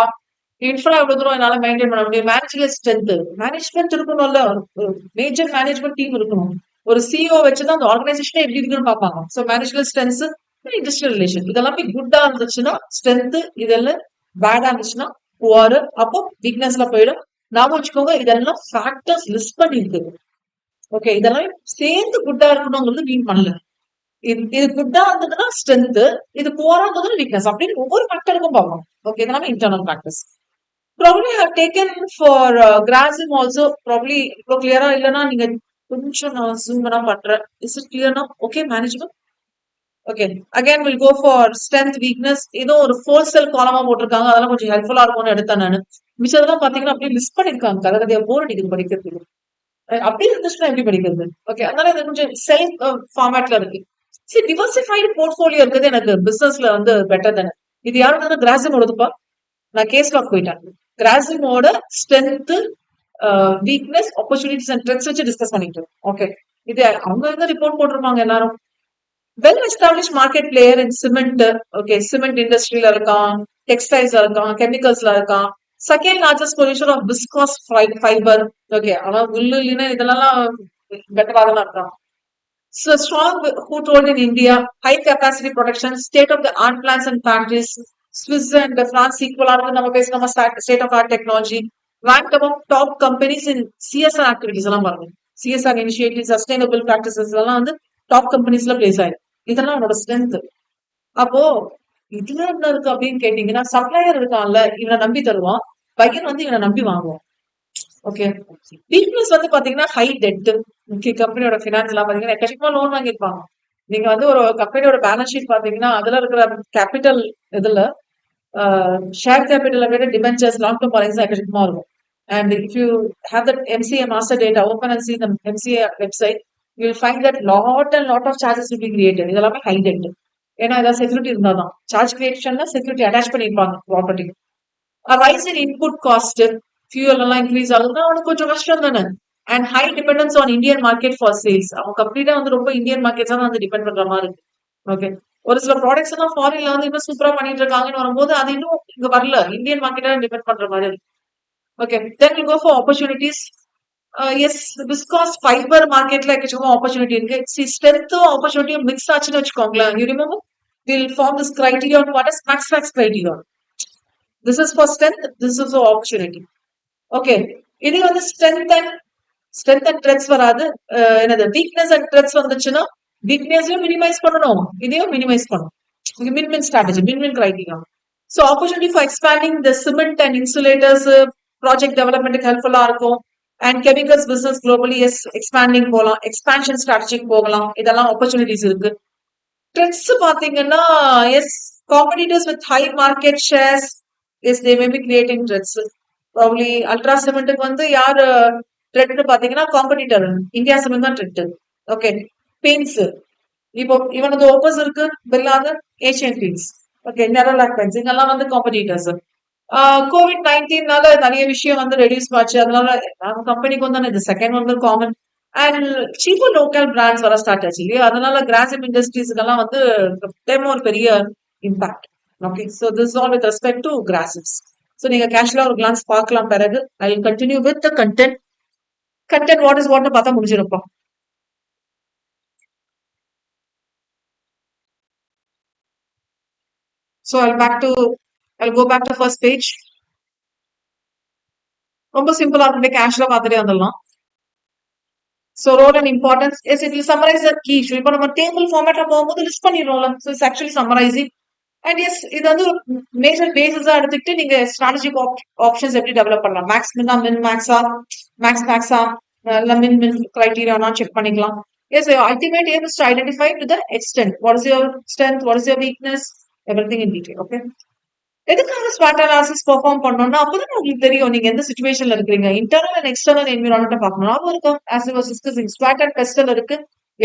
இன்ஃப்ரா எவ்வளவு தூரம் என்னால மெயின்டைன் பண்ண முடியும், மேனேஜ்மெண்ட் ஸ்ட்ரென்த். மேனேஜ்மெண்ட் இருக்கணும்ல, மேஜர் மேனேஜ்மெண்ட் டீம் இருக்கணும். ஒரு சிஓ வச்சுதான் அந்த ஆர்கனைசேஷனே எப்படி இருக்குன்னு பார்ப்பாங்க. So management strength, industrial relation இதெல்லாமே குட்டா இருந்துச்சுன்னா ஸ்ட்ரென்த், இதெல்லாம் பேடா இருந்துச்சுன்னா புவர். அப்போ வீக்னஸ்ல போயிடும். நாம வச்சுக்கோங்க, இதெல்லாம் ஃபேக்டர்ஸ் லிஸ்ட் பண்ணிருக்கு. ஓகே, இதெல்லாம் சேர்ந்து குட்டா இருக்கணுங்கிறது மீன் பண்ணல. இது குட்டா இருந்ததுன்னா ஸ்ட்ரென்த், இது புவரா இருந்ததுன்னா வீக்னஸ், அப்படின்னு ஒவ்வொரு ஃபேக்டருக்கும் பார்க்கணும். ஓகே, இதெல்லாம் internal factors. Probably I have taken for Grasim also. Probably இப்போ கிளியரா இல்லைன்னா நீங்க கொஞ்சம் நான் ஜூம் பண்ணா பண்றேன். இஸ் இட் கிளியர்னா? Okay, management. Okay, again will go for strength, weakness. ஏதோ ஒரு 4 செல் காலமா போட்டிருக்காங்க, அதெல்லாம் கொஞ்சம் ஹெல்ப்ஃபுல்லா இருக்கும்னு எடுத்தேன் நான். மிச்சதெல்லாம் பாத்தீங்கன்னா அப்படியே லிஸ்ட் பண்ணிருக்காங்க. கதையா போர் அடிக்குது படிக்கிறதுக்கு. அப்படி இருந்துச்சுன்னா எப்படி படிக்கிறது? ஓகே, அதனால இது கொஞ்சம் செல்ஃப் ஃபார்மேட்ல இருக்கு. சரி, டிவர்சிஃபைடு போர்ட்ஃபோலியோ இருக்குது எனக்கு பிசினஸ்ல வந்து பெட்டர் தானே. இது யாரும் கிராசிமோடதுப்பா. நான் கேஸ் லாக் போயிட்டேன். கிராசிமோட strength, weakness, opportunities and threats வச்சு டிஸ்கஸ் பண்ணிட்டு. ஓகே, இது அவங்க ரிப்போர்ட் போட்டிருப்பாங்க எல்லாரும். Well established market player in cement, okay, cement industry la irukkaan, textiles la irukkaan, chemicals la irukkaan. Second largest producer of viscose fiber, okay, ஆனா உள்ளு இல்லைன்னா இதெல்லாம் பெட்டரா தான் இருக்கான். So strong foothold in India, high capacity production, state of the art plants and factories, Swiss and France equal are நம்ம state of art technology, ranked among top companies in CSR activities எல்லாம் பாருங்க. CSR initiatives, sustainable practices எல்லாம் வந்து top கம்பெனிஸ்ல place ஆயிடும். இதெல்லாம் அவனோட strength. அப்போ இதுல என்ன இருக்கு அப்படின்னு கேட்டீங்கன்னா, சப்ளையர் இருக்கான்ல, இவனை நம்பி தருவான், பையன் வந்து இவனை நம்பி வாங்குவான். ஓகே, வீக்னஸ் வந்து பாத்தீங்கன்னா ஹை டெட். முக்கிய கம்பெனியோட பினான்ஸ் எல்லாம் பாத்தீங்கன்னா எக்கச்சக்கமா லோன் வாங்கியிருப்பாங்க. நீங்க வந்து ஒரு கம்பெனியோட பேலன்ஸ் ஷீட் பாத்தீங்கன்னா அதுல இருக்கிற கேபிட்டல் இதுல ஷேர் கேபிட்டலை விட டிபென்ச்சர்ஸ் லாங் டர்ம் பாலிசி எக்கச்சக்கமா இருக்கும். And if you have that MCA master data, open and see the MCA website, you will find that lot of charges will be created. இதெல்லாமே high debt. ஏன்னா ஏதாவது security இருந்தாதான் charge கிரியேஷன்ல security attach பண்ணிருப்பாங்க property. Rice இன் input cost, fuel எல்லாம் increase ஆகுதுன்னா அவனுக்கு கொஞ்சம் கஷ்டம் தானே. And high dependence on Indian market for sales, அவன் கம்ப்ளீட்டா வந்து ரொம்ப இந்தியன் மார்க்கெட்ஸ் தான் வந்து டிபெண்ட் பண்ற மாதிரி இருக்கு. ஓகே, ஒரு சில ப்ராடக்ட்ஸ் எல்லாம் ஃபாரின்ல வந்து இன்னும் சூப்பரா பண்ணிட்டு இருக்காங்கன்னு வரும்போது அது இன்னும் இங்க வரல, இந்தியன் மார்க்கெட்டா டிபெண்ட் பண்ற மாதிரி இருக்கு. Okay, then we'll go for opportunities. Yes, viscose fiber market like opportunity. See, strength opportunity mix you remember? We'll form this criterion. What is max criterion? This is for strength, this is for opportunity. Okay, இது வந்து strength and threats வராது. என்னது weakness and threats வந்துச்சுன்னா weakness-ஐயும் minimize பண்ணணும், இதையும் minimize பண்ணணும். Win-win strategy, win-win criteria. So opportunity for expanding the cement and insulators project development helpful இருக்கும். And chemicals business globally is expanding போலாம், expansion strategy போகலாம், இதெல்லாம் opportunities இருக்கு. Threats பாத்தீங்கன்னா yes, competitors with high market shares, yes, they may be creating threats. Probably ultra cement வந்து யாரு threat பாத்தீங்கன்னா competitor India cement தான் threat. ஓகே, பெயிண்ட்ஸ் இப்போ இவனது ஓப்பஸ் இருக்கு, பில்லாத ஏஷியன் பெயிண்ட்ஸ், ஓகே, நெரலாக் பெயிண்ட்ஸ், இதெல்லாம் வந்து காம்படிட்டர்ஸ். COVID-19னால நிறைய விஷயம் வந்து ரெடியூஸ் ஆச்சு, அதனால கம்பெனிக்கு வந்து இது செகண்ட் வந்து common and cheaper local brands வர ஸ்டார்ட் ஆச்சு இல்லையா, அதனால கிராசிம் இண்டஸ்ட்ரீஸ்க்கெல்லாம் வந்து ஒரு பெரிய impact. Okay, so this all with respect to Grasim's. So நீங்க கேஷுவலா ஒரு கிளான்ஸ் பார்க்கலாம். பிறகு I will continue with the content. Content what is வாட்னு பார்த்தா முடிஞ்சிருப்போம். So I'll go back to first page. ரொம்ப சிம்பிளா இருக்கு, கேஷ்ல பார்த்துட்டே வந்துடலாம். So role and importance, yes, it will summarize the key issue. இப்போ நம்ம டேபிள் ஃபார்மேட்ல போகும்போது list பண்ணிடுறோம்ல, so it's actually summarizing. And yes, இது வந்து ஒரு மேஜர் பேசிஸா எடுத்துக்கிட்டு நீங்க ஸ்ட்ராட்டஜிக் ஆப்ஷன்ஸ் எப்படி டெவலப் பண்ணலாம். மேக்ஸ் மின்னா, மின் மேக்ஸா, மேக்ஸ் மேக்ஸா, இல்ல மின் மின் கிரைட்டீரியானா செக் பண்ணிக்கலாம். Yes, your ultimate aim is to identify to the extent what is your strength, what is your weakness, everything in detail. Okay, எதுக்காக ஸ்வாட் அனாலிசிஸ் பெர்ஃபார்ம் பண்ணணும்னா அப்பதான் உங்களுக்கு தெரியும் நீங்க எந்த சிச்சுவேஷன்ல இருக்கிறீங்க. இன்டர்னல் அண்ட் எக்ஸ்டர்னல் என்விரான்மெண்ட் பார்க்கணும். ஞாபகம் இருக்கும், ஆஸ் ஐ வாஸ் டிஸ்கசிங், ஸ்வாட் அண்ட் பெஸ்டல் இருக்கு.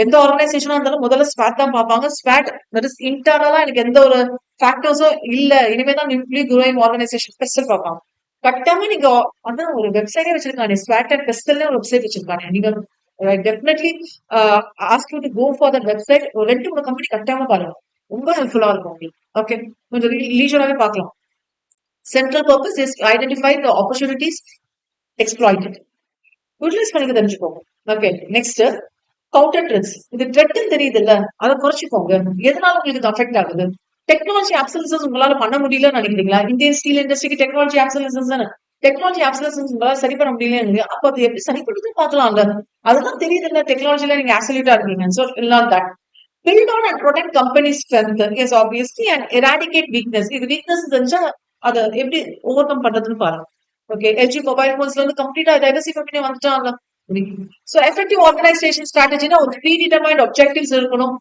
எந்த ஆர்கனைசேஷனா இருந்தாலும் முதல்ல ஸ்வாட் தான் பார்ப்பாங்க. ஸ்வாட் தட் இஸ் இன்டர்னலா எனக்கு எந்த ஒரு ஃபேக்டர்ஸும் இல்ல, இனிமேதான் நியூக்ளி குரோயிங் ஆர்கனைசேஷன் பெஸ்டல் பார்ப்பாங்க. கட்டாம நீங்க அதான் ஒரு வெப்சைட்டே வச்சிருக்காங்க, ஸ்வாட் அண்ட் பெஸ்டல்னே ஒரு வெப்சைட் வச்சிருக்காங்க. நீங்க definitely ask you to go for that website. ஒரு 2-3 கம்பெனி கட்டாம பாருங்க, ரொம்ப ஹெல்ப்ஃபுல்லா இருக்கும் உங்களுக்கு. ஓகே, கொஞ்சம் லீஜராகவே பார்க்கலாம். Central purpose is to identify the opportunities, exploit it. Utilise பண்ணிக்க தெரிஞ்சுக்கோங்க. Okay, next counter threats. இது ட்ரெட்னு தெரியுது இல்ல, அதை குறைச்சிக்கோங்க. எதனால உங்களுக்கு இது அஃபெக்ட் ஆகுது? டெக்னாலஜி ஆப்சலன்சஸ் உங்களால பண்ண முடியலன்னு நினைக்கிறீங்களா? இந்தியன் ஸ்டீல் இண்டஸ்ட்ரிக்கு டெக்னாலஜி ஆப்சலன்சஸ் தானே. டெக்னாலஜி ஆப்சலன்சஸ் உங்களால சரி பண்ண முடியல, அப்ப அது எப்படி சரி பண்ணுறது பார்க்கலாம்ல. அதுதான் தெரியுது இல்ல, டெக்னாலஜில நீங்க ஆப்சல்யூட்டா இருக்கீங்க. So not that. Build on and protect company strength, yes obviously, and eradicate weakness. இது வீக்னஸ் தெரிஞ்சா அதை எப்படி ஓவர் கம் பண்றதுன்னு பாருங்க. ஓகே, எல்ஜி மொபைல் போன்ஸ்ல வந்து கம்ப்ளீட்டா டைவர்சிஃபை பண்ணி வந்துட்டாங்க. ஸோ எஃபெக்டிவ் ஆர்கனைசேஷன் ஸ்ட்ராட்டஜினா ஒரு ப்ரீடிட்டர்மைண்ட் ஆப்ஜெக்டிவ்ஸ் இருக்கணும்,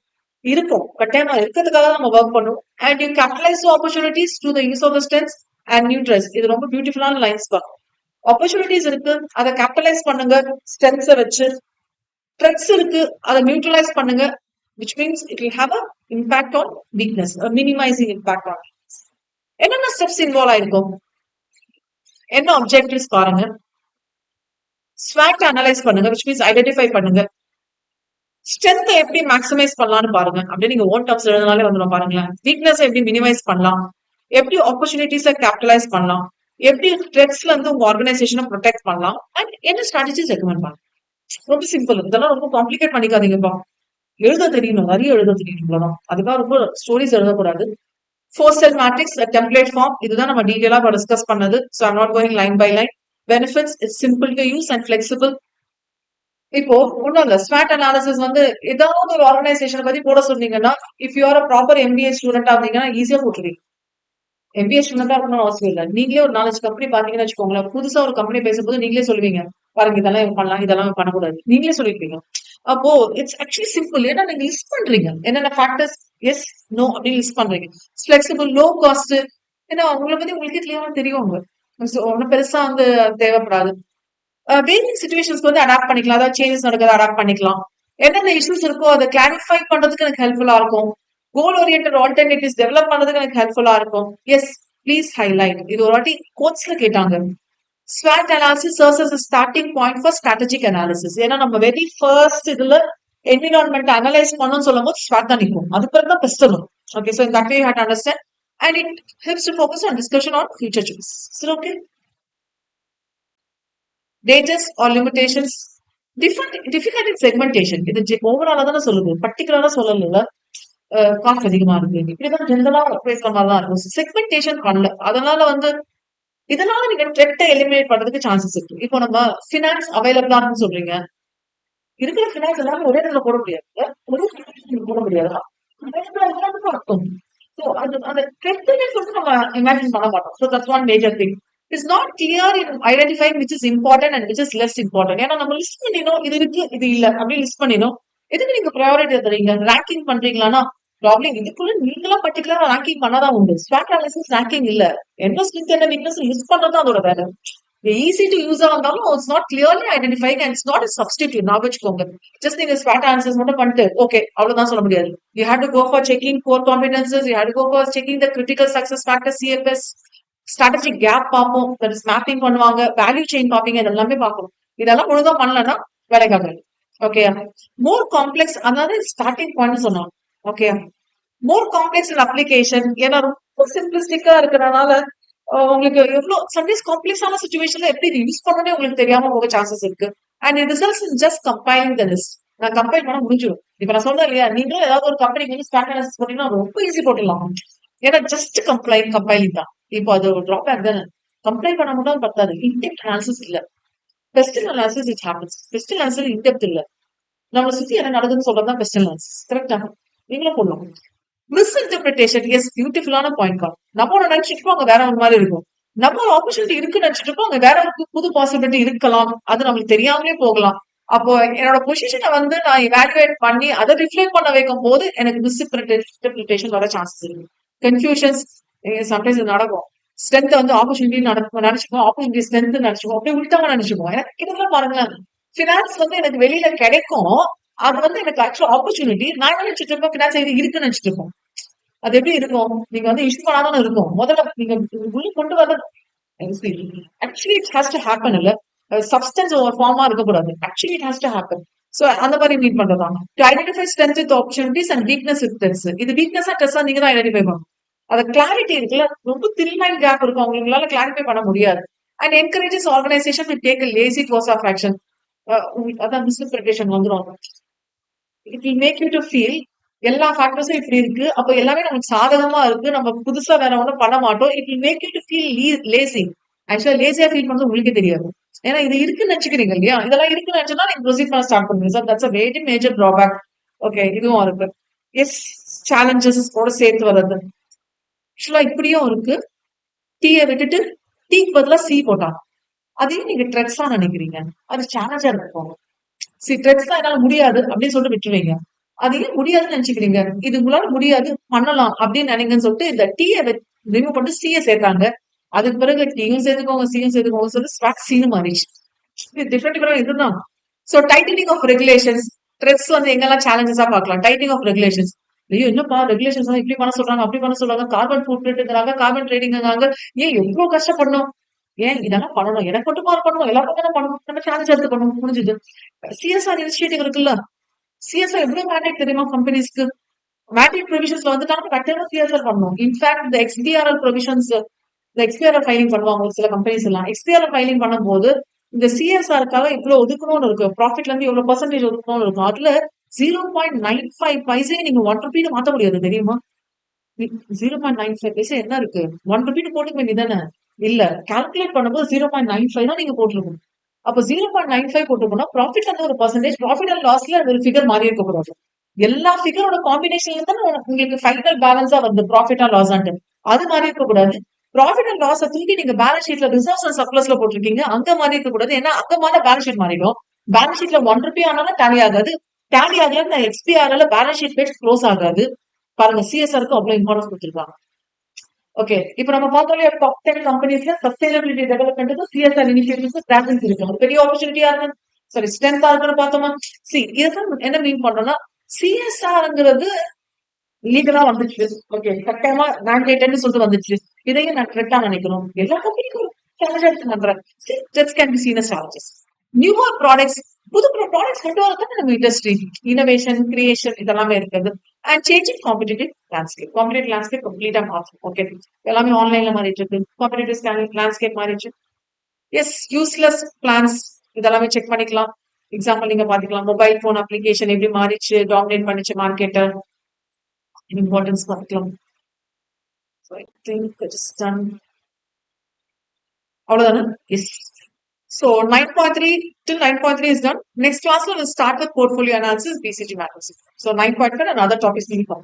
இருக்கும் கட்டாயமா இருக்கிறதுக்காக நம்ம ஒர்க் பண்ணும். And you capitalise opportunities to the use of the strengths and new threats. இது ரொம்ப பியூட்டிஃபுல்லான லைன்ஸ் தான். ஆப்பர்ச்சுனிட்டிஸ் இருக்கு, அதை கேபிட்டலைஸ் பண்ணுங்க ஸ்ட்ரென்த்ஸை வச்சு. த்ரெட்ஸ் இருக்கு, அதை நியூட்ரலைஸ் பண்ணுங்க, which means it will have a impact on weakness, a minimizing impact on weakness. என்னென்ன ஸ்டெப்ஸ் இன்வால்வ் ஆயிருக்கும், என்ன ஆப்ஜெக்டிவ்ஸ் பாருங்க. ஸ்வாட் அனலைஸ் பண்ணுங்க, which means ஐடென்டிஃபை பண்ணுங்க. ஸ்ட்ரென்த் எப்படி மேக்ஸிமைஸ் பண்ணலாம்னு பாருங்க. அப்படியே நீங்க ஓன் டர்ம்ஸ் எழுதினாலே வந்துடும் பாருங்களேன். வீக்னஸ் எப்படி மினிமைஸ் பண்ணலாம், எப்படி ஆப்பர்ச்சுனிட்டிஸை கேபிட்டலைஸ் பண்ணலாம், எப்படி த்ரெட்ஸ்ல இருந்து உங்க ஆர்கனைசேஷனை ப்ரொடெக்ட் பண்ணலாம், அண்ட் என்ன ஸ்ட்ராட்டஜிஸ் ரெக்கமெண்ட் பண்ணலாம். ரொம்ப சிம்பிள். இதெல்லாம் ரொம்ப காம்ப்ளிகேட் பண்ணிக்காதீங்கப்பா. எழுத தெரியணும், நிறைய எழுத தெரியணும், இவ்வளவுதான். அதுக்காக ரொம்ப ஸ்டோரிஸ் எழுதக்கூடாது. 4-cell matrix, a template form. இதுதான் நம்ம டீடைலா டிஸ்கஸ் பண்ணது. So I'm not going line by line. Benefits, it's simple to use and flexible. இப்போ ஒண்ணும் இல்ல, ஸ்வாட் அனாலிசிஸ் வந்து ஏதாவது ஒரு ஆர்கனைசேஷனை பத்தி போட சொன்னீங்கன்னா, if you are a proper MBA ஸ்டூடெண்டா இருந்தீங்கன்னா ஈஸியா போட்டுருவீங்க. எம்பிஏ ஸ்டூடெண்டா இருக்கணும்னு அவசியம் இல்லை. நீங்களே ஒரு 4 கம்பெனி பாத்தீங்கன்னு வச்சுக்கோங்களேன், புதுசா ஒரு கம்பெனி பேசும்போது நீங்களே சொல்லுவீங்க, பாருங்க இதெல்லாம் பண்ணலாம், இதெல்லாம் பண்ணக்கூடாது, நீங்களே சொல்லிருப்பீங்க. அப்போ இட்ஸ் ஆக்சுவலி சிம்பிள். ஏன்னா நீங்க லிஸ்ட் பண்றீங்க என்னென்ன ஃபேக்டர்ஸ், எஸ் நோ அப்படின்னு லிஸ்ட் பண்றீங்க. Flexible, low cost. ஏன்னா உங்களை பத்தி உங்களுக்கே கிளியரா தெரியும். ஒன்னும் பெருசா வந்து தேவைப்படாது. வேரியஸ் சிச்சுவேஷன்ஸ்க்கு வந்து அடாப்ட் பண்ணிக்கலாம். அதாவது சேஞ்சஸ் நடக்குது, அடாப்ட் பண்ணிக்கலாம். என்னென்ன இஷ்யூஸ் இருக்கோ அதை கிளாரிஃபை பண்றதுக்கு எனக்கு ஹெல்ப்ஃபுல்லா இருக்கும். கோல் ஓரியன்டட் ஆல்டர்னேட்டிவ்ஸ் டெவலப் பண்றதுக்கு எனக்கு ஹெல்ப்ஃபுல்லா இருக்கும். S please highlight. இது ஒரு வாட்டி கோட்ஸ்ல கேட்டாங்க. SWOT analysis serves as a starting point for strategic analysis. ஏன்னா நம்ம வெரி ஃபர்ஸ்ட் இதுல என்விரான்மெண்ட் அனலைஸ் பண்ணணும்னு சொல்லும் போது SWOT தான் நிற்கும். அதுக்கு பிறகு தான் பெஸ்ட் வரும். Okay, so that way you have to understand and it helps to focus on discussion on future choice. சரி, okay. Dangers or limitations, difficult in segmentation. இது ஓவராலா தானே சொல்லுது, பர்டிகுலரா சொல்லல. காஸ்ட் அதிகமா இருக்கு, இப்படிதான் ஜெனரலா பேசுற மாதிரி தான் இருக்கும். செக்மெண்டேஷன் பண்ணல, அதனால வந்து இதனால நீங்க த்ரெட்டை எலிமினேட் பண்றதுக்கு சான்சஸ் இருக்கு. இப்போ நம்ம ஃபினான்ஸ் அவைலபிளான்னு சொல்றீங்க, இருக்கிற ஃபினான்ஸ் எல்லாமே ஒரே இடத்துல போட முடியாது, போட முடியாது. அர்த்தம். ஸோ அந்த த்ரெட்னு சொல்லிட்டு நம்ம இமேஜின் பண்ண மாட்டோம். So that's one major thing. It's not clear in identifying which is important and which is less important. ஏன்னா நம்ம லிஸ்ட் பண்ணினோம், இது இருக்கு இது இல்ல அப்படின்னு லிஸ்ட் பண்ணினோம். எதுக்கு நீங்க ப்ரையாரிட்டி தரீங்க? ரேங்கிங் பண்றீங்களான்னா ப்ராப்ளம் இதுக்குள்ள நீங்களா பர்டிகுலரா ரேங்கிங் பண்ணாதான் உண்டு. ஸ்வாட் அனாலிசிஸ் ரேங்கிங் இல்ல. என்ன ஸ்ட்ரென்த் என்ன வீக்னஸ் லிஸ்ட் பண்றது அதோட வேலை. ஈஸி டு யூஸா இருந்தாலும் it's not clearly identifying and it's not a substitute. நான் வச்சுக்கோங்க, ஜஸ்ட் நீங்க ஸ்வாட் அனாலிசிஸ் மட்டும் பண்ணிட்டு ஓகே அவ்வளவுதான் சொல்ல முடியாது. You have to go for checking core competencies, you have to go for checking the critical success factor CFS, strategic gap பார்ப்போம், that is mapping பண்ணுவாங்க, வேல்யூ செயின் பார்ப்பீங்க, இது எல்லாமே பார்க்கணும். இதெல்லாம் ஒழுங்கா பண்ணலன்னா வேலைக்காக. ஓகே, மோர் காம்ப்ளெக்ஸ், அதாவது ஸ்டார்டிங் பாயிண்ட் சொன்னோம். Okay, more complex application. ஏன்னா ரொம்ப சிம்பிளிஸ்டிக்கா இருக்கிறதுனால உங்களுக்கு எவ்வளவு சம்டைம்ஸ் காம்ப்ளெக்ஸான சுச்சுவேஷன்ல எப்படி யூஸ் பண்ணனே உங்களுக்கு தெரியாம போக சான்சஸ் இருக்கு. And it results in just compiling the list. நான் கம்பைல் பண்ண முடிஞ்சிடும். இப்ப நான் சொல்றேன் இல்லையா, நீங்களும் ஏதாவது ஒரு கம்பெனிக்கு வந்து ஸ்டார்ட் அனாலிசிஸ் பண்ணீங்கன்னா ரொம்ப ஈஸி போட்டுடலாம். ஏன்னா ஜஸ்ட் கம்பைலிங் தான். இப்போ அது ஒரு டிராபேக் தானே. கம்பைல் பண்ண மட்டும் பத்தாது, இன்டெப்த் அனாலிசிஸ் இல்ல. Best analysis it happens. Best analysis in-depth இல்ல. நம்மளை சுத்தி என்ன நடக்குதுன்னு சொல்றதுதான் பெஸ்ட் அனாலிசிஸ். கரெக்டா? நீங்களும் போடலாம். மிஸ்இன்டர்பிரிட்டேஷன், எஸ் பியூட்டிஃபுல்லான பாயிண்ட் தான். நம்ம ஒன்று நினைச்சிட்டு அங்க வேற ஒரு மாதிரி இருக்கும். நம்ம ஒரு ஆப்பர்ச்சுனிட்டி இருக்குன்னு நினைச்சிட்டு அங்க வேற ஒரு புது பாசிபிலிட்டி இருக்கலாம். அது நம்மளுக்கு தெரியாமலே போகலாம். அப்போ என்னோட பொசிஷனை வந்து நான் இவாலுவேட் பண்ணி அதை ரிஃப்ளெக்ட் பண்ண வைக்கும் போது எனக்கு மிஸ்இன்டர்பிரிட்டேஷன் வர சான்சஸ் இருக்கு. கன்ஃபியூஷன்ஸ் சம்டைம்ஸ் நடக்கும். ஸ்ட்ரென்த் வந்து ஆப்பர்ச்சுனிட்டி நினைச்சுக்கோ, ஆப்பர்ச்சுனிட்டி ஸ்ட்ரென்த் நினைச்சுக்கோ, அப்படியே உள்டாம நினைச்சுக்கோ. எனக்கு இதெல்லாம் பாருங்களேன், பினான்ஸ் வந்து எனக்கு வெளியில கிடைக்கும், அது வந்து எனக்கு ஆக்சுவல் ஆப்பர்ச்சுனிட்டி. நான் நினைச்சிட்டு இருப்பேன் பினான்ஸ் இது இருக்குன்னு நினைச்சிட்டு இருப்போம். அது எப்படி இருக்கும்? நீங்க வந்து இஷ்யூ பண்ணாதானே இருக்கும். முதல்ல நீங்க உள்ள கொண்டு வர actually it has to happen. இல்ல சப்ஸ்டன்ஸ் ஒரு ஃபார்மா இருக்கக்கூடாது. Actually it has to happen. So அந்த மாதிரி மீட் பண்றதா to identify strength with opportunities and weakness with threats. இது வீக்னஸா ட்ரெஸ்ஸா நீங்க தான் ஐடென்டிஃபை பண்ணணும். அது கிளாரிட்டி இருக்குல்ல, ரொம்ப தின்லைன் கேப் இருக்கும், அவங்களால கிளாரிஃபை பண்ண முடியாது. And encourages organisation to take a lazy course of action. அதான் மிஸ்இன்டர்பிரேஷன் வந்துடும். It will make you to feel எல்லா ஃபேக்டர்ஸும் இப்படி இருக்கு, அப்ப எல்லாமே நமக்கு சாதகமா இருக்கு, நம்ம புதுசா வேற ஒன்றும் பண்ண மாட்டோம். It will make you to feel lazy. ஆக்சுவலா லேசியா ஃபீல் பண்றது உங்களுக்கே தெரியாது. ஏன்னா இது இருக்குன்னு நினைச்சுக்கிறீங்க இல்லையா, இதெல்லாம் இருக்குன்னு நினைச்சா நீங்க ப்ரொசீட் பண்ண ஸ்டார்ட் பண்ணுங்க. Sir that's a very major drawback. Okay, இதுவும் இருக்கு. எஸ், சேலஞ்சஸ் கூட சேர்த்து வர்றது. ஆக்சுவலா இப்படியும் இருக்கு. டீயை விட்டுட்டு டீக்கு பதிலா சி போட்டாங்க. அதையும் நீங்க ட்ரெட்ஸா நினைக்கிறீங்க, அது சேலஞ்சா இருக்கும். ட்ரெட்ஸ் தான் என்னால முடியாது அப்படின்னு சொல்லிட்டு விட்டுருவீங்க. அதையும் முடியாதுன்னு நினைச்சுக்கிறீங்க, இது உங்களால முடியாது பண்ணலாம் அப்படின்னு நினைங்கன்னு சொல்லிட்டு இந்த டீயை ரிமூவ் பண்ணிட்டு சியை சேர்த்தாங்க. அதுக்கு பிறகு டீயும் சேர்த்துக்கோங்க சியும் சேர்த்துக்கோங்க சொல்லி ஸ்வாக் சீனு மாறிடுச்சு. டிஃபரெண்ட் இதுதான். So tightening of regulations. Threats வந்து எங்கெல்லாம் சேலஞ்சஸா பார்க்கலாம். Tightening of regulations. ஐயோ என்னப்பா ரெகுலேஷன்ஸ் இப்படி பண்ண சொல்றாங்க, அப்படி பண்ண சொல்றாங்க, கார்பன் ஃபுட் பிரிண்ட்ங்கிறாங்க, கார்பன் ட்ரேடிங்காங்க. ஏன் எவ்வளவு கஷ்டப்படணும்? ஏன் இதெல்லாம் பண்ணணும், எனக்கு மட்டுமா பண்ணணும், எல்லாருக்கும் தானே பண்ணணும், நம்ம சேலஞ்ச் எடுத்து பண்ணணும், முடிஞ்சது. சிஎஸ்ஆர் இனிஷியேட்டிவ் இருக்குல்ல, சிஎஸ்ஆர் எவ்வளவு மேண்டேட் தெரியுமா கம்பெனிஸ்க்கு? மேண்டேட் ப்ரொவிஷன்ஸ்ல வந்துட்டாங்க கட்டாயமா சிஎஸ்ஆர் பண்ணணும். இன்ஃபேக்ட் இந்த எக்ஸ்பிஆர்எல் ப்ரொவிஷன்ஸ், இந்த எக்ஸ்பிஆர்எல் ஃபைலிங் பண்ணுவாங்க ஒரு சில கம்பெனிஸ் எல்லாம். எக்ஸ்பிஆர்எல் ஃபைலிங் பண்ணும்போது இந்த சிஎஸ்ஆருக்காக இவ்வளவு ஒதுக்கணும்னு இருக்கு, ப்ராஃபிட்ல இருந்து இவ்வளவு பர்சன்டேஜ் ஒதுக்கணும்னு இருக்கும். அதுல 0.95 பைசே நீங்க 1 ரூபீன்னு மாத்த முடியாது தெரியுமா? 0.95 பைசா என்ன இருக்கு? 1 ரூபீன்னு போட்டுக்க வேண்டியதானே? இல்ல, கால்குலேட் பண்ணும்போது 0.95 தான் நீங்க போட்டுருக்கணும். அப்ப 0.95 போட்டுக்கணும். ப்ராஃபிட்ல இருந்து ஒரு பர்சன்டேஜ், ப்ராஃபிட் அண்ட் லாஸ்ல ஒரு ஃபிகர் மாறி இருக்க கூடாது. எல்லா ஃபிகரோட காம்பினேஷன்ல தான் உங்களுக்கு ஃபைனல் பேலன்ஸா வருது ப்ராஃபிட் அண்ட் லாஸ் ஆண்டு. அது மாதிரி இருக்க கூடாது. ப்ராஃபிட் அண்ட் லாஸ் தூக்கி நீங்க பேலன்ஸ் ஷீட்ல ரிசர்வ்ஸ் அண்ட் சர்ப்ளஸ்ல போட்டிருக்கீங்க, அங்க மாறி இருக்க கூடாது. ஏன்னா அங்க மாதிரி பேலன்ஸ் ஷீட் மாறிடும். பேலன்ஸ் ஷீட்ல 1 ரூபி ஆனாலும் டேலி ஆகாது. டேலி ஆகல எக்ஸ்பிஆர்ல பேலன்ஸ் ஷீட் பேஜ் க்ளோஸ் ஆகாது. பாருங்க, சிஎஸ்ஆருக்கு அவ்வளவு இம்பார்ட்டன்ஸ் கொடுத்துருக்காங்க. ஓகே, இப்ப நம்ம பார்த்தோம் டாப் 10 கம்பெனிஸ்ல sustainability development CSR initiatives practice இருக்கு. அது பெரிய ஆப்பர்ச்சுனிட்டியா இருக்கு, சாரி ஸ்ட்ரென்த்தா இருக்குன்னு பார்த்தோமா. இதுதான் என்ன மீன் பண்ணோம்னா, சிஎஸ்ஆர்ங்கிறது லீகலா வந்துச்சு. ஓகே, கட்டாயமா மேண்டேட்னு சொல்லிட்டு வந்துச்சு. இதையும் நான் கரெக்டா நினைக்கிறோம். எல்லா கம்பெனிக்கும் சேலஞ்ச் பண்றேன். Can be seen as challenges. Newer products, புது ப்ராடக்ட்ஸ் கொண்டு வரதான் நம்ம இண்டஸ்ட்ரி இனோவேஷன் கிரியேஷன் இதெல்லாமே இருக்குது. And changing competitive landscape. Competitive landscape கம்ப்ளீட்டா மாற்றும். ஓகே, எல்லாமே ஆன்லைன்ல மாறிட்டு இருக்கு. காம்படிட்டிவ் லேண்ட்ஸ்கேப் மாறிடுச்சு. எஸ், யூஸ்லெஸ் பிளான்ஸ் இதெல்லாமே செக் பண்ணிக்கலாம். எக்ஸாம்பிள் நீங்க பாத்துக்கலாம், மொபைல் போன் அப்ளிகேஷன் எப்படி மாறிச்சு, டாமினேட் பண்ணிச்சு மார்க்கெட்டை, importance பார்க்கலாம். So I think that is done. அவ்வளவுதானே? S. So 9.3 till 9.3 is done. Next class we'll start with portfolio analysis, BCG matters. So 9.5 and other topics will come.